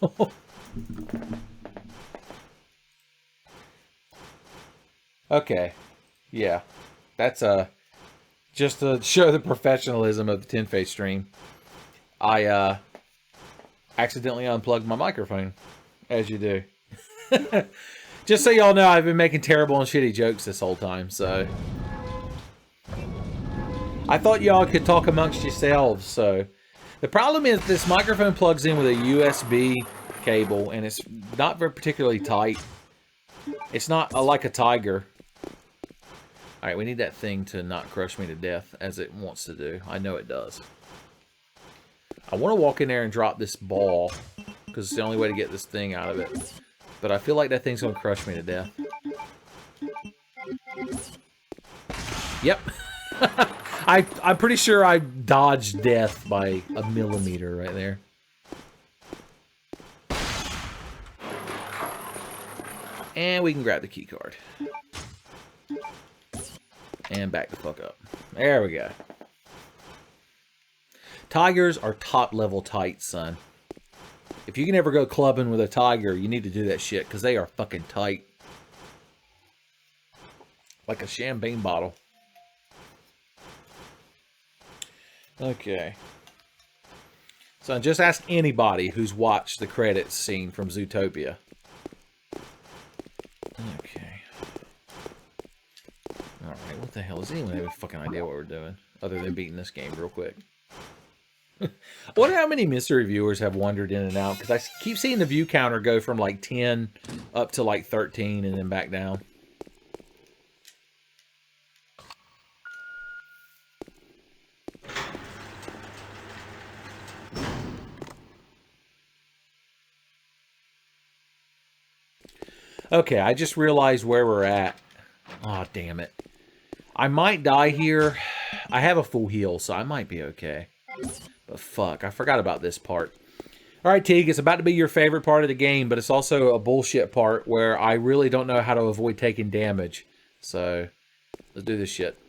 Okay. Yeah. That's just to show the professionalism of the Tenfey stream. I accidentally unplugged my microphone, as you do. Just so y'all know, I've been making terrible and shitty jokes this whole time, so... I thought y'all could talk amongst yourselves, so... The problem is this microphone plugs in with a USB cable, and it's not very particularly tight. It's not like a Tiger. Alright, we need that thing to not crush me to death, as it wants to do. I know it does. I want to walk in there and drop this ball, because it's the only way to get this thing out of it. But I feel like that thing's going to crush me to death. Yep. I'm pretty sure I dodged death by a millimeter right there. And we can grab the key card. And back the fuck up. There we go. Tigers are top level tight, son. If you can ever go clubbing with a tiger, you need to do that shit, because they are fucking tight. Like a champagne bottle. Okay. So just ask anybody who's watched the credits scene from Zootopia. Okay. Alright, what the hell? Does anyone have a fucking idea what we're doing? Other than beating this game real quick. I wonder how many mystery viewers have wandered in and out, because I keep seeing the view counter go from like 10 up to like 13 and then back down. Okay, I just realized where we're at. Aw, damn it. I might die here. I have a full heal, so I might be okay. But fuck, I forgot about this part. Alright, Teague, it's about to be your favorite part of the game, but it's also a bullshit part where I really don't know how to avoid taking damage. So, let's do this shit.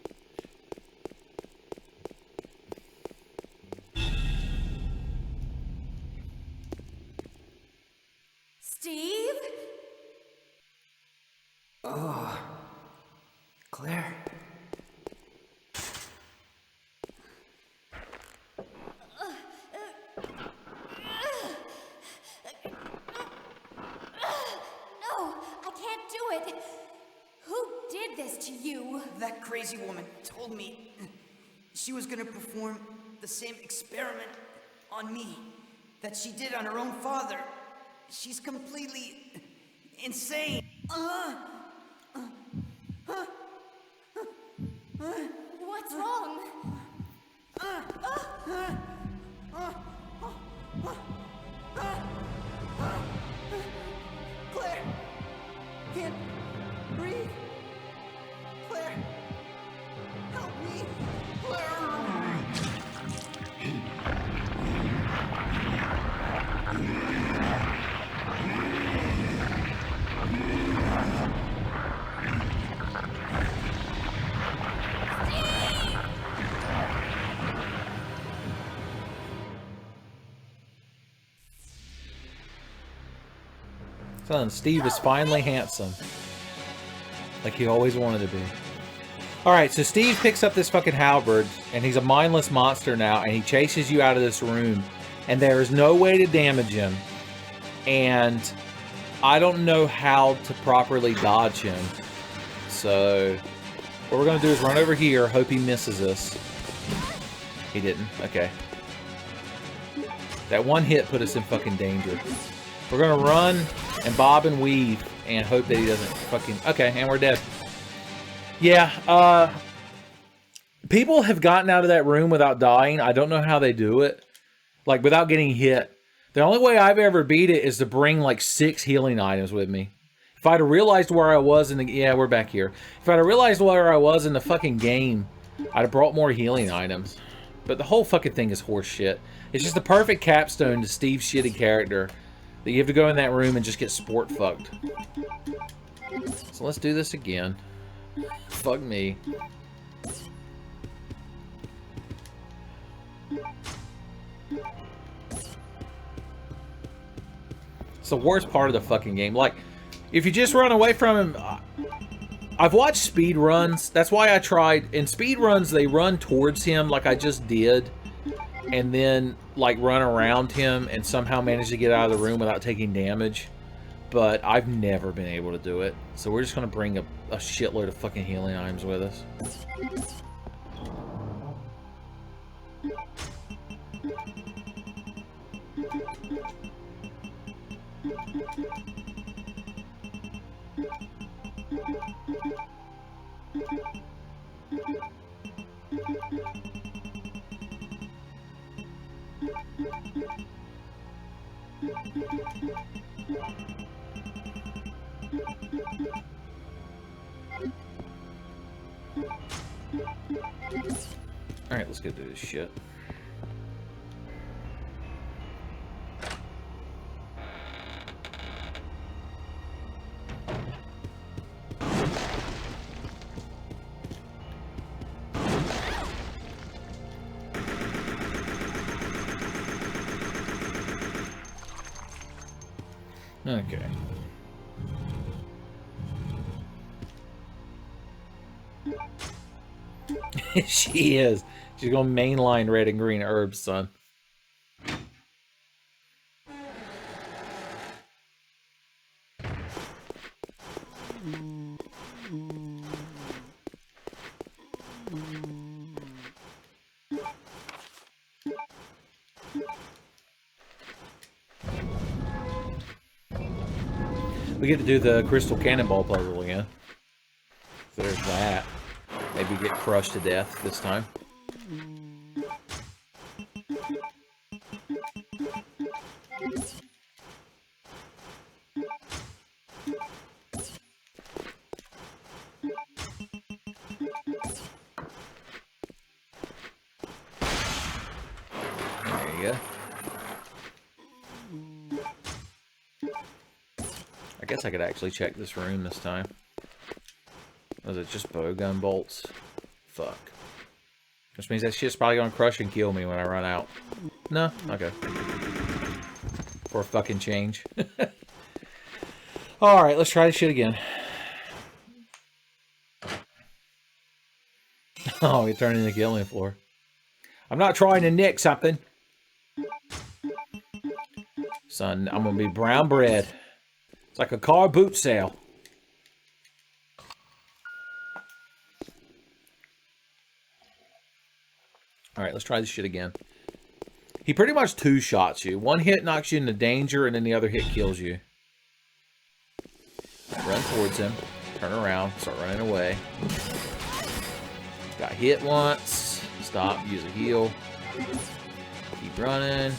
Steve? Oh, Claire. No, I can't do it. Who did this to you? That crazy woman told me she was gonna perform the same experiment on me that she did on her own father. She's completely insane. What's wrong? Claire! Can't breathe! Claire! Help me! Claire! Son, Steve is finally handsome. Like he always wanted to be. Alright, so Steve picks up this fucking halberd, and he's a mindless monster now, and he chases you out of this room, and there is no way to damage him. And I don't know how to properly dodge him. So, what we're going to do is run over here, hope he misses us. He didn't. Okay. That one hit put us in fucking danger. We're going to run and bob and weave and hope that he doesn't fucking... Okay, and we're dead. Yeah, people have gotten out of that room without dying. I don't know how they do it. Like, without getting hit. The only way I've ever beat it is to bring, like, 6 healing items with me. If I'd have realized where I was in the... Yeah, we're back here. If I'd have realized where I was in the fucking game, I'd have brought more healing items. But the whole fucking thing is horse shit. It's just the perfect capstone to Steve's shitty character. That you have to go in that room and just get sport fucked. So let's do this again. Fuck me. the worst part of the fucking game. Like, if you just run away from him... I've watched speed runs. That's why I tried... In speed runs, they run towards him like I just did. And then, like, run around him and somehow manage to get out of the room without taking damage. But I've never been able to do it. So we're just going to bring a shitload of fucking healing items with us. Alright, let's go do this shit. Okay. She is. She's going to mainline red and green herbs, son. We get to do the crystal cannonball puzzle again. So there's that. Maybe get crushed to death this time. There you go. I guess I could actually check this room this time. Was it just bowgun bolts? Fuck. Which means that shit's probably gonna crush and kill me when I run out. No? Okay. For a fucking change. Alright, let's try this shit again. Oh, you turned into the killing floor. I'm not trying to nick something. Son, I'm gonna be brown bread. It's like a car boot sale. Alright, let's try this shit again. He pretty much two-shots you. One hit knocks you into danger, and then the other hit kills you. Run towards him. Turn around. Start running away. Got hit once. Stop. Use a heal. Keep running.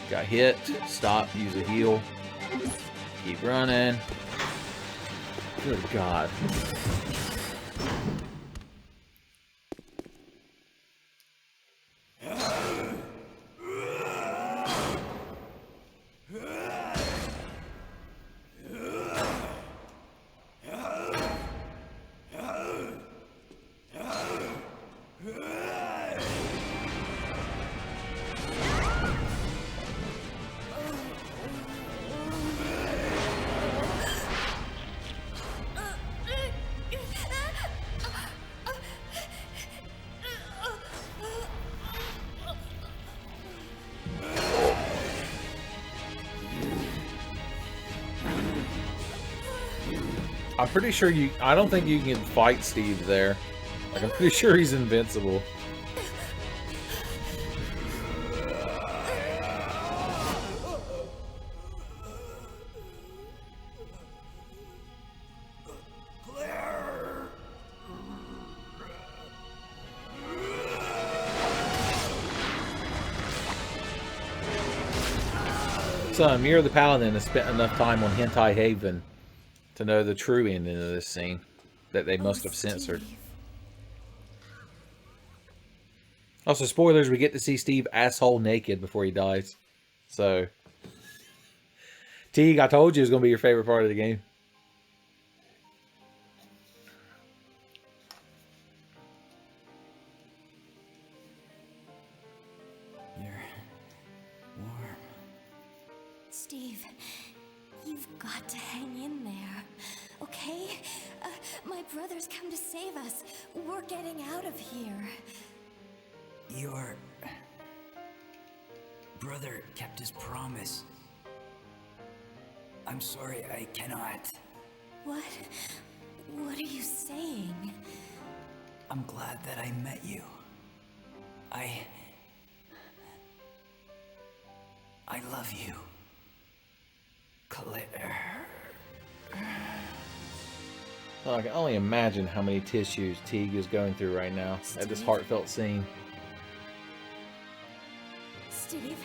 Got hit. Stop. Use a heal. Keep running. Good God. I'm pretty sure you... I don't think you can fight Steve there. Like, I'm pretty sure he's invincible. Son, Mirror the Paladin has spent enough time on Hentai Haven to know the true ending of this scene that they must have censored. Also, spoilers, we get to see Steve asshole naked before he dies. So, Teague, I told you it was going to be your favorite part of the game. Steve. Steve, you've got to hang in there, okay? My brother's come to save us. We're getting out of here. Your brother kept his promise. I'm sorry, I cannot. What? What are you saying? I'm glad that I met you. I love you, Claire. Oh, I can only imagine how many tissues Teague is going through right now at this heartfelt scene. Steve?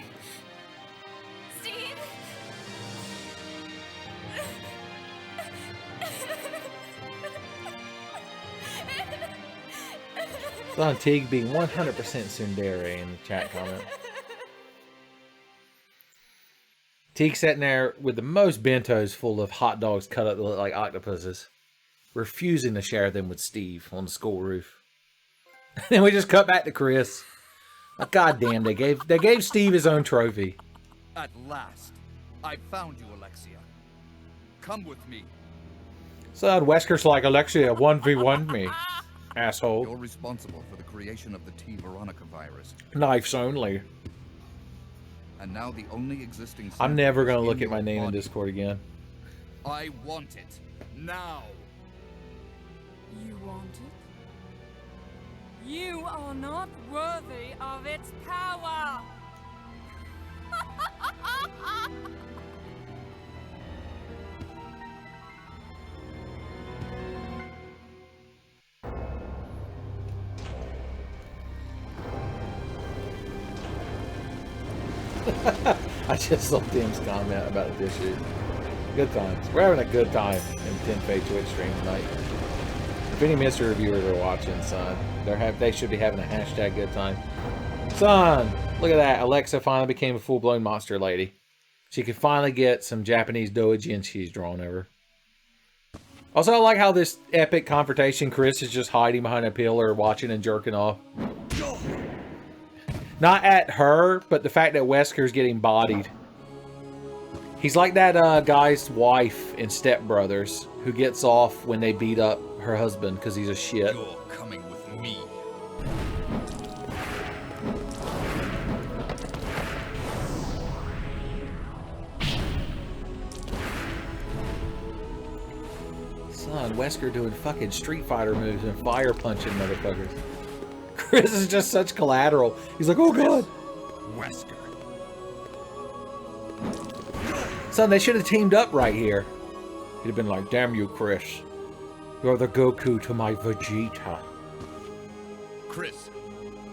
Steve? Son Teague being 100% tsundere in the chat comment. Teague sitting there with the most bentos full of hot dogs cut up to look like octopuses, refusing to share them with Steve on the school roof. Then we just cut back to Chris. Like, God damn, they gave Steve his own trophy. At last, I found you, Alexia. Come with me. Son, Wesker's like, Alexia, 1v1 me. Asshole. You're responsible for the creation of the T. Veronica virus. Knives only. And now the only existing... I'm never going to look in at my your name in body. Discord again. I want it. Now. You want it? You are not worthy of its power! I just saw Tim's comment about this issue. Good times. We're having a good time in Tenfey Twitch stream tonight. If any mystery reviewers are watching, son, they should be having a hashtag good time. Son, look at that. Alexa finally became a full-blown monster lady. She could finally get some Japanese doujinshis drawn over. Also, I like how this epic confrontation, Chris is just hiding behind a pillar, watching and jerking off. Not at her, but the fact that Wesker's getting bodied. He's like that guy's wife in Step Brothers, who gets off when they beat up her husband because he's a shit. You're coming with me. Son, Wesker doing fucking Street Fighter moves and fire punching motherfuckers. Chris is just such collateral. He's like, oh god. Wesker. Son, they should have teamed up right here. He'd have been like, damn you, Chris. You're the Goku to my Vegeta. Chris,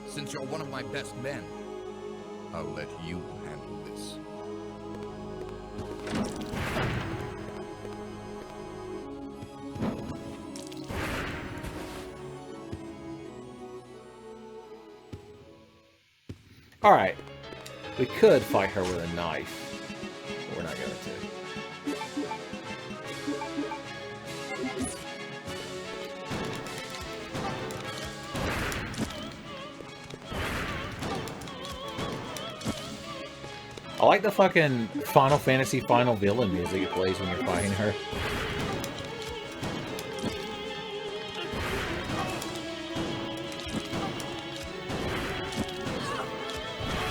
since you're one of my best men, I'll let you handle this. Alright. We could fight her with a knife. But we're not going to. I like the fucking Final Fantasy Final Villain music it plays when you're fighting her.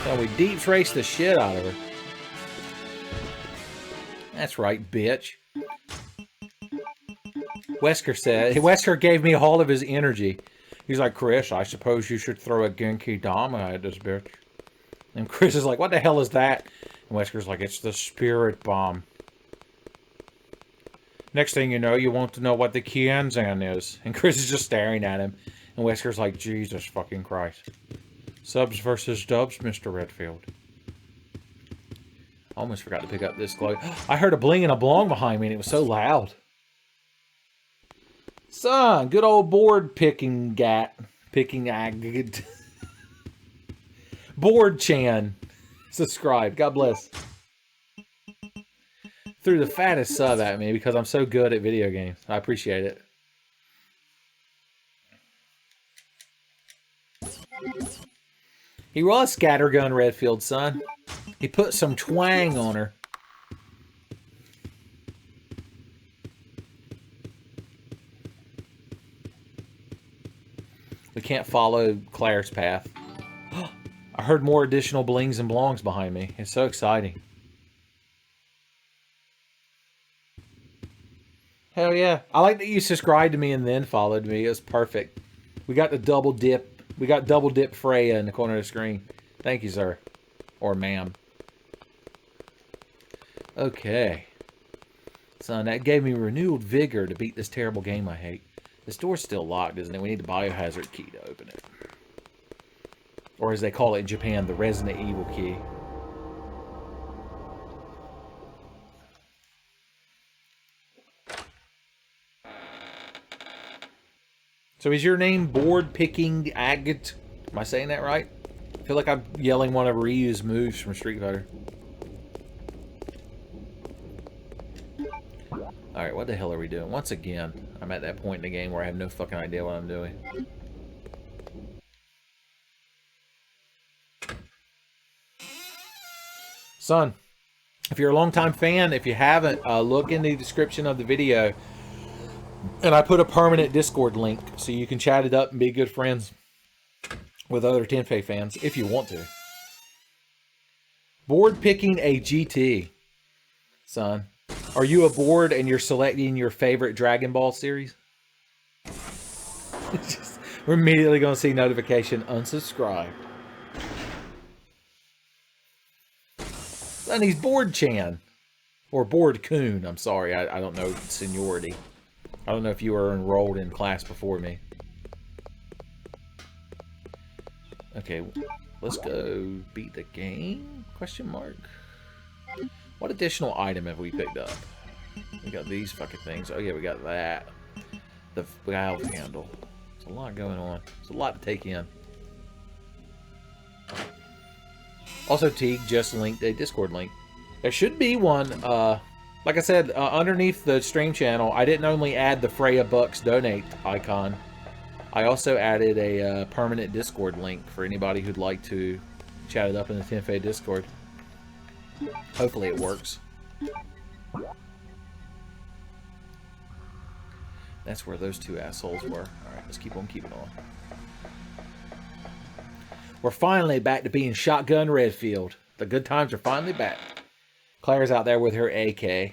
So we deep trace the shit out of her. That's right, bitch. Wesker gave me all of his energy. He's like, Chris, I suppose you should throw a Genki Dama at this bitch. And Chris is like, what the hell is that? And Wesker's like, it's the spirit bomb. Next thing you know, you want to know what the Kianzan is. And Chris is just staring at him. And Wesker's like, Jesus fucking Christ. Subs versus dubs, Mr. Redfield. Almost forgot to pick up this glow. I heard a bling and a blong behind me and it was so loud. Son, good old board picking gat. Picking ag. Board Chan. Subscribe. God bless. Threw the fattest sub at me because I'm so good at video games. I appreciate it. He was scattergun Redfield, son. He put some twang on her. We can't follow Claire's path. I heard more additional blings and blongs behind me. It's so exciting. Hell yeah. I like that you subscribed to me and then followed me. It was perfect. We got the double dip. We got double dip Freya in the corner of the screen. Thank you, sir. Or ma'am. Okay. Son, that gave me renewed vigor to beat this terrible game I hate. This door's still locked, isn't it? We need the biohazard key to open it. Or as they call it in Japan, the Resident Evil key. So is your name Board Picking Agate? Am I saying that right? I feel like I'm yelling one of Ryu's moves from Street Fighter. Alright, what the hell are we doing? Once again, I'm at that point in the game where I have no fucking idea what I'm doing. Son, if you're a longtime fan, if you haven't, look in the description of the video. And I put a permanent Discord link so you can chat it up and be good friends with other Tenfey fans if you want to. Board picking a GT, son. Are you a board and you're selecting your favorite Dragon Ball series? We're immediately going to see notification unsubscribe. And he's Board Chan. Or Board Coon, I'm sorry. I don't know seniority. I don't know if you were enrolled in class before me. Okay, let's go beat the game? Question mark. What additional item have we picked up? We got these fucking things. Oh yeah, we got that. The valve handle. There's a lot going on. There's a lot to take in. Also, Teague just linked a Discord link. There should be one, like I said, underneath the stream channel, I didn't only add the Freya Bucks donate icon. I also added a permanent Discord link for anybody who'd like to chat it up in the Tenfey Discord. Hopefully it works. That's where those two assholes were. Alright, let's keep on keeping on. We're finally back to being Shotgun Redfield. The good times are finally back. Claire's out there with her AK.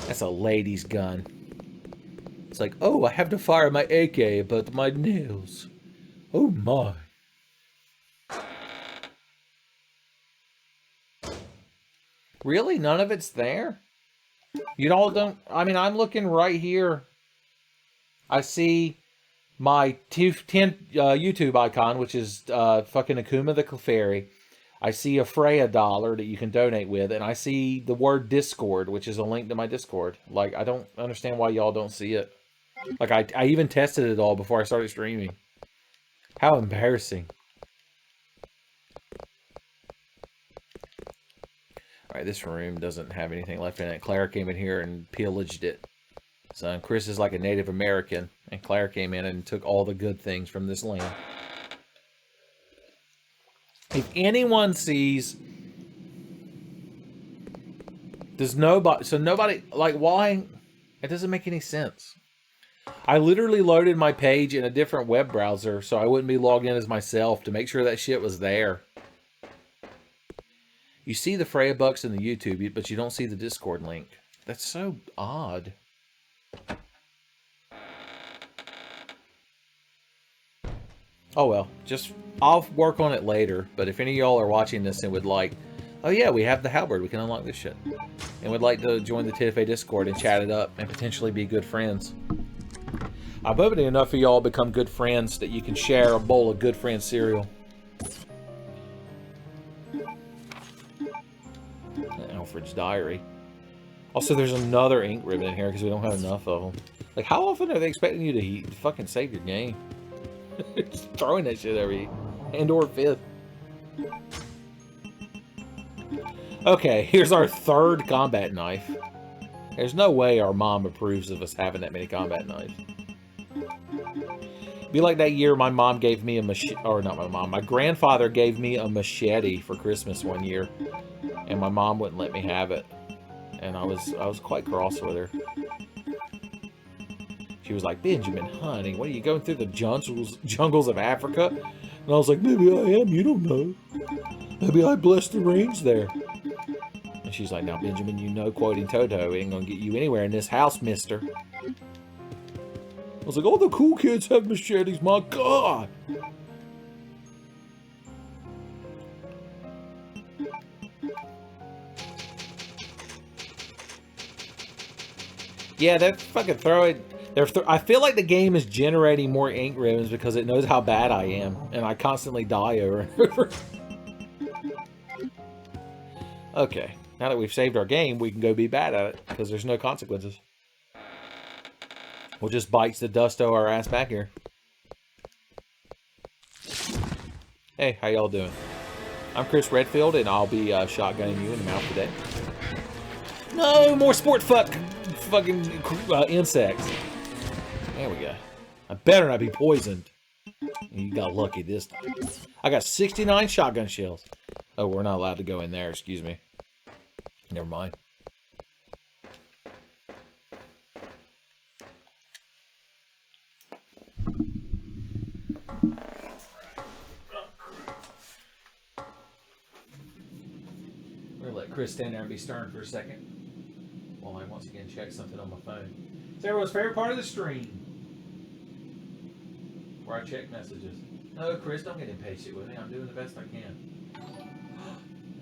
That's a lady's gun. It's like, oh, I have to fire my AK, but my nails. Oh my. Really? None of it's there? You all don't... I mean, I'm looking right here. I see my YouTube icon, which is fucking Akuma the Clefairy. I see a Freya dollar that you can donate with, and I see the word Discord, which is a link to my Discord. Like, I don't understand why y'all don't see it. Like, I even tested it all before I started streaming. How embarrassing. Alright, this room doesn't have anything left in it. Claire came in here and pillaged it. So Chris is like a Native American, and Claire came in and took all the good things from this land. If anyone sees... Does nobody... So nobody... Like, why? It doesn't make any sense. I literally loaded my page in a different web browser so I wouldn't be logged in as myself to make sure that shit was there. You see the Freya Bucks in the YouTube, but you don't see the Discord link. That's so odd. Oh well, just... I'll work on it later, but if any of y'all are watching this and would like, oh yeah, we have the halberd, we can unlock this shit, and would like to join the Tenfey Discord and chat it up and potentially be good friends, I'm hoping enough of y'all become good friends that you can share a bowl of good friend cereal. Alfred's diary. Also, there's another ink ribbon in here because we don't have enough of them. Like, how often are they expecting you to fucking save your game? Just throwing that shit every and or fifth. Okay, here's our third combat knife. There's no way our mom approves of us having that many combat knives. Be like that year my mom gave me a machete, or not my mom, my grandfather gave me a machete for Christmas one year, and my mom wouldn't let me have it, and I was quite cross with her. She was like, Benjamin, honey, what are you going through the jungles of Africa? And I was like, maybe I am, you don't know. Maybe I blessed the range there. And she's like, now, Benjamin, you know, quoting Toto, ain't gonna get you anywhere in this house, mister. I was like, all the cool kids have machetes, my God. Yeah, they're fucking throwing... I feel like the game is generating more ink ribbons because it knows how bad I am, and I constantly die over and over. Okay, now that we've saved our game, we can go be bad at it because there's no consequences. We'll just bite the dusto our ass back here. Hey, how y'all doing? I'm Chris Redfield, and I'll be shotgunning you in the mouth today. No more fucking insects. There we go. I better not be poisoned. You got lucky this time. I got 69 shotgun shells. Oh, we're not allowed to go in there. Excuse me. Never mind. We're gonna let Chris stand there and be stern for a second while I once again check something on my phone. It's everyone's favorite part of the stream, where I check messages. No, Chris, don't get impatient with me. I'm doing the best I can.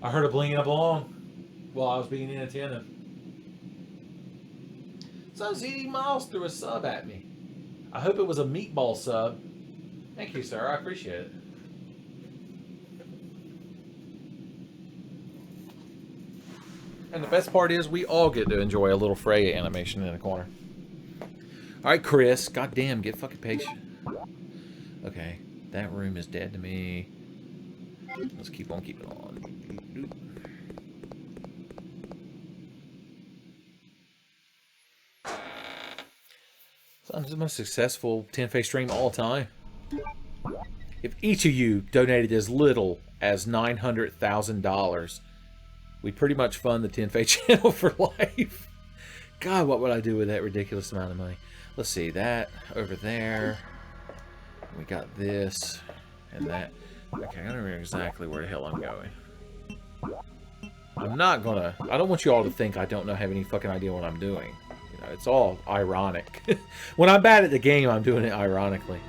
I heard a blinging up along while I was being inattentive. So ZD Miles threw a sub at me. I hope it was a meatball sub. Thank you, sir. I appreciate it. And the best part is we all get to enjoy a little Freya animation in the corner. Alright, Chris. Goddamn, get fucking patient. Okay, that room is dead to me. Let's keep on keeping on. So this is the most successful Tenfey stream all time. If each of you donated as little as $900,000, we pretty much fund the Tenfey channel for life. God, what would I do with that ridiculous amount of money? Let's see, that over there. We got this and that. Okay, I don't remember exactly where the hell I'm going. I'm not gonna... I don't want you all to think I don't have any fucking idea what I'm doing. You know, it's all ironic. When I'm bad at the game, I'm doing it ironically.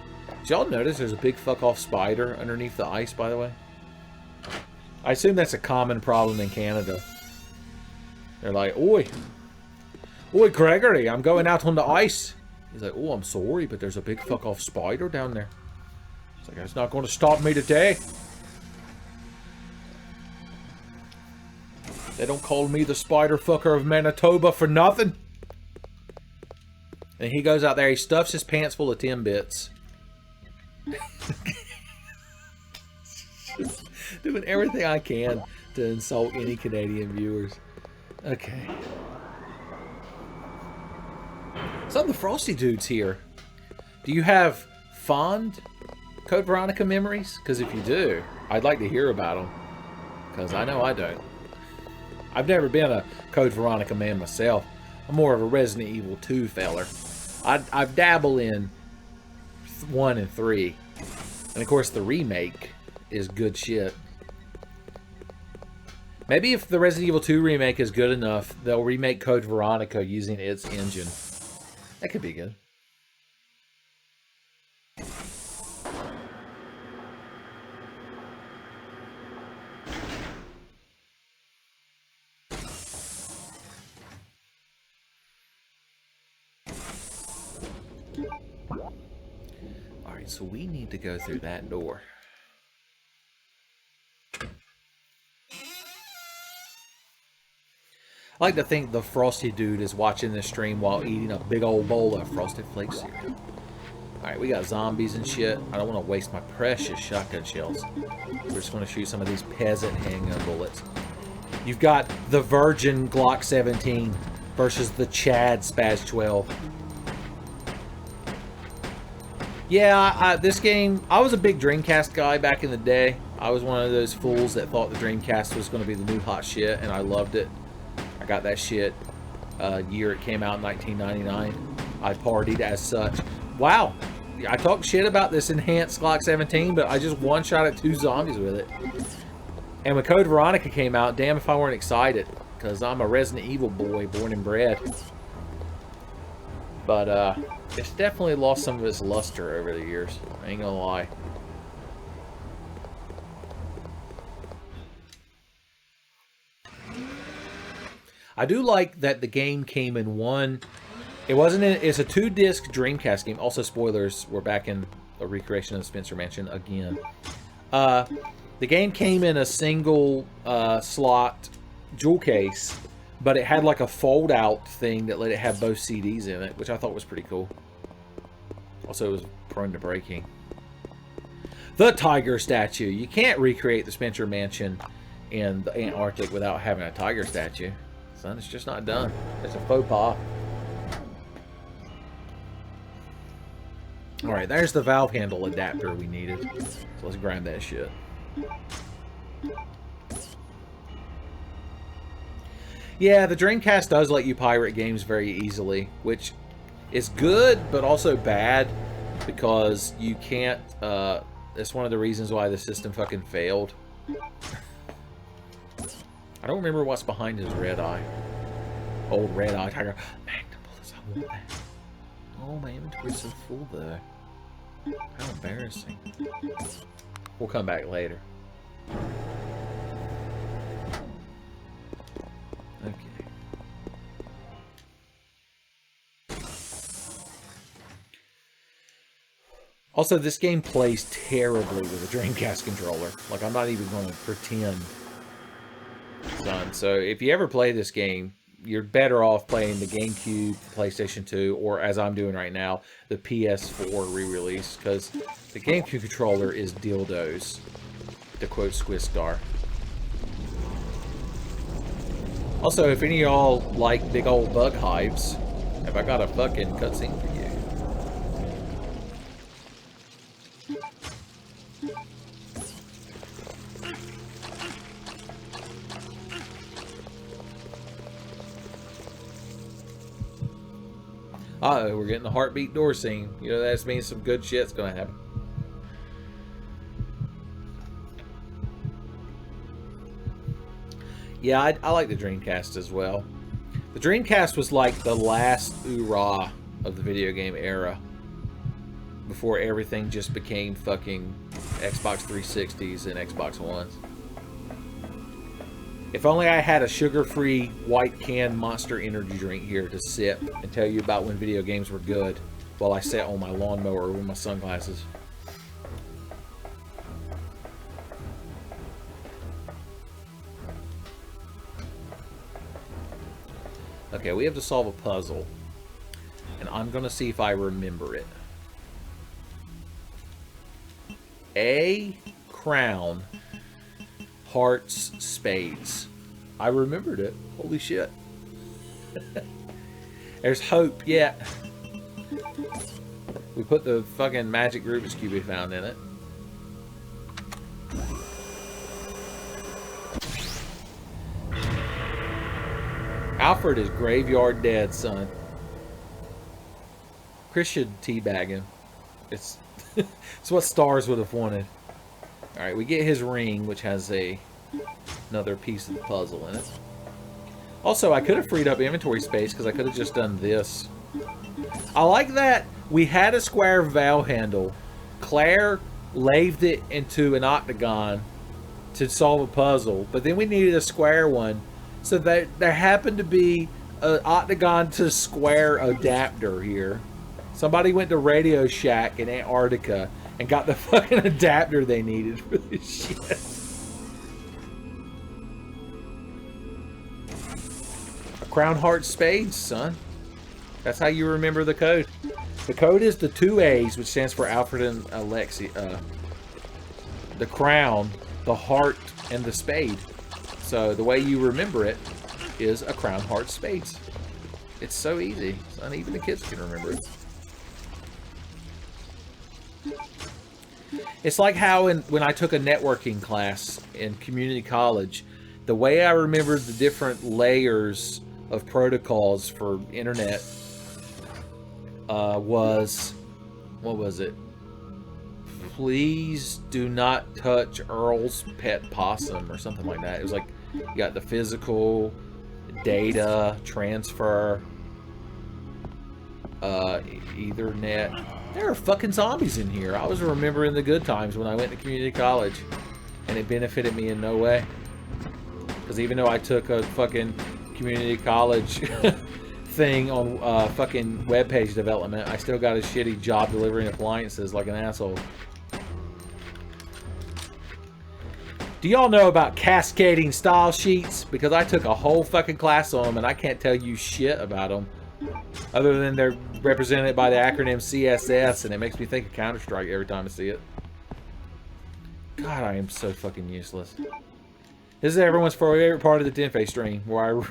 Did y'all notice there's a big fuck-off spider underneath the ice, by the way? I assume that's a common problem in Canada. They're like, oi, Gregory, I'm going out on the ice. He's like, oh, I'm sorry, but there's a big fuck-off spider down there. It's like, it's not going to stop me today. They don't call me the spider fucker of Manitoba for nothing. And he goes out there, he stuffs his pants full of Timbits. Doing everything I can to insult any Canadian viewers. Okay. Some of the Frosty dudes here. Do you have fond Code Veronica memories? Because if you do, I'd like to hear about them. Because I know I don't. I've never been a Code Veronica man myself. I'm more of a Resident Evil 2 feller. I've dabbled in 1 and 3. And of course the remake is good shit. Maybe if the Resident Evil 2 remake is good enough, they'll remake Code Veronica using its engine. That could be good. Alright, so we need to go through that door. I like to think the Frosty dude is watching this stream while eating a big old bowl of Frosted Flakes cereal. Alright, we got zombies and shit. I don't want to waste my precious shotgun shells. We're just going to shoot some of these peasant handgun bullets. You've got the Virgin Glock 17 versus the Chad Spaz 12. Yeah, this game, I was a big Dreamcast guy back in the day. I was one of those fools that thought the Dreamcast was going to be the new hot shit, and I loved it. I got that shit year it came out in 1999. I partied as such. Wow. I talked shit about this enhanced Glock 17, but I just one-shot at 2 zombies with it. And when Code Veronica came out, damn if I weren't excited. Because I'm a Resident Evil boy, born and bred. But, it's definitely lost some of its luster over the years. I ain't gonna lie. I do like that the game came in one... It's a 2-disc Dreamcast game. Also, spoilers, we're back in a recreation of the Spencer Mansion again. The game came in a single slot jewel case, but it had like a fold-out thing that let it have both CDs in it, which I thought was pretty cool. Also, it was prone to breaking. The tiger statue. You can't recreate the Spencer Mansion in the Antarctic without having a tiger statue. Son, it's just not done. It's a faux pas. Alright, there's the valve handle adapter we needed. So let's grab that shit. Yeah, the Dreamcast does let you pirate games very easily, which is good, but also bad, because you can't, that's one of the reasons why the system fucking failed. I don't remember what's behind his red eye. Old red eye tiger. Magnum bullets, I want that. Oh, my inventory's so full though. How embarrassing. We'll come back later. Okay. Also, this game plays terribly with a Dreamcast controller. Like, I'm not even going to pretend, son. So, if you ever play this game, you're better off playing the GameCube, PlayStation 2, or as I'm doing right now, the PS4 re-release, because the GameCube controller is dildos, to quote Squistar. Also, if any of y'all like big old bug hives, have I got a fucking cutscene for you? Uh-oh, we're getting the heartbeat door scene. You know, that means some good shit's gonna happen. Yeah, I like the Dreamcast as well. The Dreamcast was like the last hoorah of the video game era. Before everything just became fucking Xbox 360s and Xbox Ones. If only I had a sugar-free white can Monster Energy drink here to sip and tell you about when video games were good while I sat on my lawnmower with my sunglasses. Okay, we have to solve a puzzle, and I'm gonna see if I remember it. A crown, hearts, spades. I remembered it. Holy shit. There's hope yet. We put the fucking magic Rubik's Cube we found in it. Alfred is graveyard dead, son. Chris should teabag him. It's what Stars would have wanted. Alright, we get his ring, which has another piece of the puzzle in it. Also, I could have freed up inventory space because I could have just done this. I like that we had a square valve handle. Claire lathed it into an octagon to solve a puzzle, but then we needed a square one. So there happened to be an octagon to square adapter here. Somebody went to Radio Shack in Antarctica and got the fucking adapter they needed for this shit. A crown, heart, spades, son. That's how you remember the code. The code is the 2 A's, which stands for Alfred and Alexia. The crown, the heart, and the spade. So the way you remember it is a crown, heart, spades. It's so easy. Son, even the kids can remember it. It's like how when I took a networking class in community college, the way I remembered the different layers of protocols for internet was, what was it? Please do not touch Earl's pet possum or something like that. It was like, you got the physical, data, transfer, Ethernet. There are fucking zombies in here. I was remembering the good times when I went to community college, and it benefited me in no way. Because even though I took a fucking community college thing on fucking webpage development, I still got a shitty job delivering appliances like an asshole. Do y'all know about cascading style sheets? Because I took a whole fucking class on them and I can't tell you shit about them. Other than they're represented by the acronym CSS, and it makes me think of Counter-Strike every time I see it. God, I am so fucking useless. This is everyone's favorite part of the Tenfey stream, where I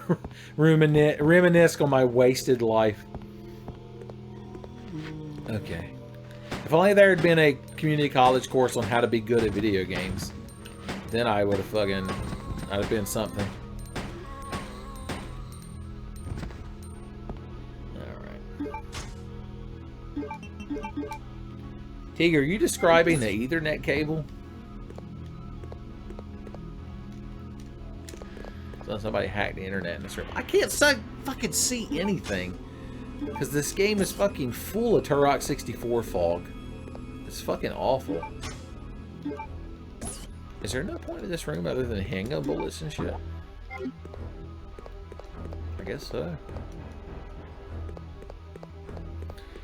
reminisce on my wasted life. Okay. If only there had been a community college course on how to be good at video games. Then I would have fucking... I'd have been something. Teague, are you describing the Ethernet cable? So somebody hacked the internet in this room. I can't fucking see anything. Because this game is fucking full of Turok 64 fog. It's fucking awful. Is there no point in this room other than handgun bullets and shit? I guess so.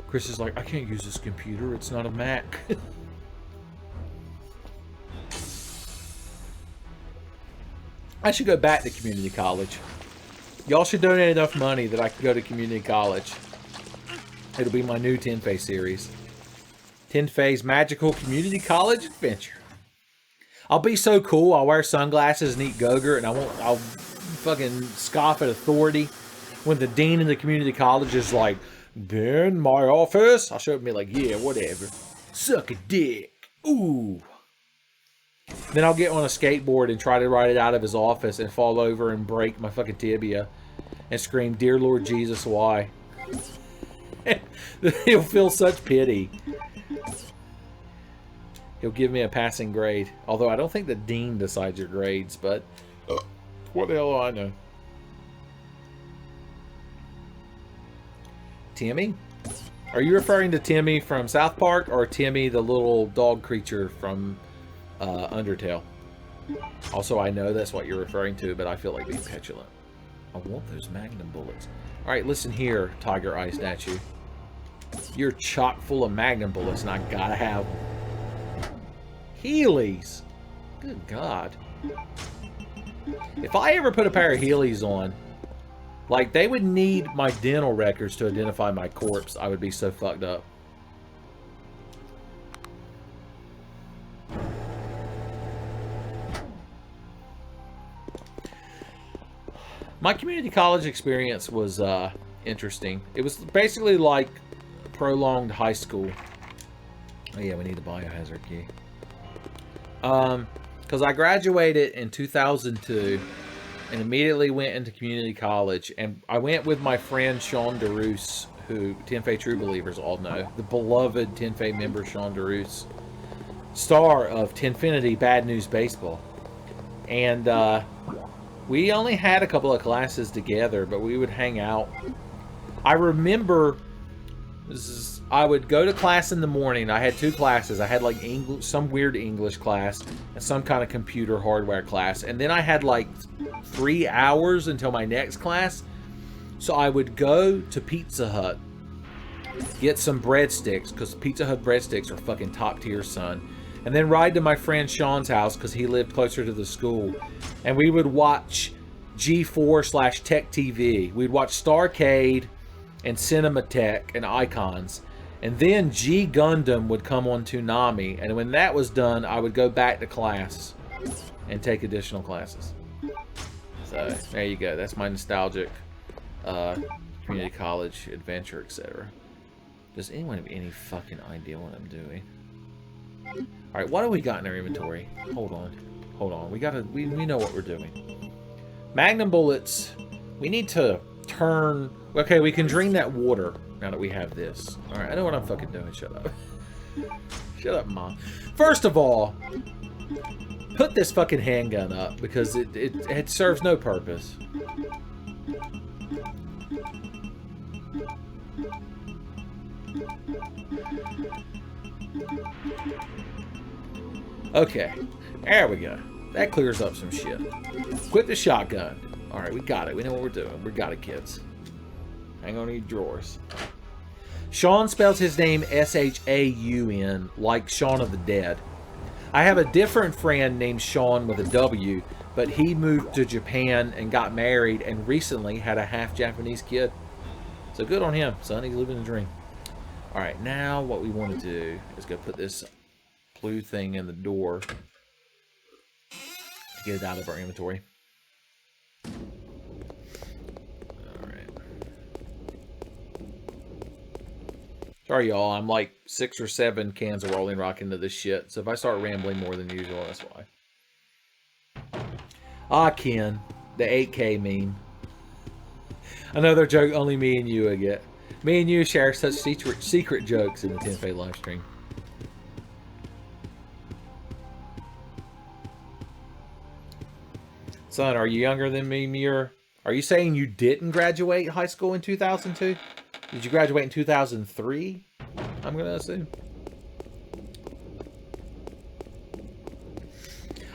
Chris is like, I can't use this computer. It's not a Mac. I should go back to community college. Y'all should donate enough money that I can go to community college. It'll be my new Tenfey series. Tenfey's Magical Community College Adventure. I'll be so cool. I'll wear sunglasses and eat Gogurt, and I'll fucking scoff at authority when the dean of the community college is like, "Ben, my office." I'll show up and be like, "Yeah, whatever. Suck a dick. Ooh." Then I'll get on a skateboard and try to ride it out of his office and fall over and break my fucking tibia and scream, "Dear Lord Jesus, why?" He'll feel such pity. He'll give me a passing grade. Although I don't think the dean decides your grades, but what the hell do I know? Timmy? Are you referring to Timmy from South Park or Timmy the little dog creature from Undertale? Also, I know that's what you're referring to, but I feel like being petulant. I want those Magnum bullets. Alright, listen here, Tiger Eye statue. You're chock full of Magnum bullets and I gotta have them. Heelys! Good God. If I ever put a pair of Heelys on, like, they would need my dental records to identify my corpse. I would be so fucked up. My community college experience was interesting. It was basically like prolonged high school. Oh yeah, we need the biohazard key. Because I graduated in 2002 and immediately went into community college. And I went with my friend Sean DeRoos, who Tenfey True Believers all know. The beloved Tenfey member Sean DeRoos, star of Tenfinity Bad News Baseball. And we only had a couple of classes together, but we would hang out. I remember I would go to class in the morning. I had two classes. I had like English, some weird English class and some kind of computer hardware class. And then I had like 3 hours until my next class. So I would go to Pizza Hut, get some breadsticks, because Pizza Hut breadsticks are fucking top tier, son. And then ride to my friend Sean's house because he lived closer to the school. And we would watch G4/Tech TV. We'd watch Starcade and Cinematech and Icons. And then G Gundam would come on Toonami. And when that was done, I would go back to class and take additional classes. So, there you go. That's my nostalgic community college adventure, etc. Does anyone have any fucking idea what I'm doing? Alright, what do we got in our inventory? Hold on. Hold on. We know what we're doing. Magnum bullets. We need to turn... Okay, we can drain that water now that we have this. Alright, I know what I'm fucking doing. Shut up. Shut up, Mom. First of all, put this fucking handgun up because it serves no purpose. Okay, there we go. That clears up some shit. Quit the shotgun. Alright, we got it. We know what we're doing. We got it, kids. Hang on to your drawers. Shaun spells his name S-H-A-U-N, like Shaun of the Dead. I have a different friend named Shaun with a W, but he moved to Japan and got married and recently had a half Japanese kid. So good on him, son. He's living a dream. Alright, now what we want to do is go put this blue thing in the door to get it out of our inventory. Alright. Sorry, y'all. I'm like 6 or 7 cans of Rolling Rock into this shit. So if I start rambling more than usual, that's why. Ah, Ken. The 8K meme. Another joke only me and you would get. Me and you share such secret jokes in the Tenfey live stream. Son, are you younger than me, Muir? Are you saying you didn't graduate high school in 2002? Did you graduate in 2003? I'm going to assume.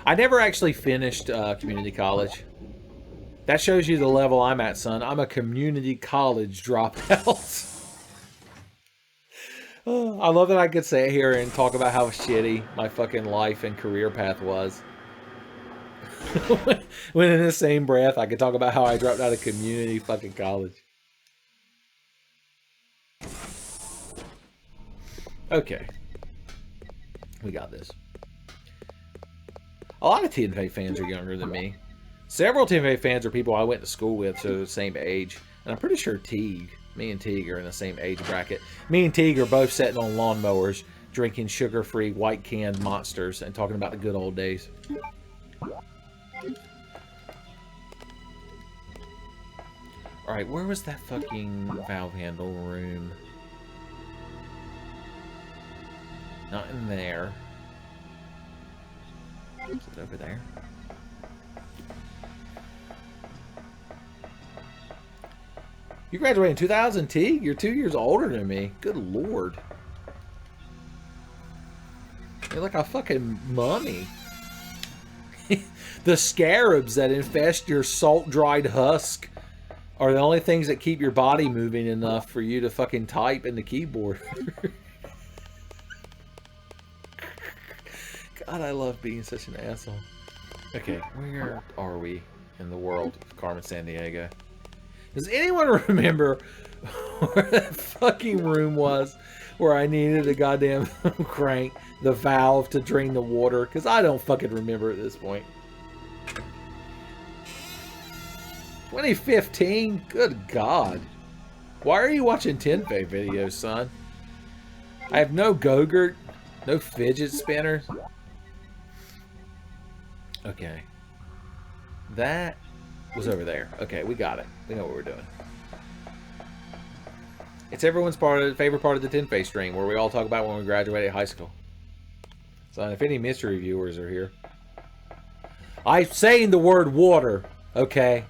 I never actually finished community college. That shows you the level I'm at, son. I'm a community college dropout. I love that I could sit here and talk about how shitty my fucking life and career path was. When in the same breath, I could talk about how I dropped out of community fucking college. Okay. We got this. A lot of Tenfey fans are younger than me. Several Tenfey fans are people I went to school with, so they're the same age. And I'm pretty sure me and Teague are in the same age bracket. Me and Teague are both sitting on lawnmowers, drinking sugar-free, white-canned monsters, and talking about the good old days. Alright, where was that fucking valve handle room? Not in there. Is it over there? You graduated in 2000, T? You're 2 years older than me. Good lord. You're like a fucking mummy. The scarabs that infest your salt-dried husk are the only things that keep your body moving enough for you to fucking type in the keyboard. God, I love being such an asshole. Okay, where are we in the world of Carmen Sandiego? Does anyone remember where that fucking room was where I needed a goddamn crank, the valve to drain the water? Because I don't fucking remember at this point. 2015? Good God. Why are you watching Tenfey videos, son? I have no Go-Gurt, no fidget spinners. Okay. That was over there. Okay, we got it. We know what we're doing. It's everyone's favorite part of the Tenfey stream, where we all talk about when we graduated high school. So if any mystery viewers are here. I'm saying the word water, okay?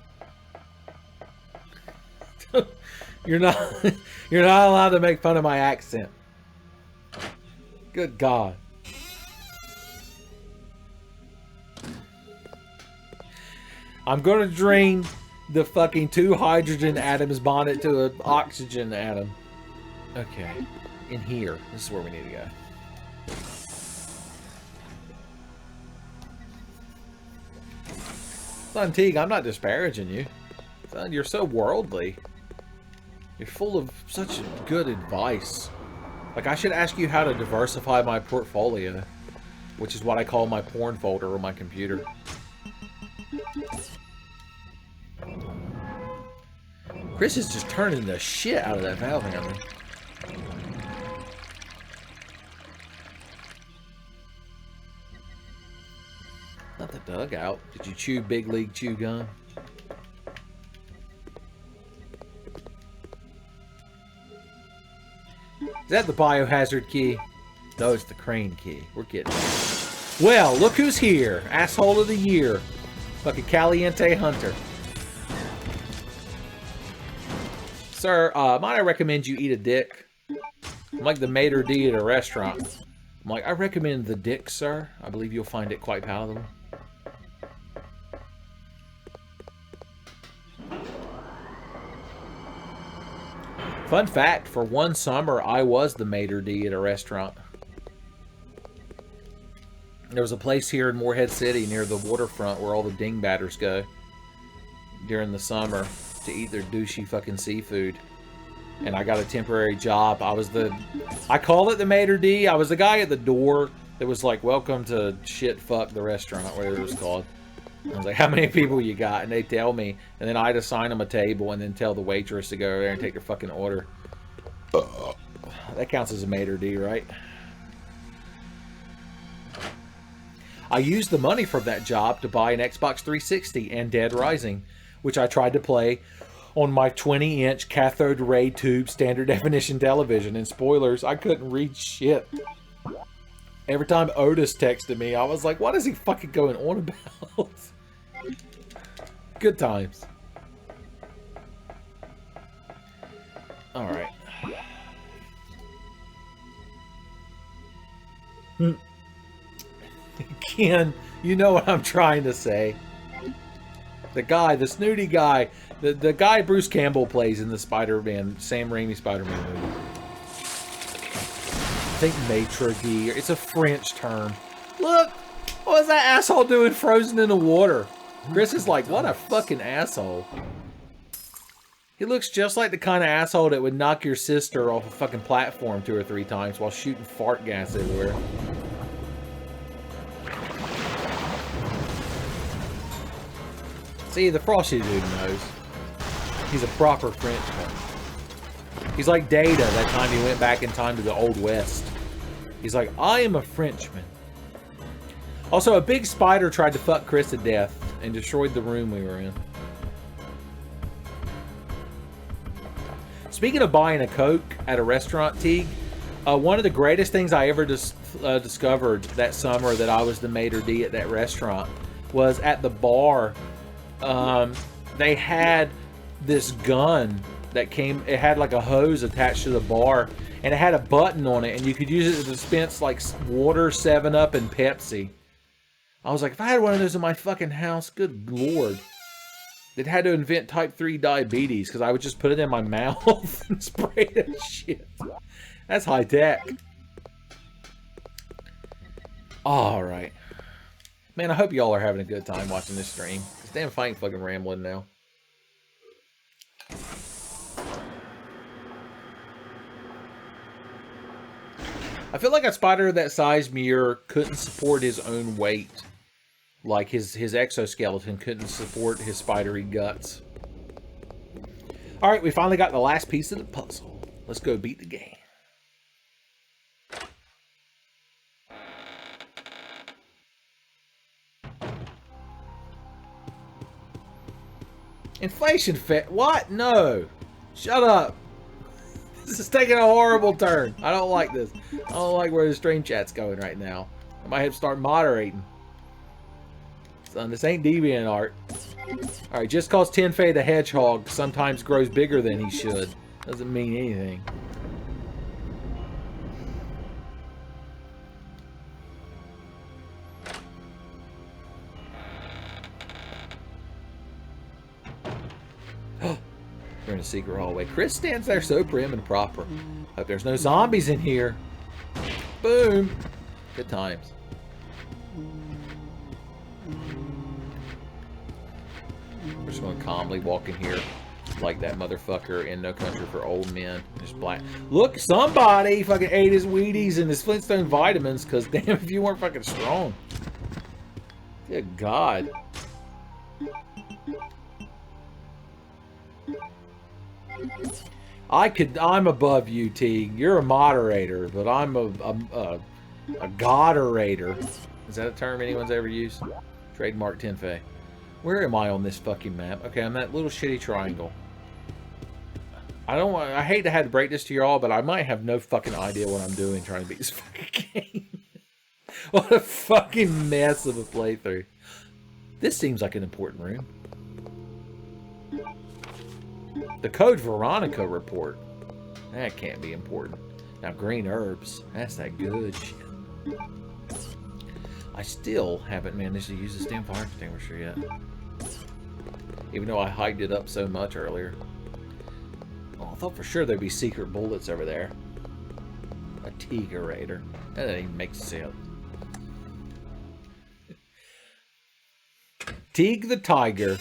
You're not allowed to make fun of my accent. Good God. I'm going to drain the fucking 2 hydrogen atoms bonded to an oxygen atom. Okay. In here. This is where we need to go. Son Teague, I'm not disparaging you. Son, you're so worldly. You're full of such good advice. Like, I should ask you how to diversify my portfolio, which is what I call my porn folder on my computer. Chris is just turning the shit out of that valve handle. Not the dugout. Did you chew Big League Chew Gum? Is that the biohazard key? No, it's the crane key. We're getting it. Well, look who's here. Asshole of the year. Fucking Caliente Hunter. Sir, might I recommend you eat a dick? I'm like the maitre d' at a restaurant. I'm like, I recommend the dick, sir. I believe you'll find it quite palatable. Fun fact, for one summer, I was the maitre d' at a restaurant. There was a place here in Morehead City near the waterfront where all the dingbatters go during the summer to eat their douchey fucking seafood. And I got a temporary job. I called it the maitre d'. I was the guy at the door that was like, welcome to shit fuck the restaurant, whatever it was called. I was like, how many people you got? And they tell me. And then I'd assign them a table and then tell the waitress to go over there and take their fucking order. That counts as a maitre d', right? I used the money from that job to buy an Xbox 360 and Dead Rising, which I tried to play on my 20-inch cathode ray tube standard definition television. And spoilers, I couldn't read shit. Every time Otis texted me, I was like, what is he fucking going on about? Good times. Alright. Ken, you know what I'm trying to say. The snooty guy, the guy Bruce Campbell plays in the Spider-Man, Sam Raimi Spider-Man movie. I think maitre d', it's a French term. Look, what was that asshole doing frozen in the water? Chris is like, what a fucking asshole. He looks just like the kind of asshole that would knock your sister off a fucking platform 2 or 3 times while shooting fart gas everywhere. See, the Frosty dude knows. He's a proper Frenchman. He's like Data that time he went back in time to the Old West. He's like, I am a Frenchman. Also, a big spider tried to fuck Chris to death and destroyed the room we were in. Speaking of buying a Coke at a restaurant, Teague, one of the greatest things I ever discovered that summer that I was the maitre d' at that restaurant was at the bar. They had this gun that it had like a hose attached to the bar, and it had a button on it, and you could use it to dispense like water, 7-Up, and Pepsi. I was like, if I had one of those in my fucking house, good lord. They'd had to invent type 3 diabetes, because I would just put it in my mouth and spray that shit. That's high tech. Alright. Man, I hope y'all are having a good time watching this stream. Damn, if I ain't fucking rambling now. I feel like a spider that size Muir couldn't support his own weight. Like his exoskeleton couldn't support his spidery guts. Alright, we finally got the last piece of the puzzle. Let's go beat the game. Inflation fit? What? No. Shut up. This is taking a horrible turn. I don't like this. I don't like where the stream chat's going right now. I might have to start moderating. Son, this ain't DeviantArt. Alright, just cause Tenfey the Hedgehog sometimes grows bigger than he should doesn't mean anything. We're in a secret hallway. Chris stands there so prim and proper. Hope there's no zombies in here. Boom. Good times. We're just going to calmly walk in here like that motherfucker in No Country for Old Men. Just black. Look, somebody fucking ate his Wheaties and his Flintstone vitamins, because damn if you weren't fucking strong. Good God. I'm above you, Teague. You're a moderator, but I'm a goderator. Is that a term anyone's ever used? Trademark Tenfey. Where am I on this fucking map? Okay, I'm that little shitty triangle. I hate to have to break this to y'all, but I might have no fucking idea what I'm doing trying to beat this fucking game. What a fucking mess of a playthrough. This seems like an important room. The Code Veronica report. That can't be important. Now, green herbs. That's that good shit. I still haven't managed to use the stem fire extinguisher yet. Even though I hyped it up so much earlier. Oh, I thought for sure there'd be secret bullets over there. A Tigerator. That doesn't even make sense. Teague the Tiger.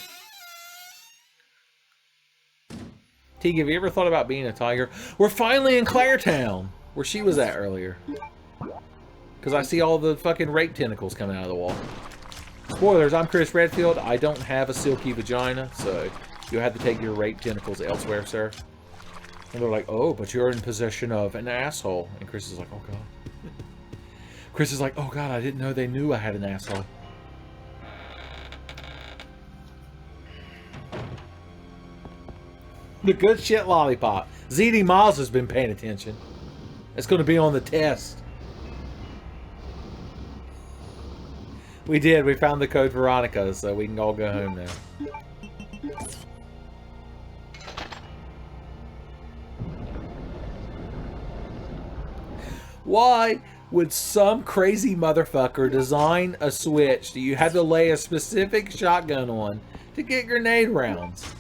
Teague, have you ever thought about being a tiger? We're finally in Claretown, where she was at earlier. Because I see all the fucking rape tentacles coming out of the wall. Spoilers, I'm Chris Redfield. I don't have a silky vagina, so you'll have to take your rape tentacles elsewhere, sir. And they're like, oh, but you're in possession of an asshole. And Chris is like, oh, God. Chris is like, oh, God, I didn't know they knew I had an asshole. The good shit lollipop. ZD Miles has been paying attention. It's going to be on the test. We did. We found the Code Veronica, so we can all go home now. Why would some crazy motherfucker design a switch that you had to lay a specific shotgun on to get grenade rounds?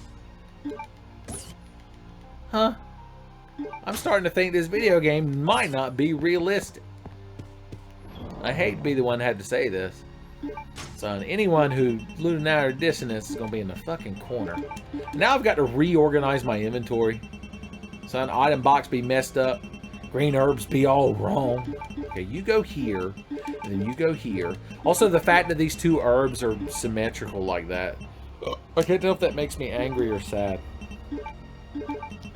Huh? I'm starting to think this video game might not be realistic. I hate to be the one that had to say this. Son, anyone who lunar dissonance is going to be in the fucking corner. Now I've got to reorganize my inventory. Son, item box be messed up. Green herbs be all wrong. Okay, you go here, and then you go here. Also, the fact that these two herbs are symmetrical like that. I can't tell if that makes me angry or sad.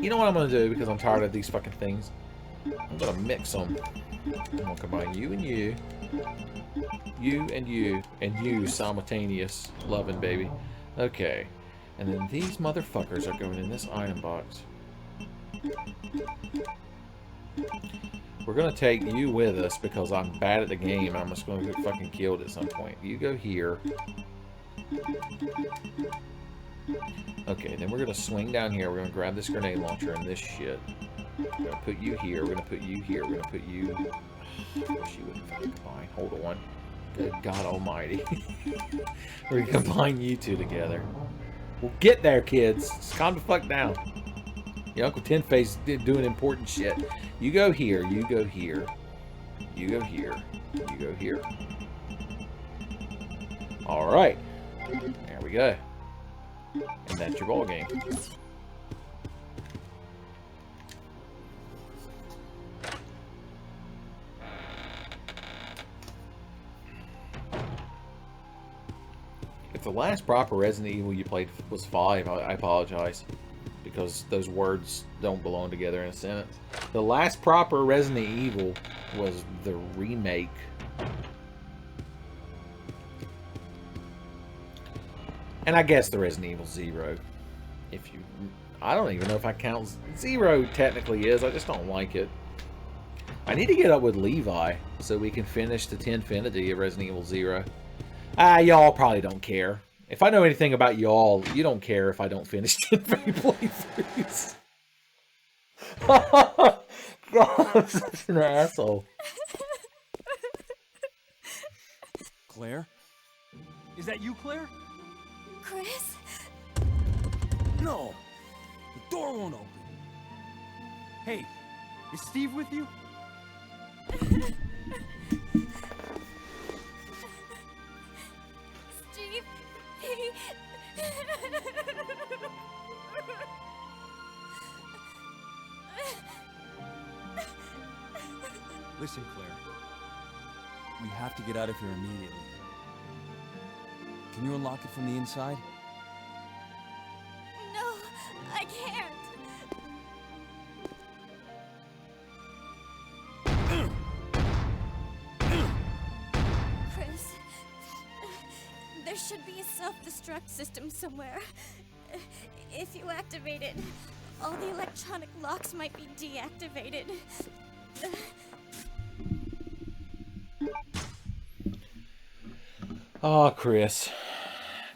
You know what I'm going to do, because I'm tired of these fucking things? I'm going to mix them. I'm going to combine you and you. You and you. And you simultaneous. Loving, baby. Okay. And then these motherfuckers are going in this item box. We're going to take you with us, because I'm bad at the game, and I'm just going to get fucking killed at some point. You go here. Okay, then we're going to swing down here. We're going to grab this grenade launcher and this shit. We're going to put you here. We're going to put you here. We're going to put you... I wish you wouldn't fucking combine. Hold on. Good God almighty. We're going to combine you two together. We'll get there, kids. Just calm the fuck down. Your Uncle Tenfey's doing important shit. You go here. You go here. You go here. You go here. Alright. There we go. And that's your ball game. If the last proper Resident Evil you played was 5, I apologize. Because those words don't belong together in a sentence. The last proper Resident Evil was the remake. And I guess the Resident Evil 0. If you... I don't even know if I count... 0 technically is, I just don't like it. I need to get up with Levi so we can finish the Tenfinity of Resident Evil 0. Y'all probably don't care. If I know anything about y'all, you don't care if I don't finish Tenfey playthroughs. God, I'm such an asshole. Claire? Is that you, Claire? Chris? No! The door won't open. Hey, is Steve with you? Steve, he... Listen, Claire. We have to get out of here immediately. Can you unlock it from the inside? No, I can't. Chris, there should be a self-destruct system somewhere. If you activate it, all the electronic locks might be deactivated. Oh, Chris.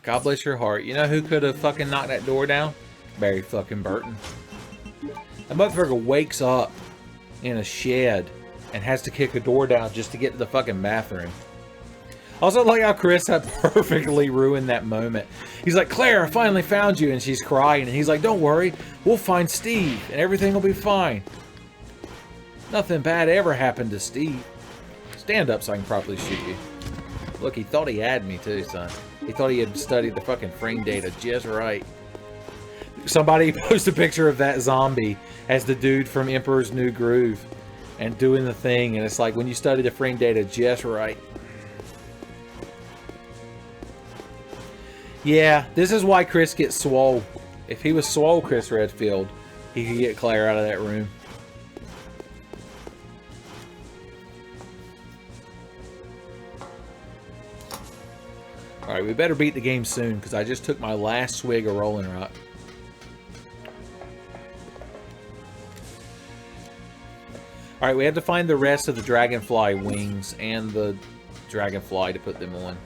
God bless your heart. You know who could have fucking knocked that door down? Barry fucking Burton. That motherfucker wakes up in a shed and has to kick a door down just to get to the fucking bathroom. Also, like how Chris had perfectly ruined that moment. He's like, Claire, I finally found you. And she's crying. And he's like, don't worry. We'll find Steve. And everything will be fine. Nothing bad ever happened to Steve. Stand up so I can properly shoot you. Look, he thought he had me too, son. He thought he had studied the fucking frame data just right. Somebody posted a picture of that zombie as the dude from Emperor's New Groove. And doing the thing. And it's like, when you study the frame data just right. Yeah, this is why Chris gets swole. If he was swole, Chris Redfield, he could get Claire out of that room. Alright, we better beat the game soon, because I just took my last swig of Rolling Rock. Alright, we have to find the rest of the Dragonfly wings and the Dragonfly to put them on.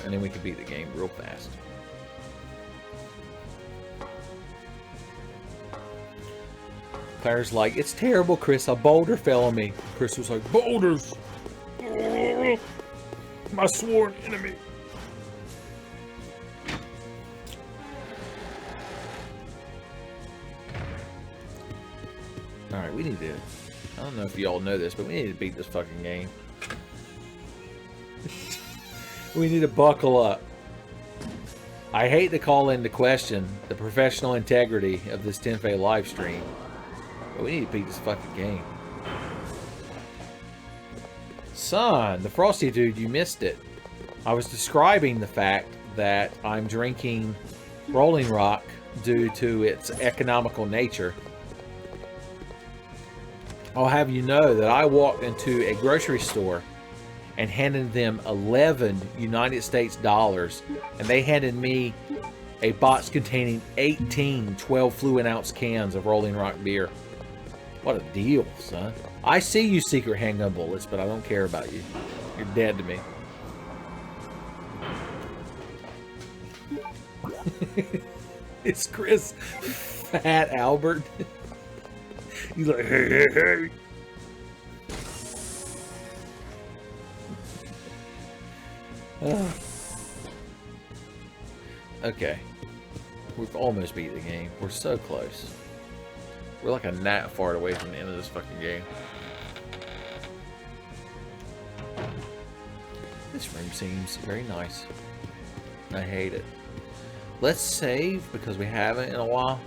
And then we can beat the game real fast. Claire's like, it's terrible, Chris. A boulder fell on me. Chris was like, boulders! My sworn enemy. Alright, we need to... I don't know if y'all know this, but we need to beat this fucking game. We need to buckle up. I hate to call into question the professional integrity of this Tenfey live stream, but we need to beat this fucking game. Son, the Frosty Dude, you missed it. I was describing the fact that I'm drinking Rolling Rock due to its economical nature. I'll have you know that I walked into a grocery store and handed them 11 United States dollars, and they handed me a box containing 18 12 fluid ounce cans of Rolling Rock beer. What a deal, son. I see you, secret handgun bullets, but I don't care about you. You're dead to me. It's Chris Fat Albert. He's like, hey, hey, hey. Okay. We've almost beat the game. We're so close. We're like a gnat fart away from the end of this fucking game. This room seems very nice. I hate it. Let's save because we haven't in a while.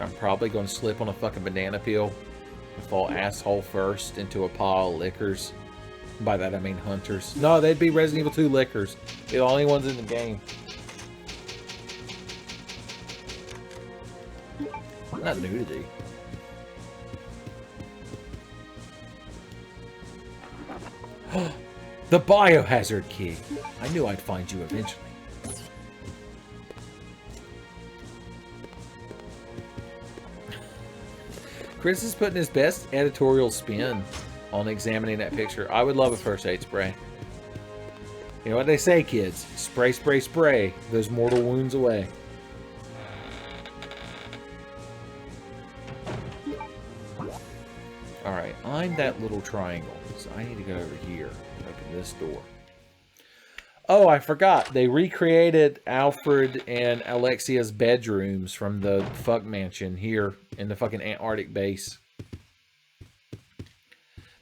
I'm probably going to slip on a fucking banana peel and fall asshole first into a pile of liquors. By that I mean hunters. No, they'd be Resident Evil 2 liquors. They're the only ones in the game. Not nudity. The biohazard key. I knew I'd find you eventually. Chris is putting his best editorial spin on examining that picture. I would love a first aid spray. You know what they say, kids? Spray, spray, spray those mortal wounds away. Alright, I'm that little triangle. So I need to go over here and open this door. Oh, I forgot. They recreated Alfred and Alexia's bedrooms from the fuck mansion here in the fucking Antarctic base.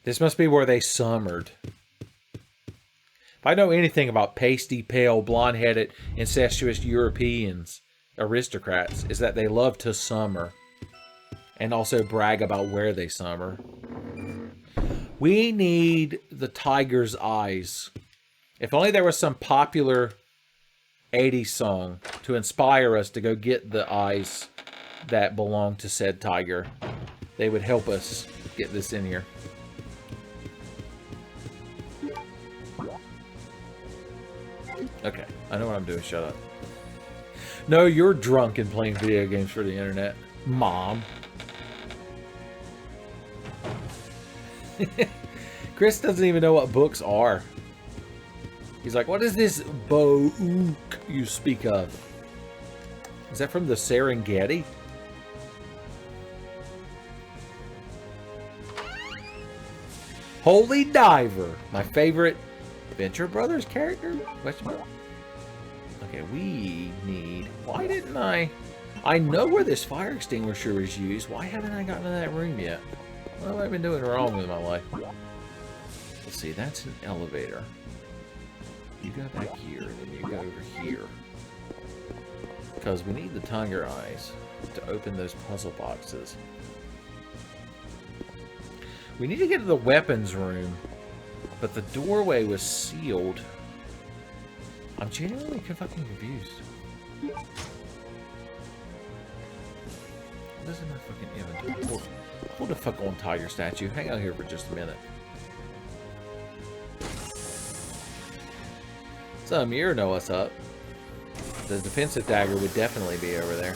This must be where they summered. If I know anything about pasty, pale, blonde-headed, incestuous Europeans, aristocrats, is that they love to summer. And also brag about where they summer. We need the tiger's eyes. If only there was some popular 80s song to inspire us to go get the eyes that belong to said tiger. They would help us get this in here. Okay, I know what I'm doing. Shut up. No, you're drunk and playing video games for the internet, Mom. Chris doesn't even know what books are. He's like, what is this book you speak of? Is that from the Serengeti? Holy Diver, my favorite Venture Brothers character? Question mark? Okay, we need... Why didn't I know where this fire extinguisher was used. Why haven't I gotten to that room yet? What have I been doing wrong with my life? Let's see, that's an elevator. You go back here, and then you go over here. Because we need the tiger eyes to open those puzzle boxes. We need to get to the weapons room, but the doorway was sealed. I'm genuinely fucking confused. What is in my fucking inventory? Hold the fuck on, tiger statue. Hang out here for just a minute. So Amir know what's up. The defensive dagger would definitely be over there.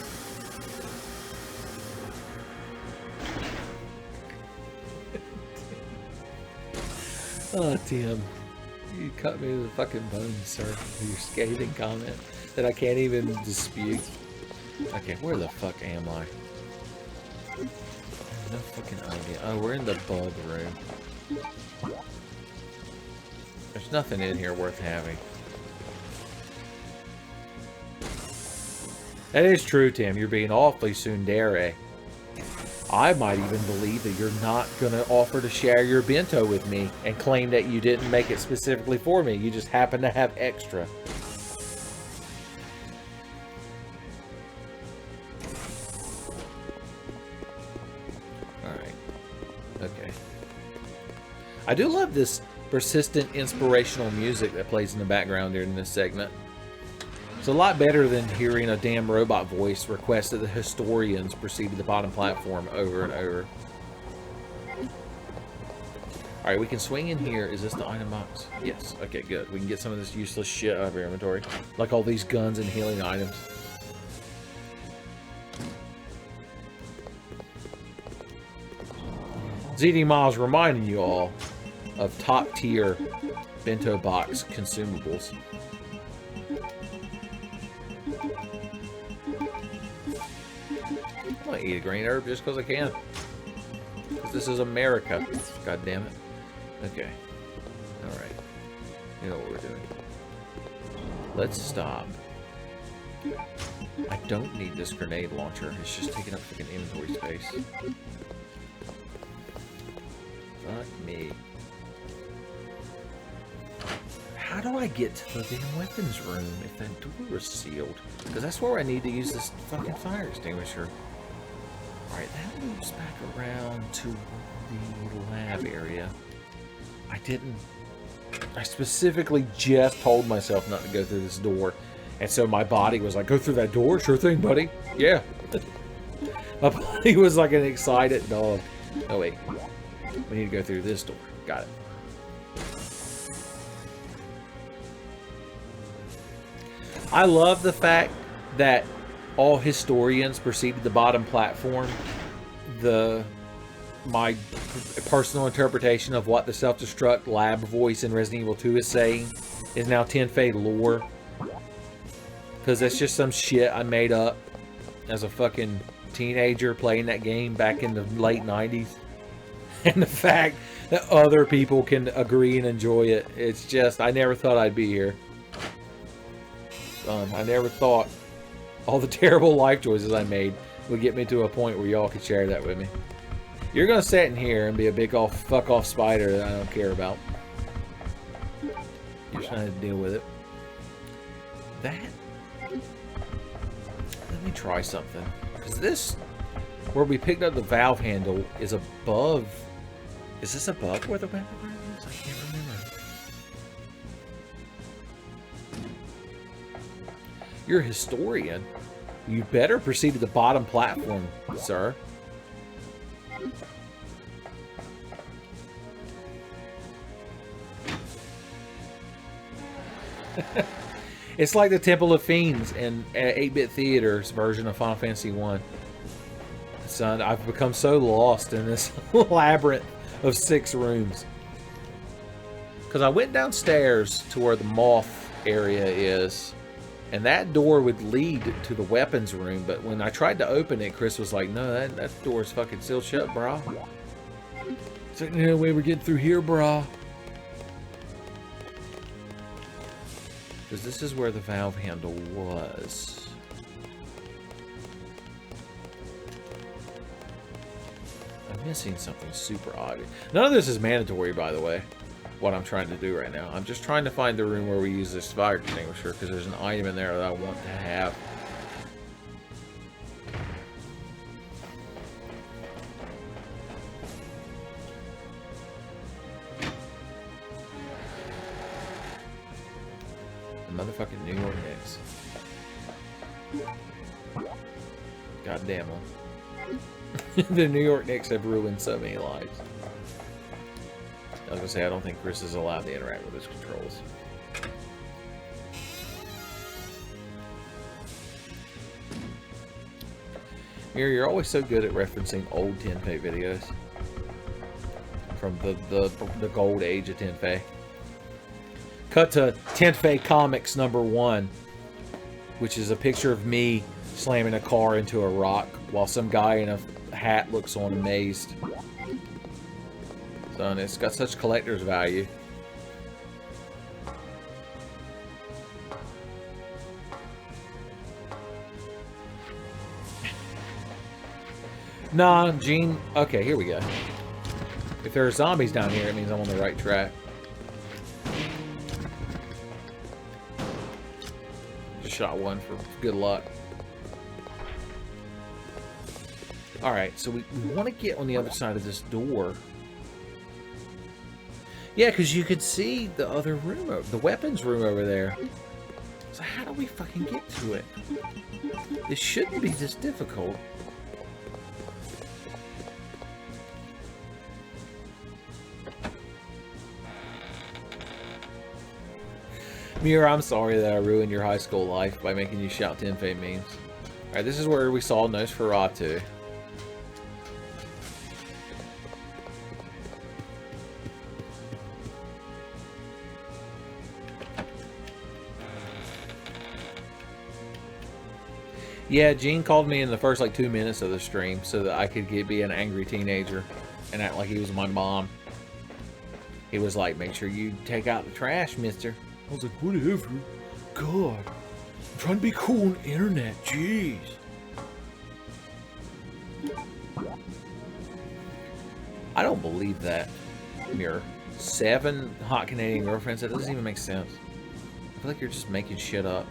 Oh, Tim. You cut me to the fucking bone, sir. With your scathing comment that I can't even dispute. Okay, where the fuck am I? I have no fucking idea. Oh, we're in the bug room. There's nothing in here worth having. That is true, Tim. You're being awfully tsundere. I might even believe that you're not going to offer to share your bento with me and claim that you didn't make it specifically for me. You just happen to have extra. Alright. Okay. I do love this persistent inspirational music that plays in the background during this segment. It's a lot better than hearing a damn robot voice request that the historians proceed to the bottom platform over and over. Alright, we can swing in here. Is this the item box? Yes. Okay, good. We can get some of this useless shit out of our inventory. Like all these guns and healing items. ZD Miles reminding you all of top tier bento box consumables. I'm gonna eat a green herb just because I can. Because this is America. God damn it. Okay. Alright. You know what we're doing. Let's stop. I don't need this grenade launcher. It's just taking up freaking inventory space. Fuck me. How do I get to the damn weapons room if that door is sealed? Because that's where I need to use this fucking fire extinguisher. Alright, that moves back around to the lab area. I specifically just told myself not to go through this door. And so my body was like, go through that door? Sure thing, buddy. Yeah. My body was like an excited dog. Oh, wait. We need to go through this door. Got it. I love the fact that all historians proceed to the bottom platform. My personal interpretation of what the self-destruct lab voice in Resident Evil 2 is saying is now Tenfey lore. Because that's just some shit I made up as a fucking teenager playing that game back in the late 90s. And the fact that other people can agree and enjoy it, it's just, I never thought I'd be here. I never thought all the terrible life choices I made would get me to a point where y'all could share that with me. You're gonna sit in here and be a big fuck off spider that I don't care about. You're trying to deal with it. Let me try something. Because this, where we picked up the valve handle, is above. Is this above where the weapon room is? I can't remember. You're a historian. You better proceed to the bottom platform, sir. It's like the Temple of Fiends in 8-bit theater's version of Final Fantasy 1. Son, I've become so lost in this labyrinth of 6 rooms. Because I went downstairs to where the moth area is, and that door would lead to the weapons room, but when I tried to open it, Chris was like, no, that door's fucking still shut, brah. It's like, no way we're getting through here, brah. Because this is where the valve handle was. I'm missing something super obvious. None of this is mandatory, by the way, what I'm trying to do right now. I'm just trying to find the room where we use this fire extinguisher, because there's an item in there that I want to have. Motherfucking New York Knicks. God damn them. The New York Knicks have ruined so many lives. I was gonna say, I don't think Chris is allowed to interact with his controls. Mira, you're always so good at referencing old Tenfey videos. From the gold age of Tenfey. Cut to Tenfey Comics #1, which is a picture of me slamming a car into a rock while some guy in a hat looks on amazed. Son, it's got such collector's value. Nah, Gene. Okay, here we go. If there are zombies down here, it means I'm on the right track. Shot one for good luck. Alright, so we want to get on the other side of this door. Yeah, because you could see the other room, the weapons room over there. So how do we fucking get to it? This shouldn't be this difficult. Mira, I'm sorry that I ruined your high school life by making you shout Tenfey memes. Alright, this is where we saw Nosferatu. Yeah, Gene called me in the first like 2 minutes of the stream so that I could be an angry teenager and act like he was my mom. He was like, make sure you take out the trash, mister. I was like, whatever. God. I'm trying to be cool on the internet. Jeez. I don't believe that. Mirror. 7 hot Canadian girlfriends? That doesn't even make sense. I feel like you're just making shit up.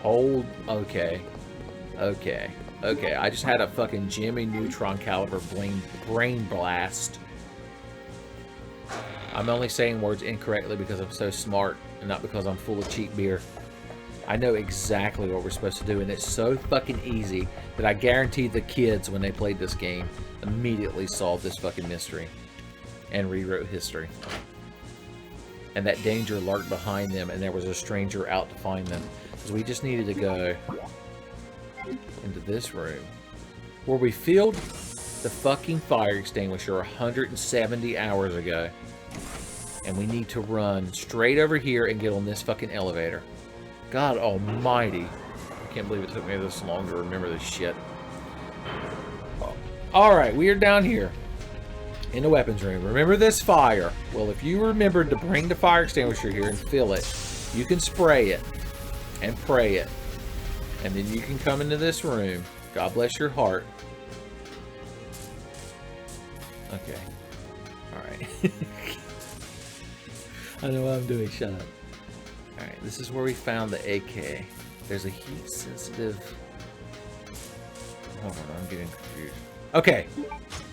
Hold. Okay. Okay. Okay. I just had a fucking Jimmy Neutron caliber brain blast. I'm only saying words incorrectly because I'm so smart and not because I'm full of cheap beer. I know exactly what we're supposed to do, and it's so fucking easy that I guarantee the kids, when they played this game, immediately solved this fucking mystery and rewrote history. And that danger lurked behind them, and there was a stranger out to find them. Because we just needed to go into this room where we filled the fucking fire extinguisher 170 hours ago. And we need to run straight over here and get on this fucking elevator. God almighty. I can't believe it took me this long to remember this shit. Alright, we are down here in the weapons room. Remember this fire. Well, if you remembered to bring the fire extinguisher here and fill it, you can spray it and pray it. And then you can come into this room. God bless your heart. Okay. Alright. I know what I'm doing. Shut up. Alright, this is where we found the AK. There's a heat-sensitive... Hold on, I'm getting confused. Okay,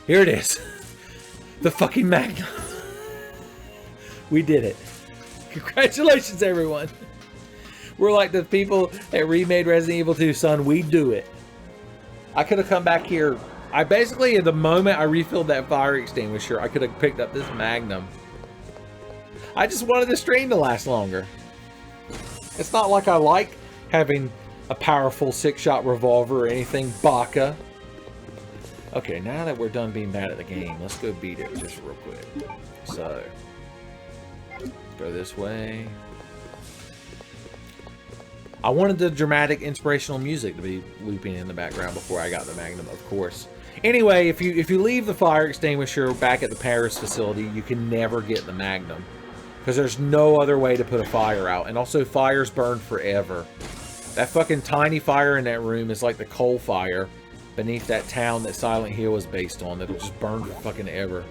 here it is. The fucking Magnum. We did it. Congratulations, everyone. We're like the people that remade Resident Evil 2, son. We do it. I could have come back here. I basically, at the moment I refilled that fire extinguisher, I could have picked up this Magnum. I just wanted the stream to last longer. It's not like I like having a powerful 6-shot revolver or anything, baka. Okay, now that we're done being bad at the game, let's go beat it just real quick. So, go this way. I wanted the dramatic, inspirational music to be looping in the background before I got the Magnum, of course. Anyway, if you leave the fire extinguisher back at the Paris facility, you can never get the Magnum. Because there's no other way to put a fire out. And also, fires burn forever. That fucking tiny fire in that room is like the coal fire beneath that town that Silent Hill is based on. That'll just burn for fucking ever.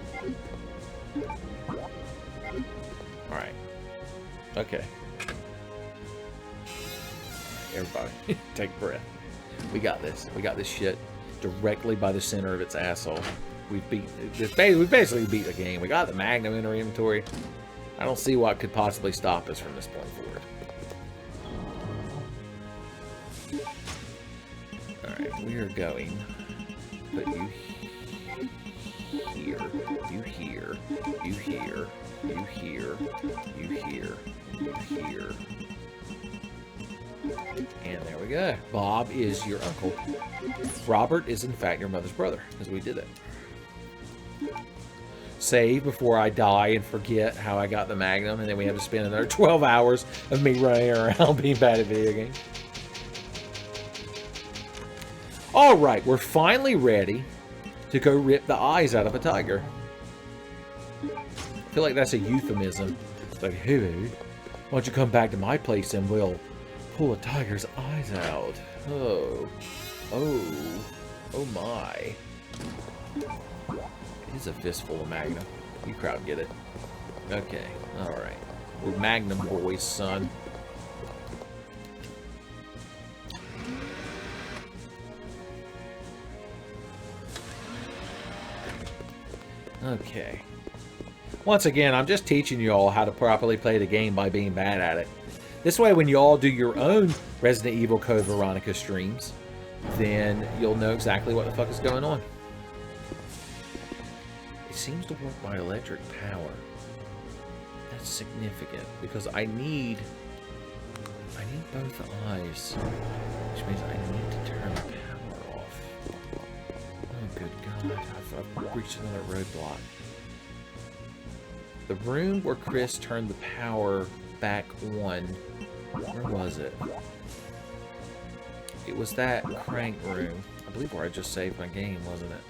Alright. Okay. Everybody, take a breath. We got this. We got this shit directly by the center of its asshole. We basically beat the game. We got the Magnum in our inventory. I don't see what could possibly stop us from this point forward. Alright, we are going. Put you here. You here. You here. You here. You here. You here. And there we go. Bob is your uncle. Robert is, in fact, your mother's brother, because we did it. Save before I die and forget how I got the Magnum, and then we have to spend another 12 hours of me running around being bad at video games. Alright, we're finally ready to go rip the eyes out of a tiger. I feel like that's a euphemism. It's like, hey, baby, why don't you come back to my place and we'll pull a tiger's eyes out. Oh. Oh. Oh my. It is a fistful of Magnum. You crowd get it. Okay. Alright. We're Magnum boys, son. Okay. Once again, I'm just teaching you all how to properly play the game by being bad at it. This way, when you all do your own Resident Evil Code Veronica streams, then you'll know exactly what the fuck is going on. It seems to work by electric power. That's significant, because I need both eyes, which means I need to turn the power off. Oh, good God. I've reached another roadblock. The room where Chris turned the power back on. Where was it? It was that crank room. I believe where I just saved my game, wasn't it?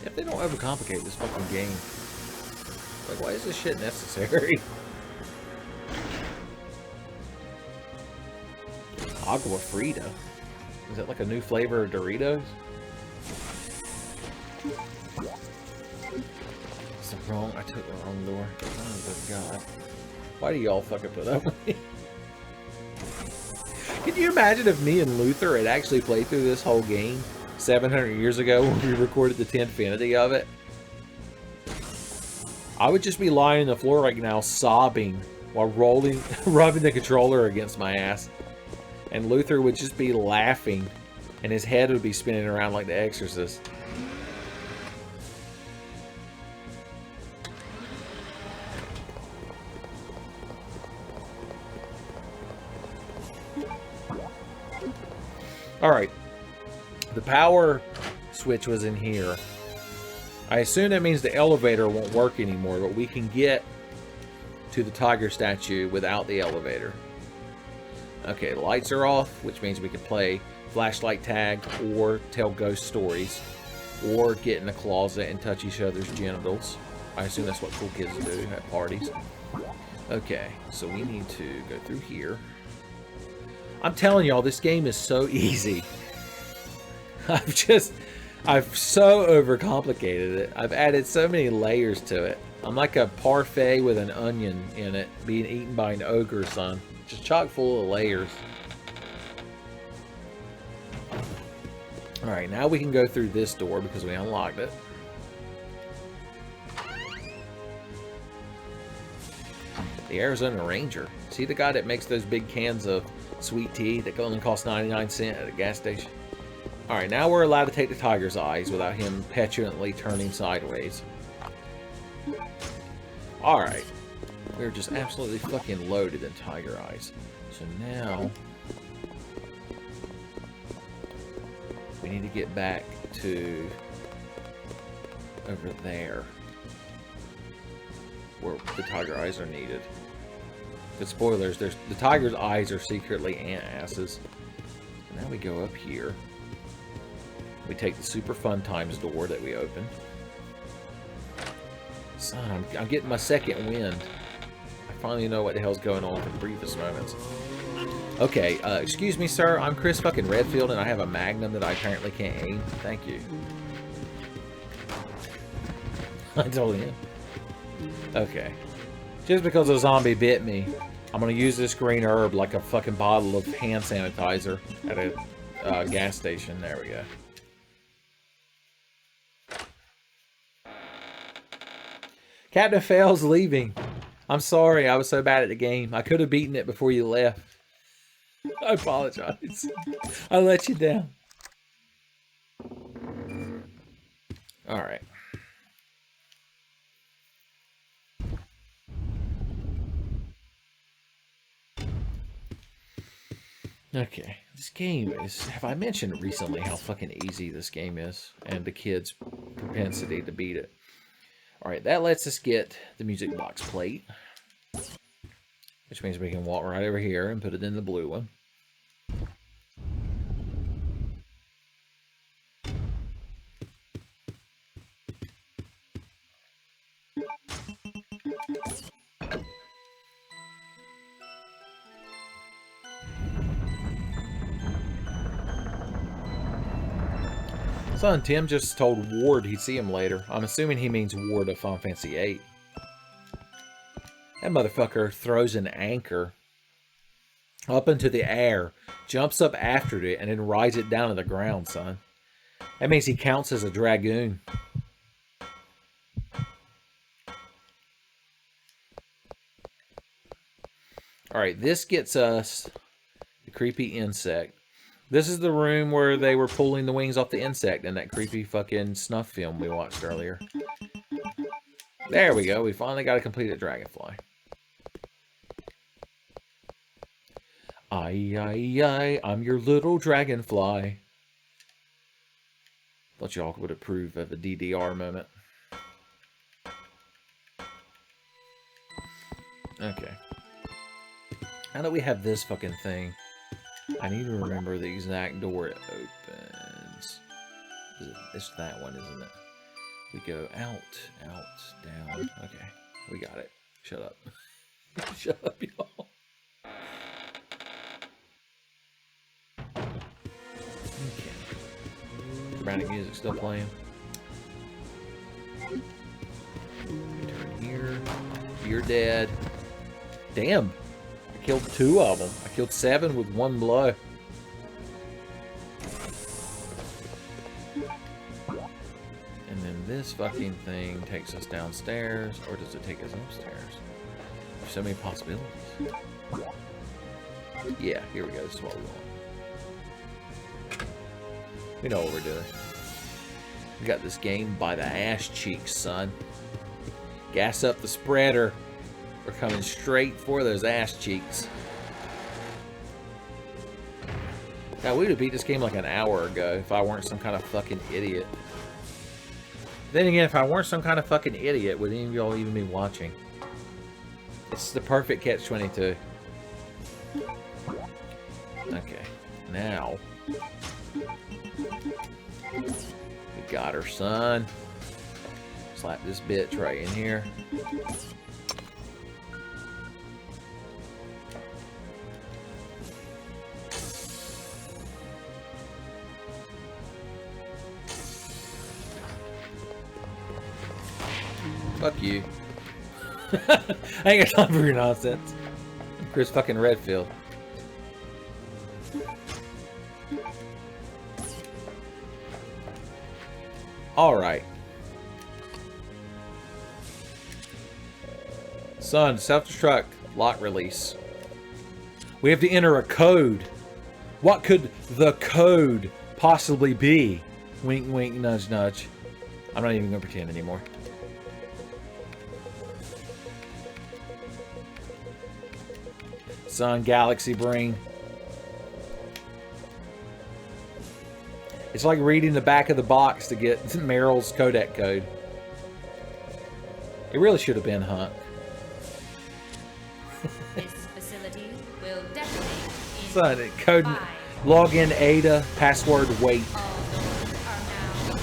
If they don't overcomplicate this fucking game. Like, why is this shit necessary? Agua Frita? Is that like a new flavor of Doritos? I took the wrong door. Oh, good God. Why do y'all fucking put up with me? Can you imagine if me and Luther had actually played through this whole game 700 years ago when we recorded the Tenfey of it? I would just be lying on the floor right now sobbing while rubbing the controller against my ass. And Luther would just be laughing and his head would be spinning around like The Exorcist. Alright, the power switch was in here. I assume that means the elevator won't work anymore, but we can get to the tiger statue without the elevator. Okay, the lights are off, which means we can play flashlight tag or tell ghost stories or get in a closet and touch each other's genitals. I assume that's what cool kids do at parties. Okay, so we need to go through here. I'm telling y'all, this game is so easy. I've so overcomplicated it. I've added so many layers to it. I'm like a parfait with an onion in it, being eaten by an ogre, son. Just chock full of layers. Alright, now we can go through this door because we unlocked it. The Arizona Ranger. See the guy that makes those big cans of sweet tea that only costs 99 cents at a gas station? Alright, now we're allowed to take the tiger's eyes without him petulantly turning sideways. Alright. We're just absolutely fucking loaded in tiger eyes. So now... we need to get back to... over there. Where the tiger eyes are needed. Good spoilers, the tiger's eyes are secretly ant asses. So now we go up here. We take the super fun times door that we opened. Son, I'm getting my second wind. I finally know what the hell's going on for the briefest moments. Okay, excuse me, sir. I'm Chris fucking Redfield, and I have a Magnum that I apparently can't aim. Thank you. I told you. Okay. Just because a zombie bit me, I'm gonna use this green herb like a fucking bottle of hand sanitizer at a gas station. There we go. Captain Fail's leaving. I'm sorry, I was so bad at the game. I could have beaten it before you left. I apologize. I let you down. Alright. Okay, this game is... have I mentioned recently how fucking easy this game is? And the kids' propensity to beat it. Alright, that lets us get the music box plate. Which means we can walk right over here and put it in the blue one. Son, Tim just told Ward he'd see him later. I'm assuming he means Ward of Final Fantasy VIII. That motherfucker throws an anchor up into the air, jumps up after it, and then rides it down to the ground, son. That means he counts as a dragoon. Alright, this gets us the creepy insect. This is the room where they were pulling the wings off the insect in that creepy fucking snuff film we watched earlier. There we go. We finally got a completed dragonfly. Aye, I'm your little dragonfly. Thought y'all would approve of a DDR moment. Okay. Now that we have this fucking thing, I need to remember the exact door it opens. It's that one, isn't it? We go out, down. Okay, we got it. Shut up. Shut up, y'all. Okay. Dramatic music still playing. Turn here. You're dead. Damn. I killed 2 of them. I killed 7 with 1 blow. And then this fucking thing takes us downstairs, or does it take us upstairs? There's so many possibilities. Yeah, here we go. This is what we want. We know what we're doing. We got this game by the ass cheeks, son. Gas up the spreader. We're coming straight for those ass cheeks. Now, we would have beat this game like an hour ago if I weren't some kind of fucking idiot. Then again, if I weren't some kind of fucking idiot, would any of y'all even be watching? It's the perfect catch-22. Okay, now... we got her, son. Slap this bitch right in here. Fuck you. I ain't got time for your nonsense. I'm Chris fucking Redfield. Alright. Son, self-destruct. Lock release. We have to enter a code. What could the code possibly be. Wink, wink, nudge, nudge. I'm not even going to pretend anymore. Sun, galaxy brain. It's like reading the back of the box to get Meryl's codec code. It really should have been Hunt. This facility will detonate in Son, code 5. login Ada, password wait. All doors are now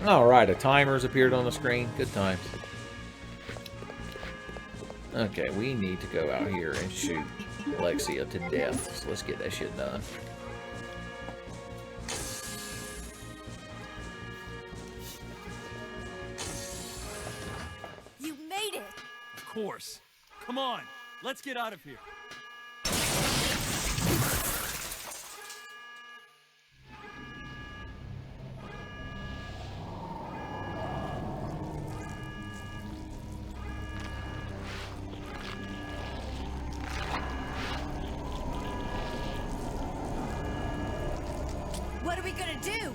unlocked. Alright, a timer's appeared on the screen. Good times. Okay, we need to go out here and shoot Alexia to death. So let's get that shit done. You made it! Of course. Come on, let's get out of here. What are we gonna do?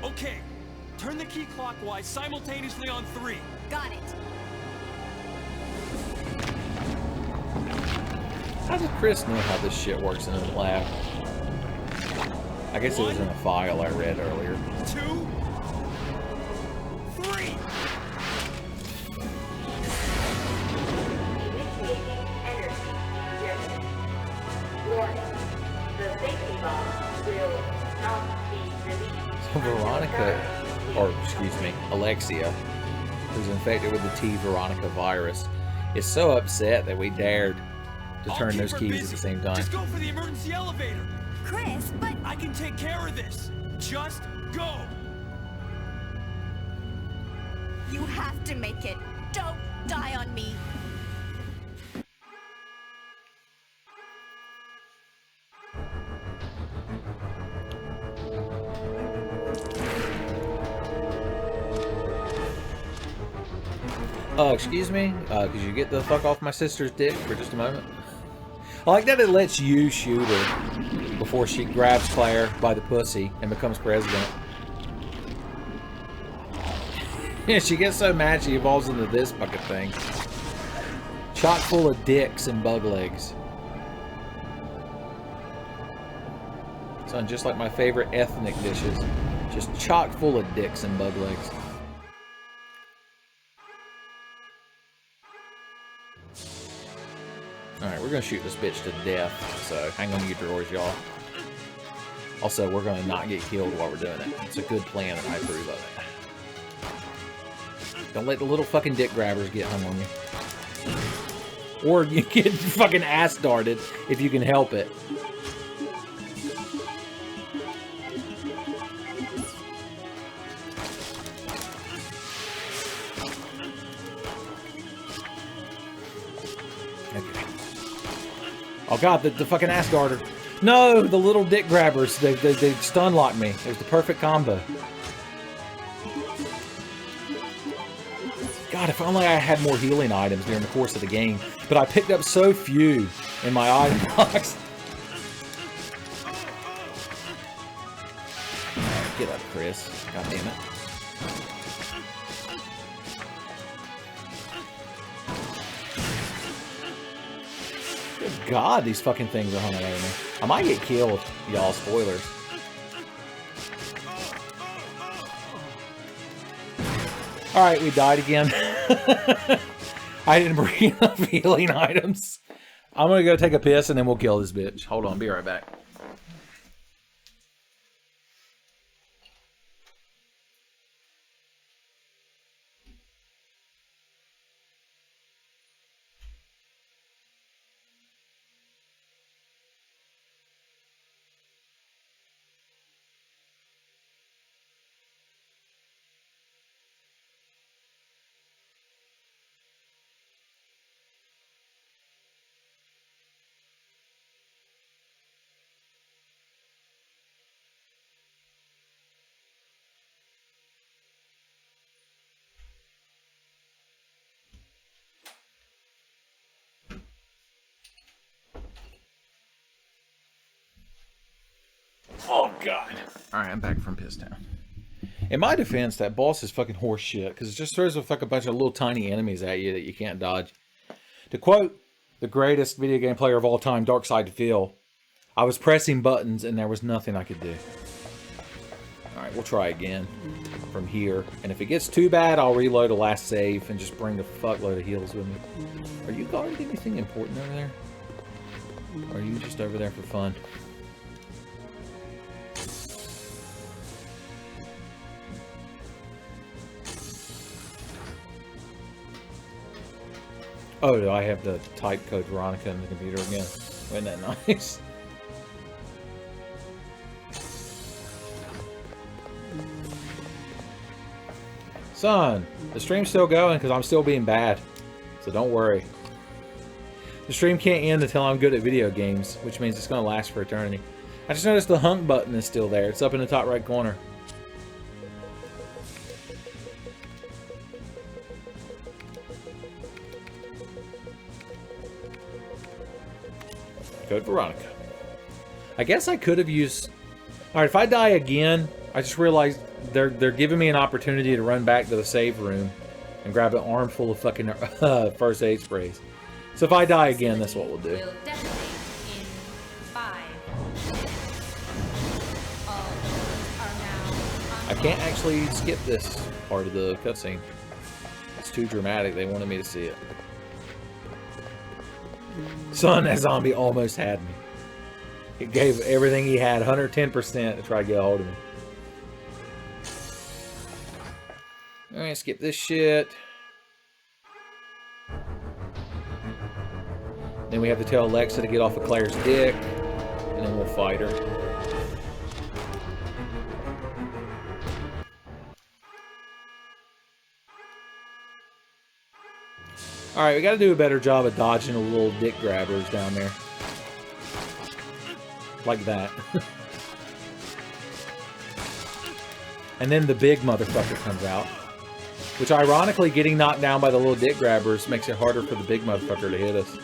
Okay, turn the key clockwise simultaneously on 3. Got it. How does Chris know how this shit works in the lab? I guess it was in a file I read earlier. 2, 3. So Veronica, or excuse me, Alexia, who's infected with the T Veronica virus, is so upset that we dared to turn those keys at the same time. Just go for the emergency elevator. Chris, but I can take care of this. Just go. you have to make it. Don't die on me. Excuse me? Could you get the fuck off my sister's dick for just a moment? I like that it lets you shoot her before she grabs Claire by the pussy and becomes president. Yeah, she gets so mad she evolves into this fucking thing. Chock full of dicks and bug legs. Son, just like my favorite ethnic dishes. Just chock full of dicks and bug legs. Alright, we're gonna shoot this bitch to death, so hang on to your drawers, y'all. Also, we're gonna not get killed while we're doing it. It's a good plan, and I approve of it. Don't let the little fucking dick grabbers get hung on you. Or you get fucking ass darted if you can help it. Okay. Oh god, the fucking ass darter. No, the little dick grabbers. They stun locked me. It was the perfect combo. God, if only I had more healing items during the course of the game. But I picked up so few in my item box. Alright, get up, Chris. God damn it. Good God, these fucking things are hung away me. I might get killed, y'all. Spoilers. Alright, we died again. I didn't bring enough healing items. I'm gonna go take a piss and then we'll kill this bitch. Hold on, be right back. God. Alright, I'm back from Pisstown. In my defense, that boss is fucking horse shit, because it just throws a fucking bunch of little tiny enemies at you that you can't dodge. To quote the greatest video game player of all time, Darkside to Phil, I was pressing buttons and there was nothing I could do. Alright, we'll try again from here. And if it gets too bad, I'll reload a last save and just bring a fuckload of heals with me. Are you guarding anything important over there? Or are you just over there for fun? Oh, I have the type code Veronica in the computer again. Isn't that nice? Son, the stream's still going because I'm still being bad. So don't worry. The stream can't end until I'm good at video games, which means it's going to last for eternity. I just noticed the hunk button is still there. It's up in the top right corner. Code Veronica. I guess I could have used... Alright, if I die again, I just realized they're giving me an opportunity to run back to the save room and grab an armful of fucking first aid sprays. So if I die again, that's what we'll do. Will detonate in 5. All doors are now I can't actually skip this part of the cutscene. It's too dramatic. They wanted me to see it. Son, that zombie almost had me. It gave everything he had, 110%, to try to get a hold of me. Alright, skip this shit. Then we have to tell Alexa to get off of Claire's dick, and then we'll fight her. Alright, we gotta do a better job of dodging the little dick grabbers down there. Like that. And then the big motherfucker comes out. Which, ironically, getting knocked down by the little dick grabbers makes it harder for the big motherfucker to hit us.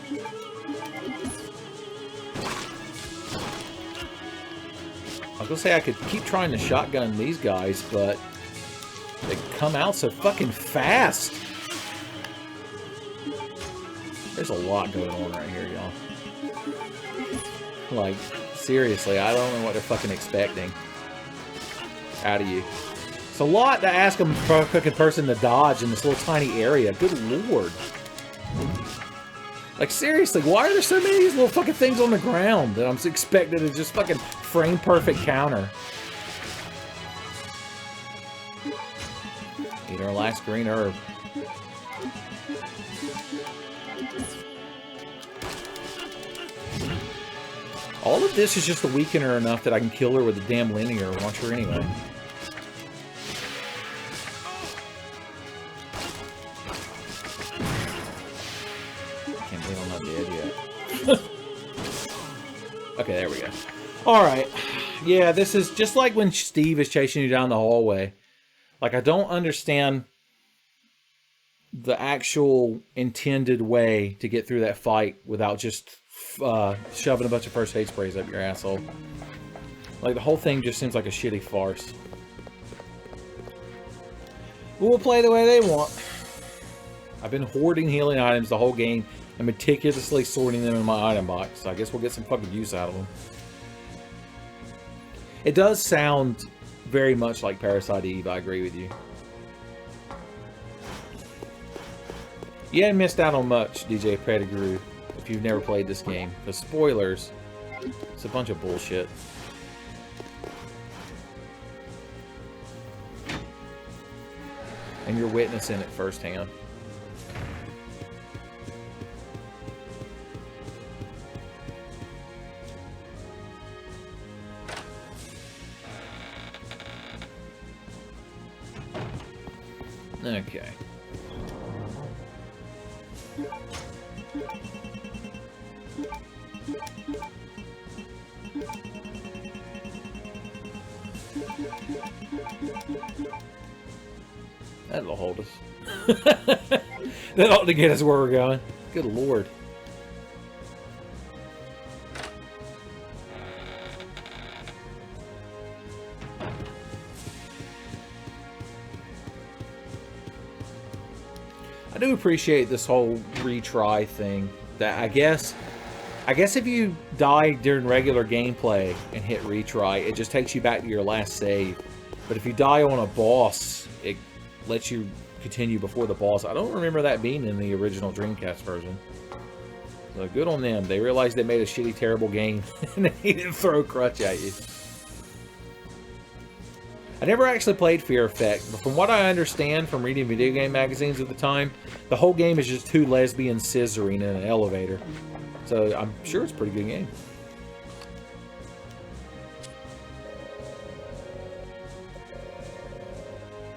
I was gonna say I could keep trying to shotgun these guys, but they come out so fucking fast. There's a lot going on right here, y'all. Like, seriously, I don't know what they're fucking expecting out of you. It's a lot to ask a fucking person to dodge in this little tiny area. Good lord. Like, seriously, why are there so many of these little fucking things on the ground that I'm expected to just fucking frame perfect counter? Eat our last green herb. All of this is just to weaken her enough that I can kill her with a damn linear launcher anyway. Can't believe I'm not dead yet. Okay, there we go. Alright. Yeah, this is just like when Steve is chasing you down the hallway. Like, I don't understand the actual intended way to get through that fight without just shoving a bunch of first aid sprays up your asshole. Like, the whole thing just seems like a shitty farce. We'll play the way they want. I've been hoarding healing items the whole game and meticulously sorting them in my item box, so I guess we'll get some fucking use out of them. It does sound very much like Parasite Eve, I agree with you. You haven't missed out on much, DJ Pettigrew, if you've never played this game. Because spoilers, it's a bunch of bullshit. And you're witnessing it firsthand. Okay. That'll hold us. That ought to get us where we're going. Good lord. I do appreciate this whole retry thing. That I guess if you die during regular gameplay and hit retry, it just takes you back to your last save. But if you die on a boss, it lets you continue before the boss. I don't remember that being in the original Dreamcast version. So good on them. They realized they made a shitty, terrible game and they didn't throw a crutch at you. I never actually played Fear Effect, but from what I understand from reading video game magazines at the time, the whole game is just two lesbians scissoring in an elevator. So I'm sure it's a pretty good game.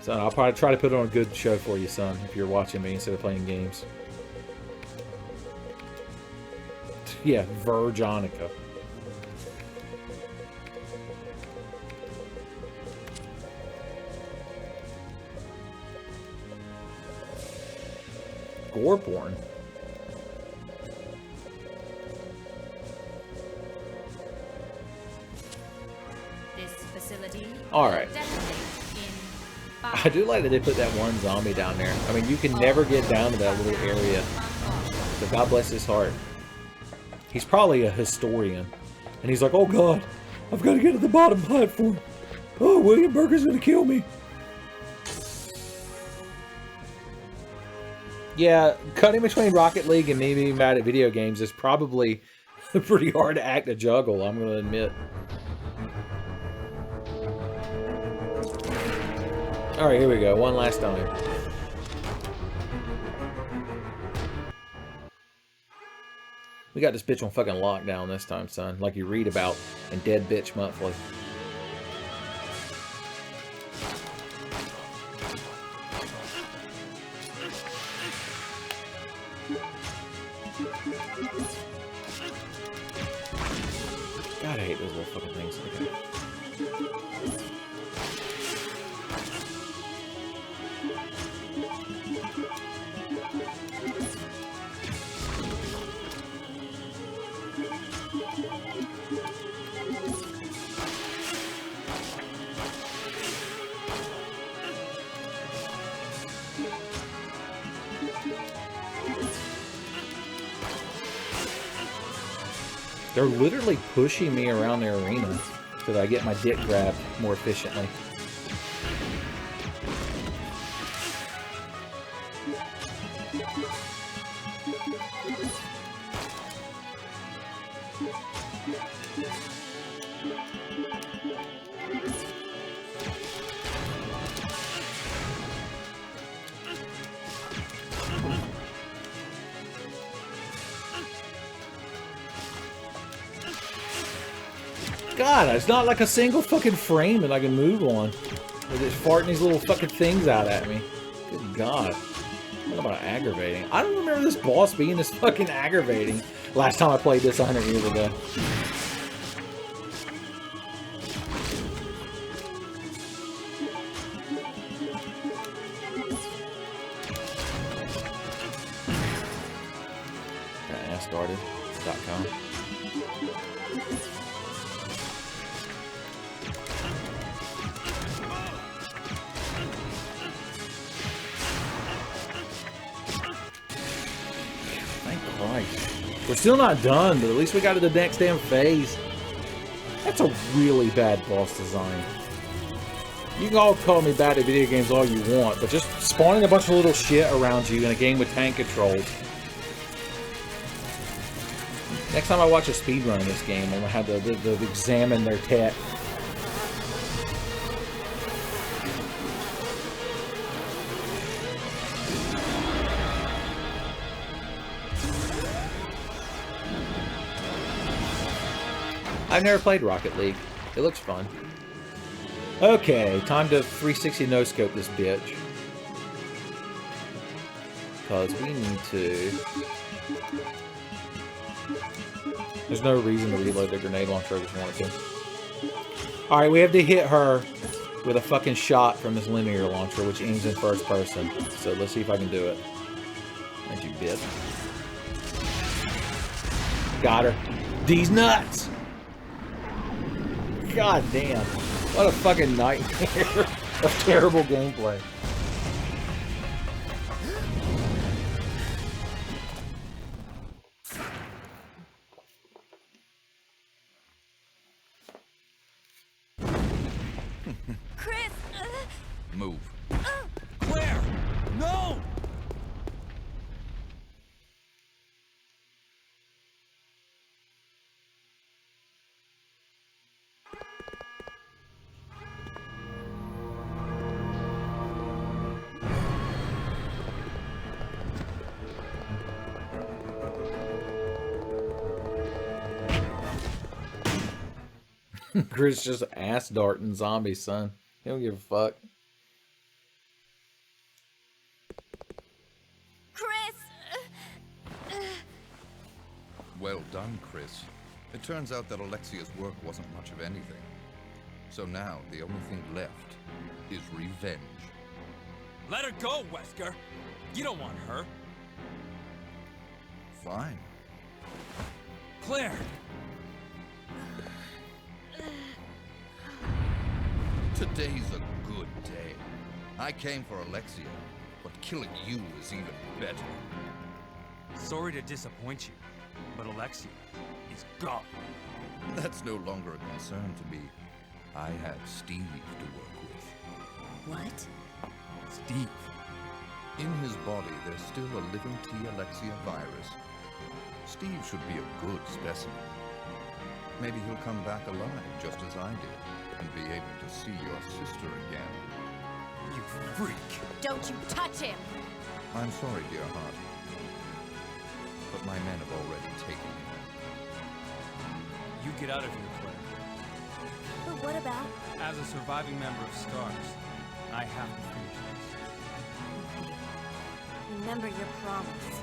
So I'll probably try to put on a good show for you, son, if you're watching me instead of playing games. Yeah, Veronica. Gore porn. This facility. All right. Detonate in 5. I do like that they put that one zombie down there. I mean, you can never get down to that little area. So God bless his heart. He's probably a historian. And he's like, oh God, I've got to get to the bottom platform. Oh, William Burger's going to kill me. Yeah, cutting between Rocket League and me being mad at video games is probably a pretty hard act to juggle, I'm going to admit. Alright, here we go. One last time. We got this bitch on fucking lockdown this time, son. Like you read about in Dead Bitch Monthly. God, I hate those little fucking things. Okay. They're literally pushing me around the arena so that I get my dick grabbed more efficiently. God, it's not like a single fucking frame that I can move on. They're just farting these little fucking things out at me. Good God. What about aggravating? I don't remember this boss being this fucking aggravating last time I played this 100 years ago. Started.com. We're still not done, but at least we got to the next damn phase. That's a really bad boss design. You can all call me bad at video games all you want, but just spawning a bunch of little shit around you in a game with tank controls. Next time I watch a speedrun of this game, I'm going to have to examine their tech. I've never played Rocket League. It looks fun. Okay, time to 360 no-scope this bitch. Because we need to... There's no reason to reload the grenade launcher, I just wanted to. Alright, we have to hit her with a fucking shot from this linear launcher, which aims in first person. So let's see if I can do it. Thank you, bitch. Got her. These nuts! God damn. What a fucking nightmare of terrible gameplay. Chris just ass darting zombies, son. He don't give a fuck. Chris! Well done, Chris. It turns out that Alexia's work wasn't much of anything. So now, the only thing left is revenge. Let her go, Wesker. You don't want her. Fine. Claire! Today's a good day. I came for Alexia, but killing you is even better. Sorry to disappoint you, but Alexia is gone. That's no longer a concern to me. I have Steve to work with. What? Steve. In his body, there's still a living T. Alexia virus. Steve should be a good specimen. Maybe he'll come back alive, just as I did, and be able to see your sister again. You freak. Don't you touch him! I'm sorry, dear heart. But my men have already taken him. You get out of here, Claire. But what about... As a surviving member of STARS, I have to finish this. Remember your promise.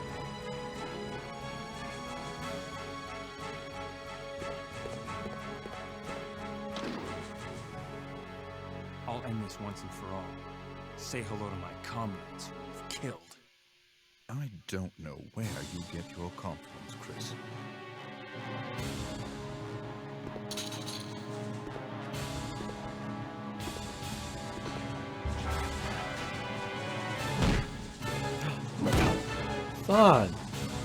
I'll end this once and for all. Say hello to my comrades you've killed. I don't know where you get your confidence, Chris. Son,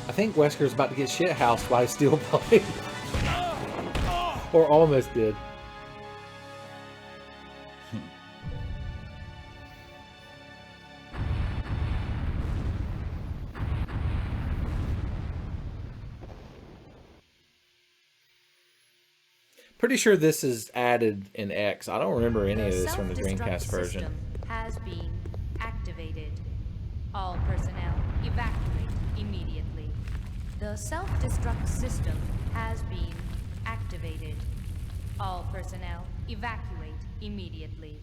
I think Wesker's about to get shithoused by a steel blade. Or almost did. Pretty sure this is added in X. I don't remember any of this from the Dreamcast version. System has been activated. All personnel evacuate immediately. The self-destruct system has been activated. All personnel evacuate immediately.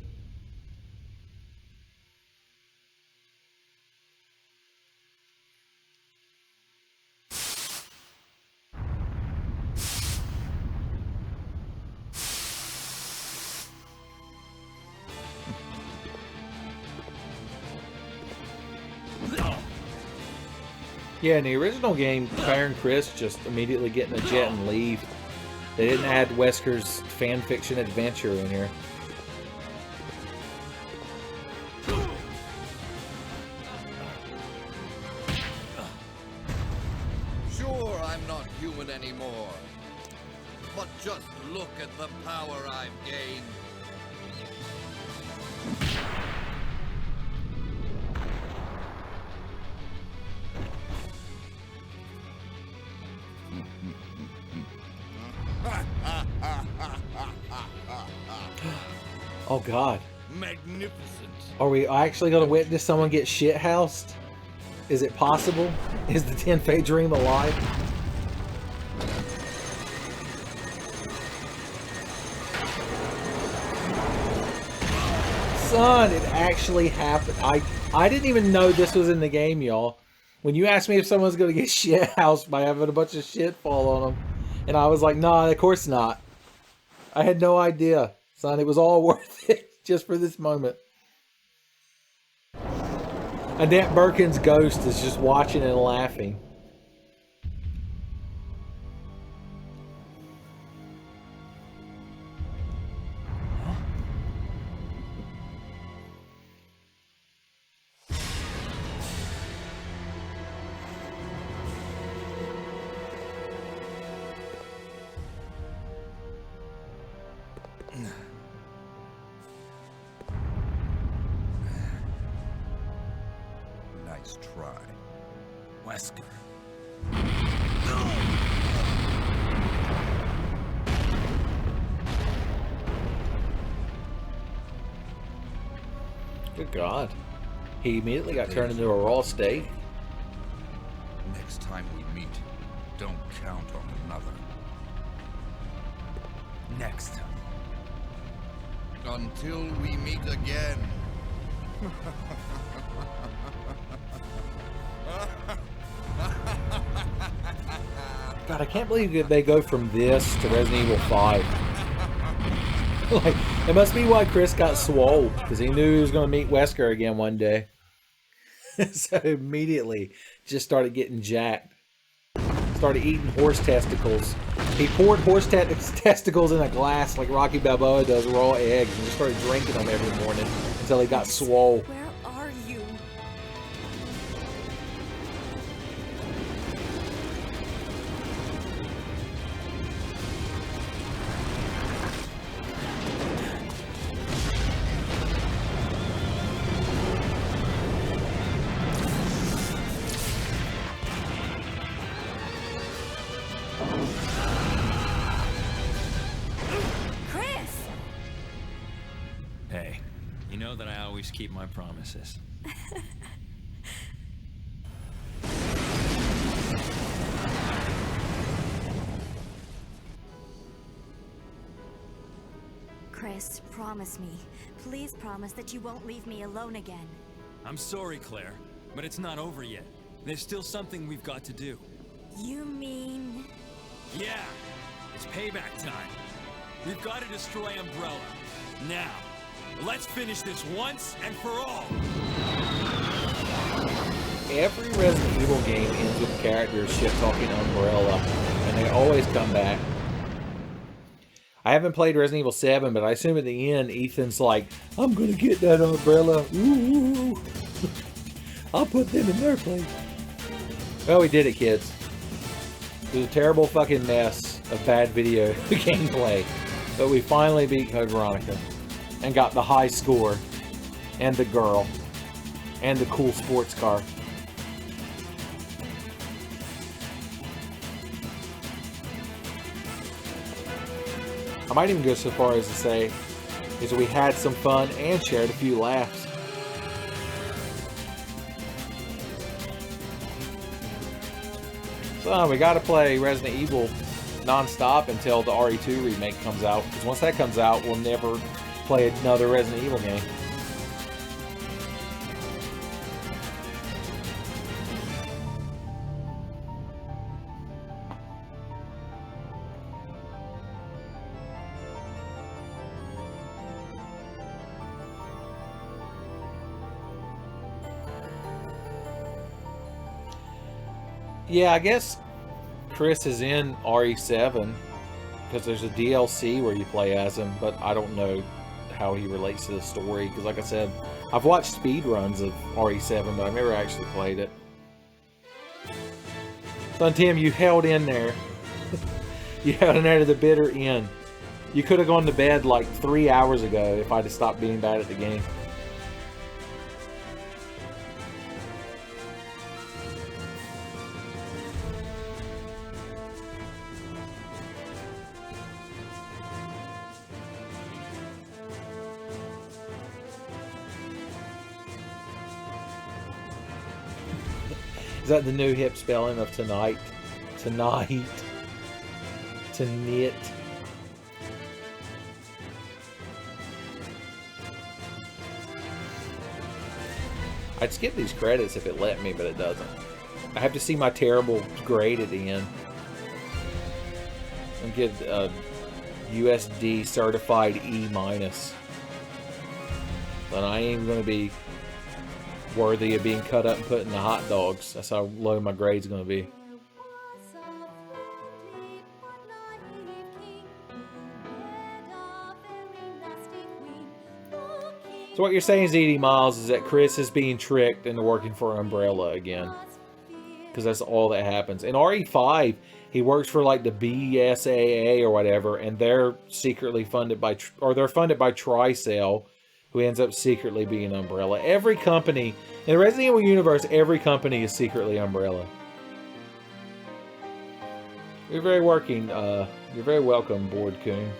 Yeah, in the original game, Claire and Chris just immediately get in a jet and leave. They didn't add Wesker's fanfiction adventure in here. Sure, I'm not human anymore. But just look at the power I've gained. Oh God. Magnificent. Are we actually going to witness someone get shithoused? Is it possible? Is the Tenfey dream alive? Son, it actually happened. I didn't even know this was in the game, y'all. When you asked me if someone's going to get shithoused by having a bunch of shit fall on them, and I was like, nah, of course not. I had no idea. Son, it was all worth it just for this moment. Annette Birkin's ghost is just watching and laughing. Nice try. Wesker. Good God. He immediately got turned into a raw steak. Next time we meet, don't count on another. Next time. Until we meet again. God, I can't believe that they go from this to Resident Evil 5. Like, it must be why Chris got swole, because he knew he was going to meet Wesker again one day. So immediately just started getting jacked. Started eating horse testicles. He poured horse testicles in a glass like Rocky Balboa does raw eggs and just started drinking them every morning until he got swole. Where are you? Chris! Hey, you know that I always keep my promises. Chris, promise me. Please promise that you won't leave me alone again. I'm sorry, Claire, but it's not over yet. There's still something we've got to do. You mean... Yeah, it's payback time. We've got to destroy Umbrella. Now, let's finish this once and for all. Every Resident Evil game ends with characters shit-talking Umbrella, and they always come back. I haven't played Resident Evil 7, but I assume at the end, Ethan's like, I'm gonna get that Umbrella. Ooh. I'll put them in their place. Well, we did it, kids. It was a terrible fucking mess of bad video gameplay, but we finally beat Code Veronica and got the high score and the girl and the cool sports car. I might even go so far as to say is we had some fun and shared a few laughs. So we gotta play Resident Evil non-stop until the RE2 remake comes out, because once that comes out, we'll never play another Resident Evil game. Yeah, I guess Chris is in RE7 because there's a DLC where you play as him, but I don't know how he relates to the story because, like I said, I've watched speedruns of RE7, but I've never actually played it. Son Tim, you held in there. You held in there to the bitter end. You could have gone to bed like 3 hours ago if I'd have stopped being bad at the game. Is that the new hip spelling of tonight? Tonight. To knit. I'd skip these credits if it let me, but it doesn't. I have to see my terrible grade at the end. And get a USD certified E-. But I ain't going to be worthy of being cut up and put in the hot dogs. That's how low my grade's going to be. So what you're saying, ZD Miles, is that Chris is being tricked into working for Umbrella again. Because that's all that happens. In RE5, he works for like the BSAA or whatever, and they're secretly funded by, or they're funded by Tricell, who ends up secretly being Umbrella. Every company, in the Resident Evil universe, every company is secretly Umbrella. You're very you're very welcome, Board Coon.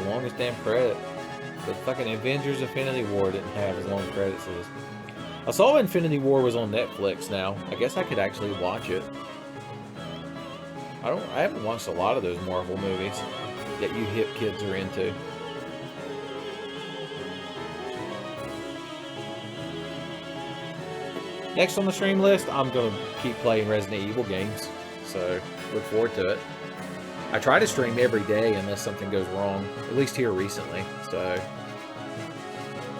longest damn credit. But fucking Avengers Infinity War didn't have as long credits as this. I saw Infinity War was on Netflix now. I guess I could actually watch it. I haven't watched a lot of those Marvel movies that you hip kids are into. Next on the stream list, I'm going to keep playing Resident Evil games, so look forward to it. I try to stream every day unless something goes wrong, at least here recently, so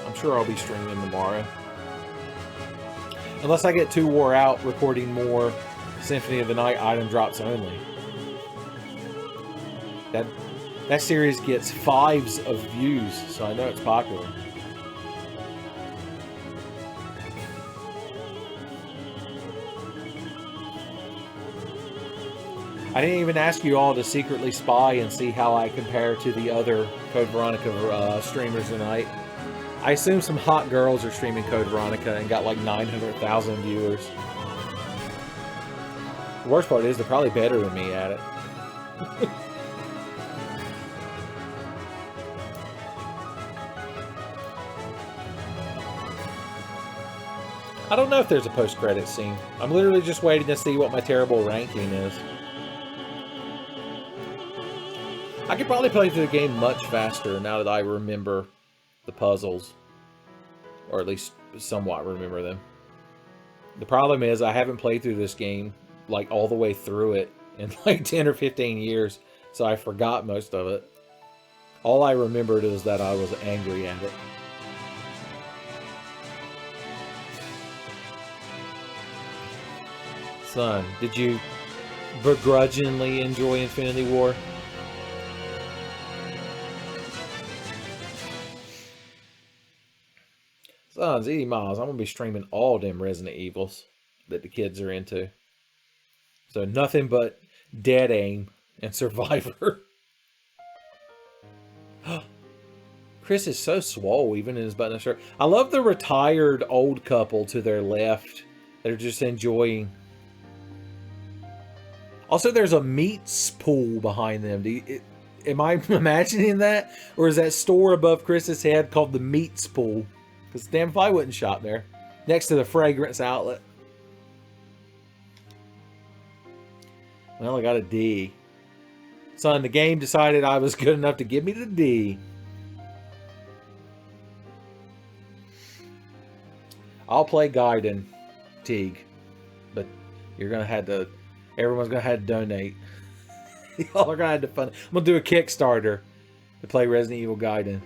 I'm sure I'll be streaming tomorrow. Unless I get too wore out recording more Symphony of the Night item drops only. That series gets 5s of views, so I know it's popular. I didn't even ask you all to secretly spy and see how I compare to the other Code Veronica streamers tonight. I assume some hot girls are streaming Code Veronica and got like 900,000 viewers. The worst part is they're probably better than me at it. I don't know if there's a post-credit scene. I'm literally just waiting to see what my terrible ranking is. I could probably play through the game much faster now that I remember the puzzles. Or at least somewhat remember them. The problem is I haven't played through this game like all the way through it in like 10 or 15 years. So I forgot most of it. All I remembered is that I was angry at it. Son, did you begrudgingly enjoy Infinity War? Sons, 80 miles. I'm going to be streaming all them Resident Evils that the kids are into. So nothing but Dead Aim and Survivor. Chris is so swole even in his button-up shirt. I love the retired old couple to their left. They're just enjoying. Also, there's a meats pool behind them. Am I imagining that? Or is that store above Chris's head called the meats pool? Because damn if I wouldn't shop there. Next to the fragrance outlet. Well, I got a D. Son, the game decided I was good enough to give me the D. I'll play Gaiden, Teague. But you're going to have to... Everyone's going to have to donate. Y'all are going to have to fund... I'm going to do a Kickstarter to play Resident Evil Gaiden.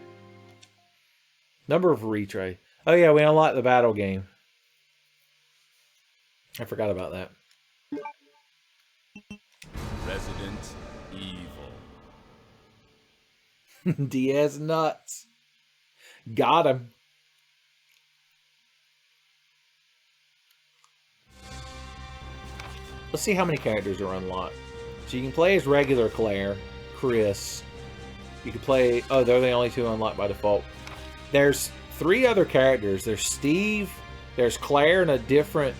Number of retry. Oh yeah, we unlocked the battle game. I forgot about that. Resident Evil. Diaz nuts. Got him. Let's see how many characters are unlocked. So you can play as regular Claire, Chris. You can play... Oh, they're the only two unlocked by default. There's 3 other characters. There's Steve, there's Claire in a different,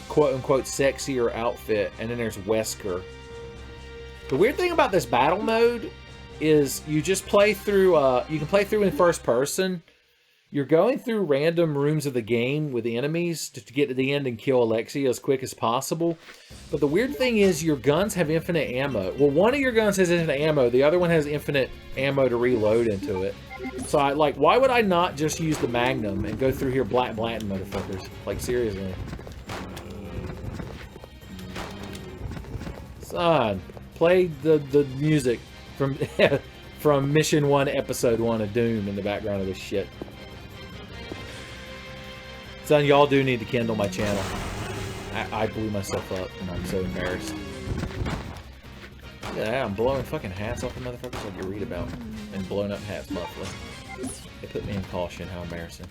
quote-unquote, sexier outfit, and then there's Wesker. The weird thing about this battle mode is you just play through, you can play through in first person. You're going through random rooms of the game with the enemies to get to the end and kill Alexia as quick as possible. But the weird thing is your guns have infinite ammo. Well, one of your guns has infinite ammo. The other one has infinite ammo to reload into it. So, why would I not just use the Magnum and go through here blanting motherfuckers? Like, seriously. Son, play the music from from Mission 1, Episode 1 of Doom in the background of this shit. Son, y'all do need to kindle my channel. I blew myself up and I'm so embarrassed. Look at that, I'm blowing fucking hats off the motherfuckers like you read about. And blowing up hats monthly. They put me in caution, how embarrassing.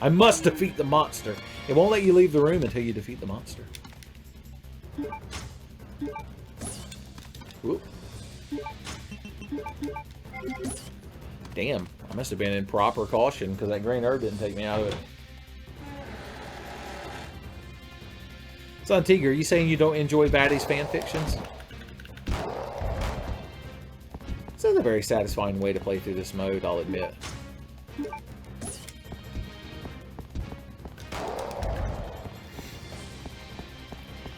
I must defeat the monster. It won't let you leave the room until you defeat the monster. Whoop. Damn, I must have been in proper caution because that green herb didn't take me out of it. Son Tiger, are you saying you don't enjoy baddies fan fictions? So a very satisfying way to play through this mode, I'll admit.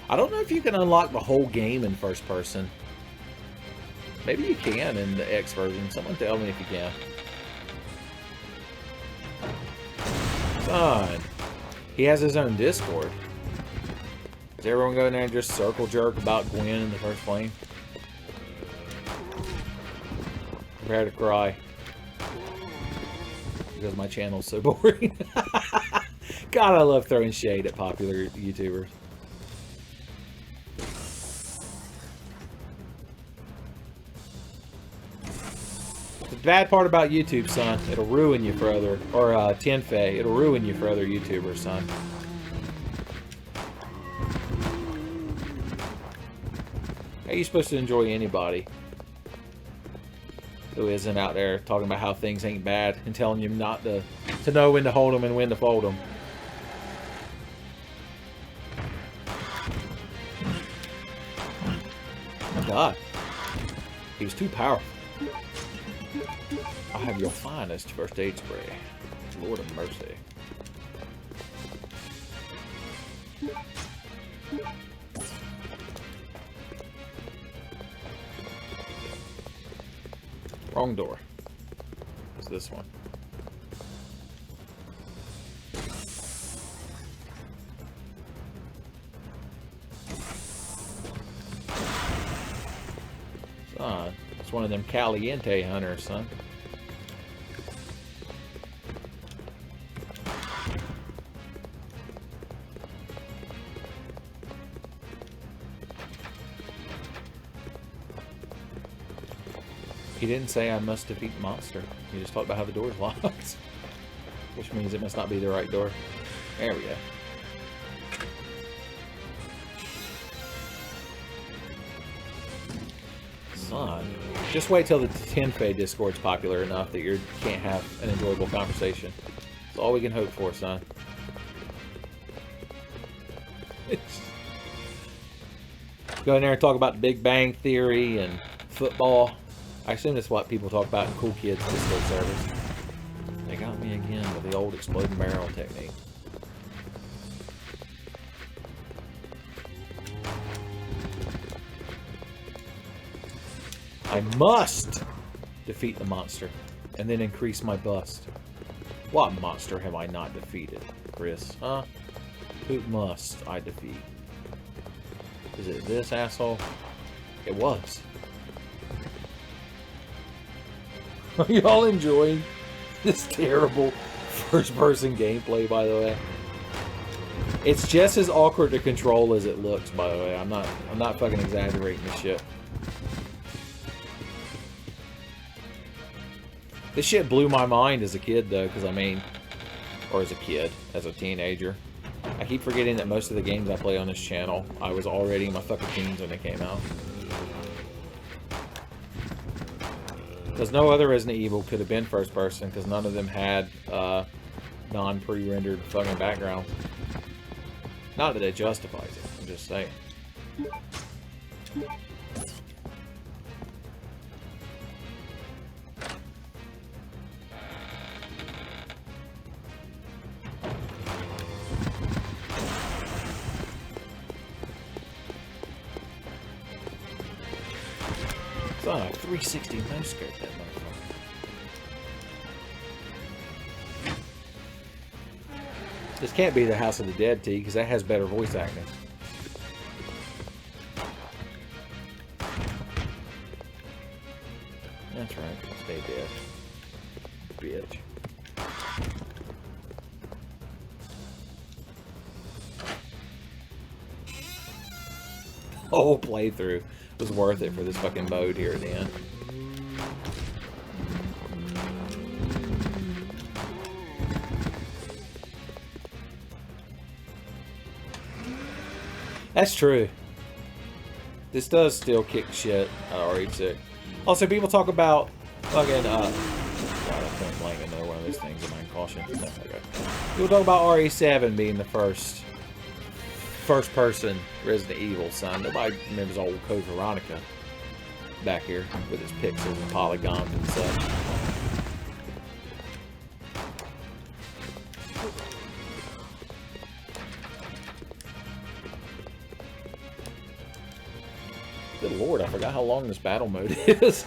I don't know if you can unlock the whole game in first person. Maybe you can in the X version. Someone tell me if you can. Son, he has his own Discord. Does everyone go in there and just circle jerk about Gwen in the first flame? Prepare to cry. Because my channel's so boring. God, I love throwing shade at popular YouTubers. The bad part about YouTube, son, it'll ruin you for other, or Tenfey, it'll ruin you for other YouTubers, son. How are you supposed to enjoy anybody who isn't out there talking about how things ain't bad and telling you not to know when to hold them and when to fold them? Oh God, he was too powerful. I have your finest first aid spray. Lord of mercy. Wrong door. It's this one. Son, it's one of them Caliente hunters, son. He didn't say I must defeat the monster. He just talked about how the door is locked. Which means it must not be the right door. There we go. Son, just wait till the Tenfey Discord's popular enough that you can't have an enjoyable conversation. That's all we can hope for, son. Go in there and talk about the Big Bang Theory and football. I assume that's what people talk about in Cool Kids Discord servers. They got me again with the old exploding barrel technique. I must defeat the monster and then increase my bust. What monster have I not defeated, Chris? Huh? Who must I defeat? Is it this asshole? It was. Are y'all enjoying this terrible first-person gameplay, by the way? It's just as awkward to control as it looks, by the way. I'm not fucking exaggerating this shit. This shit blew my mind as a kid, though, because I mean, or as a kid, as a teenager. I keep forgetting that most of the games I play on this channel, I was already in my fucking teens when they came out. Because no other Resident Evil could have been first person, because none of them had non-pre-rendered fucking backgrounds. Not that it justifies it, I'm just saying. It's on a 360 no-scope, that motherfucker. This can't be the House of the Dead, T, because that has better voice acting. That's right, stay dead. Bitch. The whole playthrough was worth it for this fucking mode here at the end. That's true. This does still kick shit at RH6. Also, people talk about fucking, God, I can't blank another one of those things in my caution. No, okay. People talk about RE7 being the first person Resident Evil, son. Nobody remembers old Code Veronica. back here with its pixels and polygons and such. Good lord, I forgot how long this battle mode is.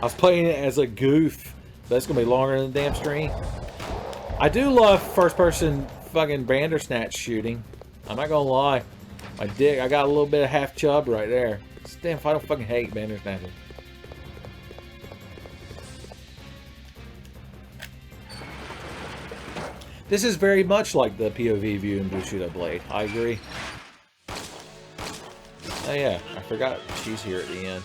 I was playing it as a goof, but it's gonna be longer than the damn stream. I do love first-person fucking Bandersnatch shooting. I'm not gonna lie. My dick, I got a little bit of half chub right there. Damn, if I don't fucking hate Bandersnatch. This is very much like the POV view in Bushido Blade. I agree. Oh yeah, I forgot she's here at the end.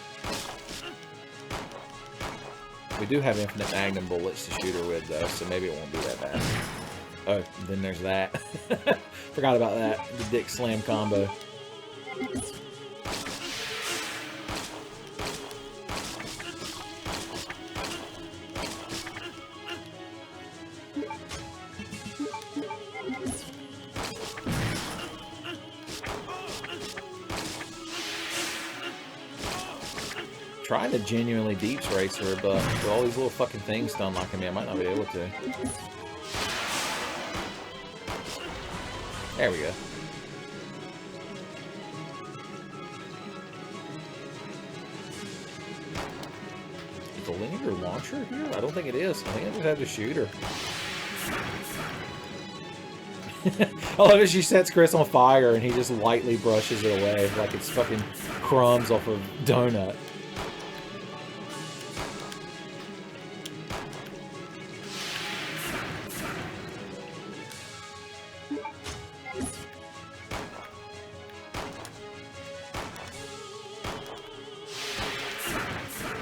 We do have infinite magnum bullets to shoot her with though, so maybe it won't be that bad. Oh, then there's that. Forgot about that. The dick slam combo. Trying to genuinely deeps race her, but with all these little fucking things stun locking me, I might not be able to. There we go. Is the linear launcher here? I don't think it is. I think I just have to shoot her. I love it. She sets Chris on fire and he just lightly brushes it away like it's fucking crumbs off a donut.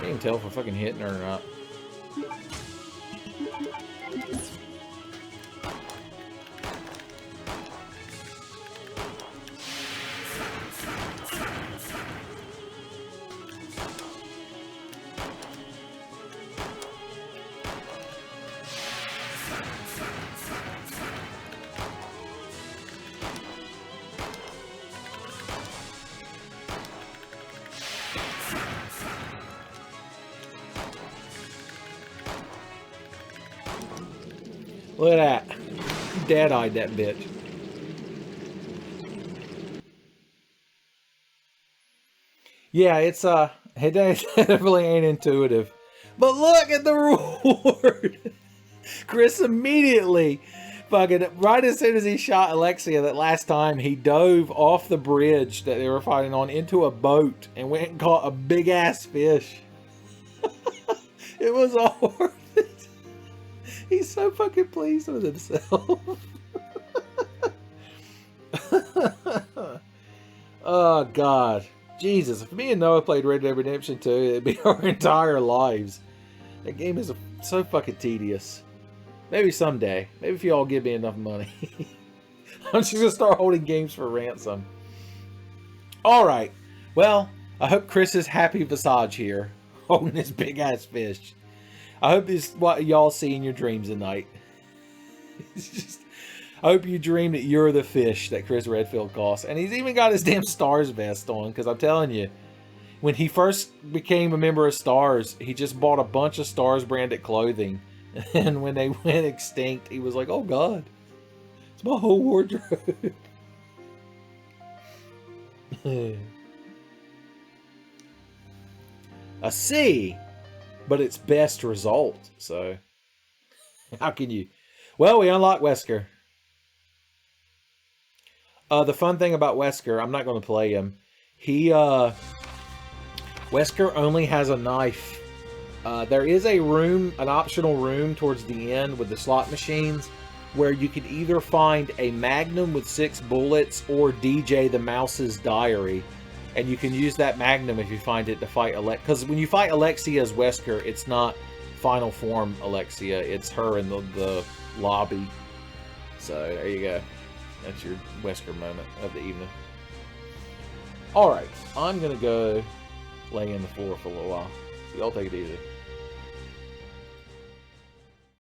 Can't tell if we're fucking hitting her or not. Look at that. Dead-eyed that bitch. Yeah, it definitely ain't intuitive. But look at the reward! Chris immediately, fucking, right as soon as he shot Alexia that last time, he dove off the bridge that they were fighting on into a boat and went and caught a big-ass fish. It was all worth it. He's so fucking pleased with himself. Oh, God. Jesus, if me and Noah played Red Dead Redemption 2, it'd be our entire lives. That game is so fucking tedious. Maybe someday. Maybe if you all give me enough money. I'm just going to start holding games for ransom. Alright. Well, I hope Chris is happy visage here. Holding this big-ass fish. I hope this is what y'all see in your dreams tonight. I hope you dream that you're the fish that Chris Redfield costs. And he's even got his damn Stars vest on, because I'm telling you, when he first became a member of Stars, he just bought a bunch of Stars branded clothing. And when they went extinct, he was like, oh God, it's my whole wardrobe. A C, but it's best result, so how can you? Well, we unlocked Wesker. The fun thing about Wesker, I'm not going to play him. Wesker only has a knife. There is a room, an optional room towards the end with the slot machines, where you can either find a Magnum with 6 bullets or DJ the Mouse's Diary. And you can use that Magnum if you find it to fight Alexia. Because when you fight Alexia as Wesker, it's not final form Alexia. It's her in the lobby. So, there you go. That's your Wesker moment of the evening. Alright, I'm going to go lay in the floor for a little while. Y'all take it easy.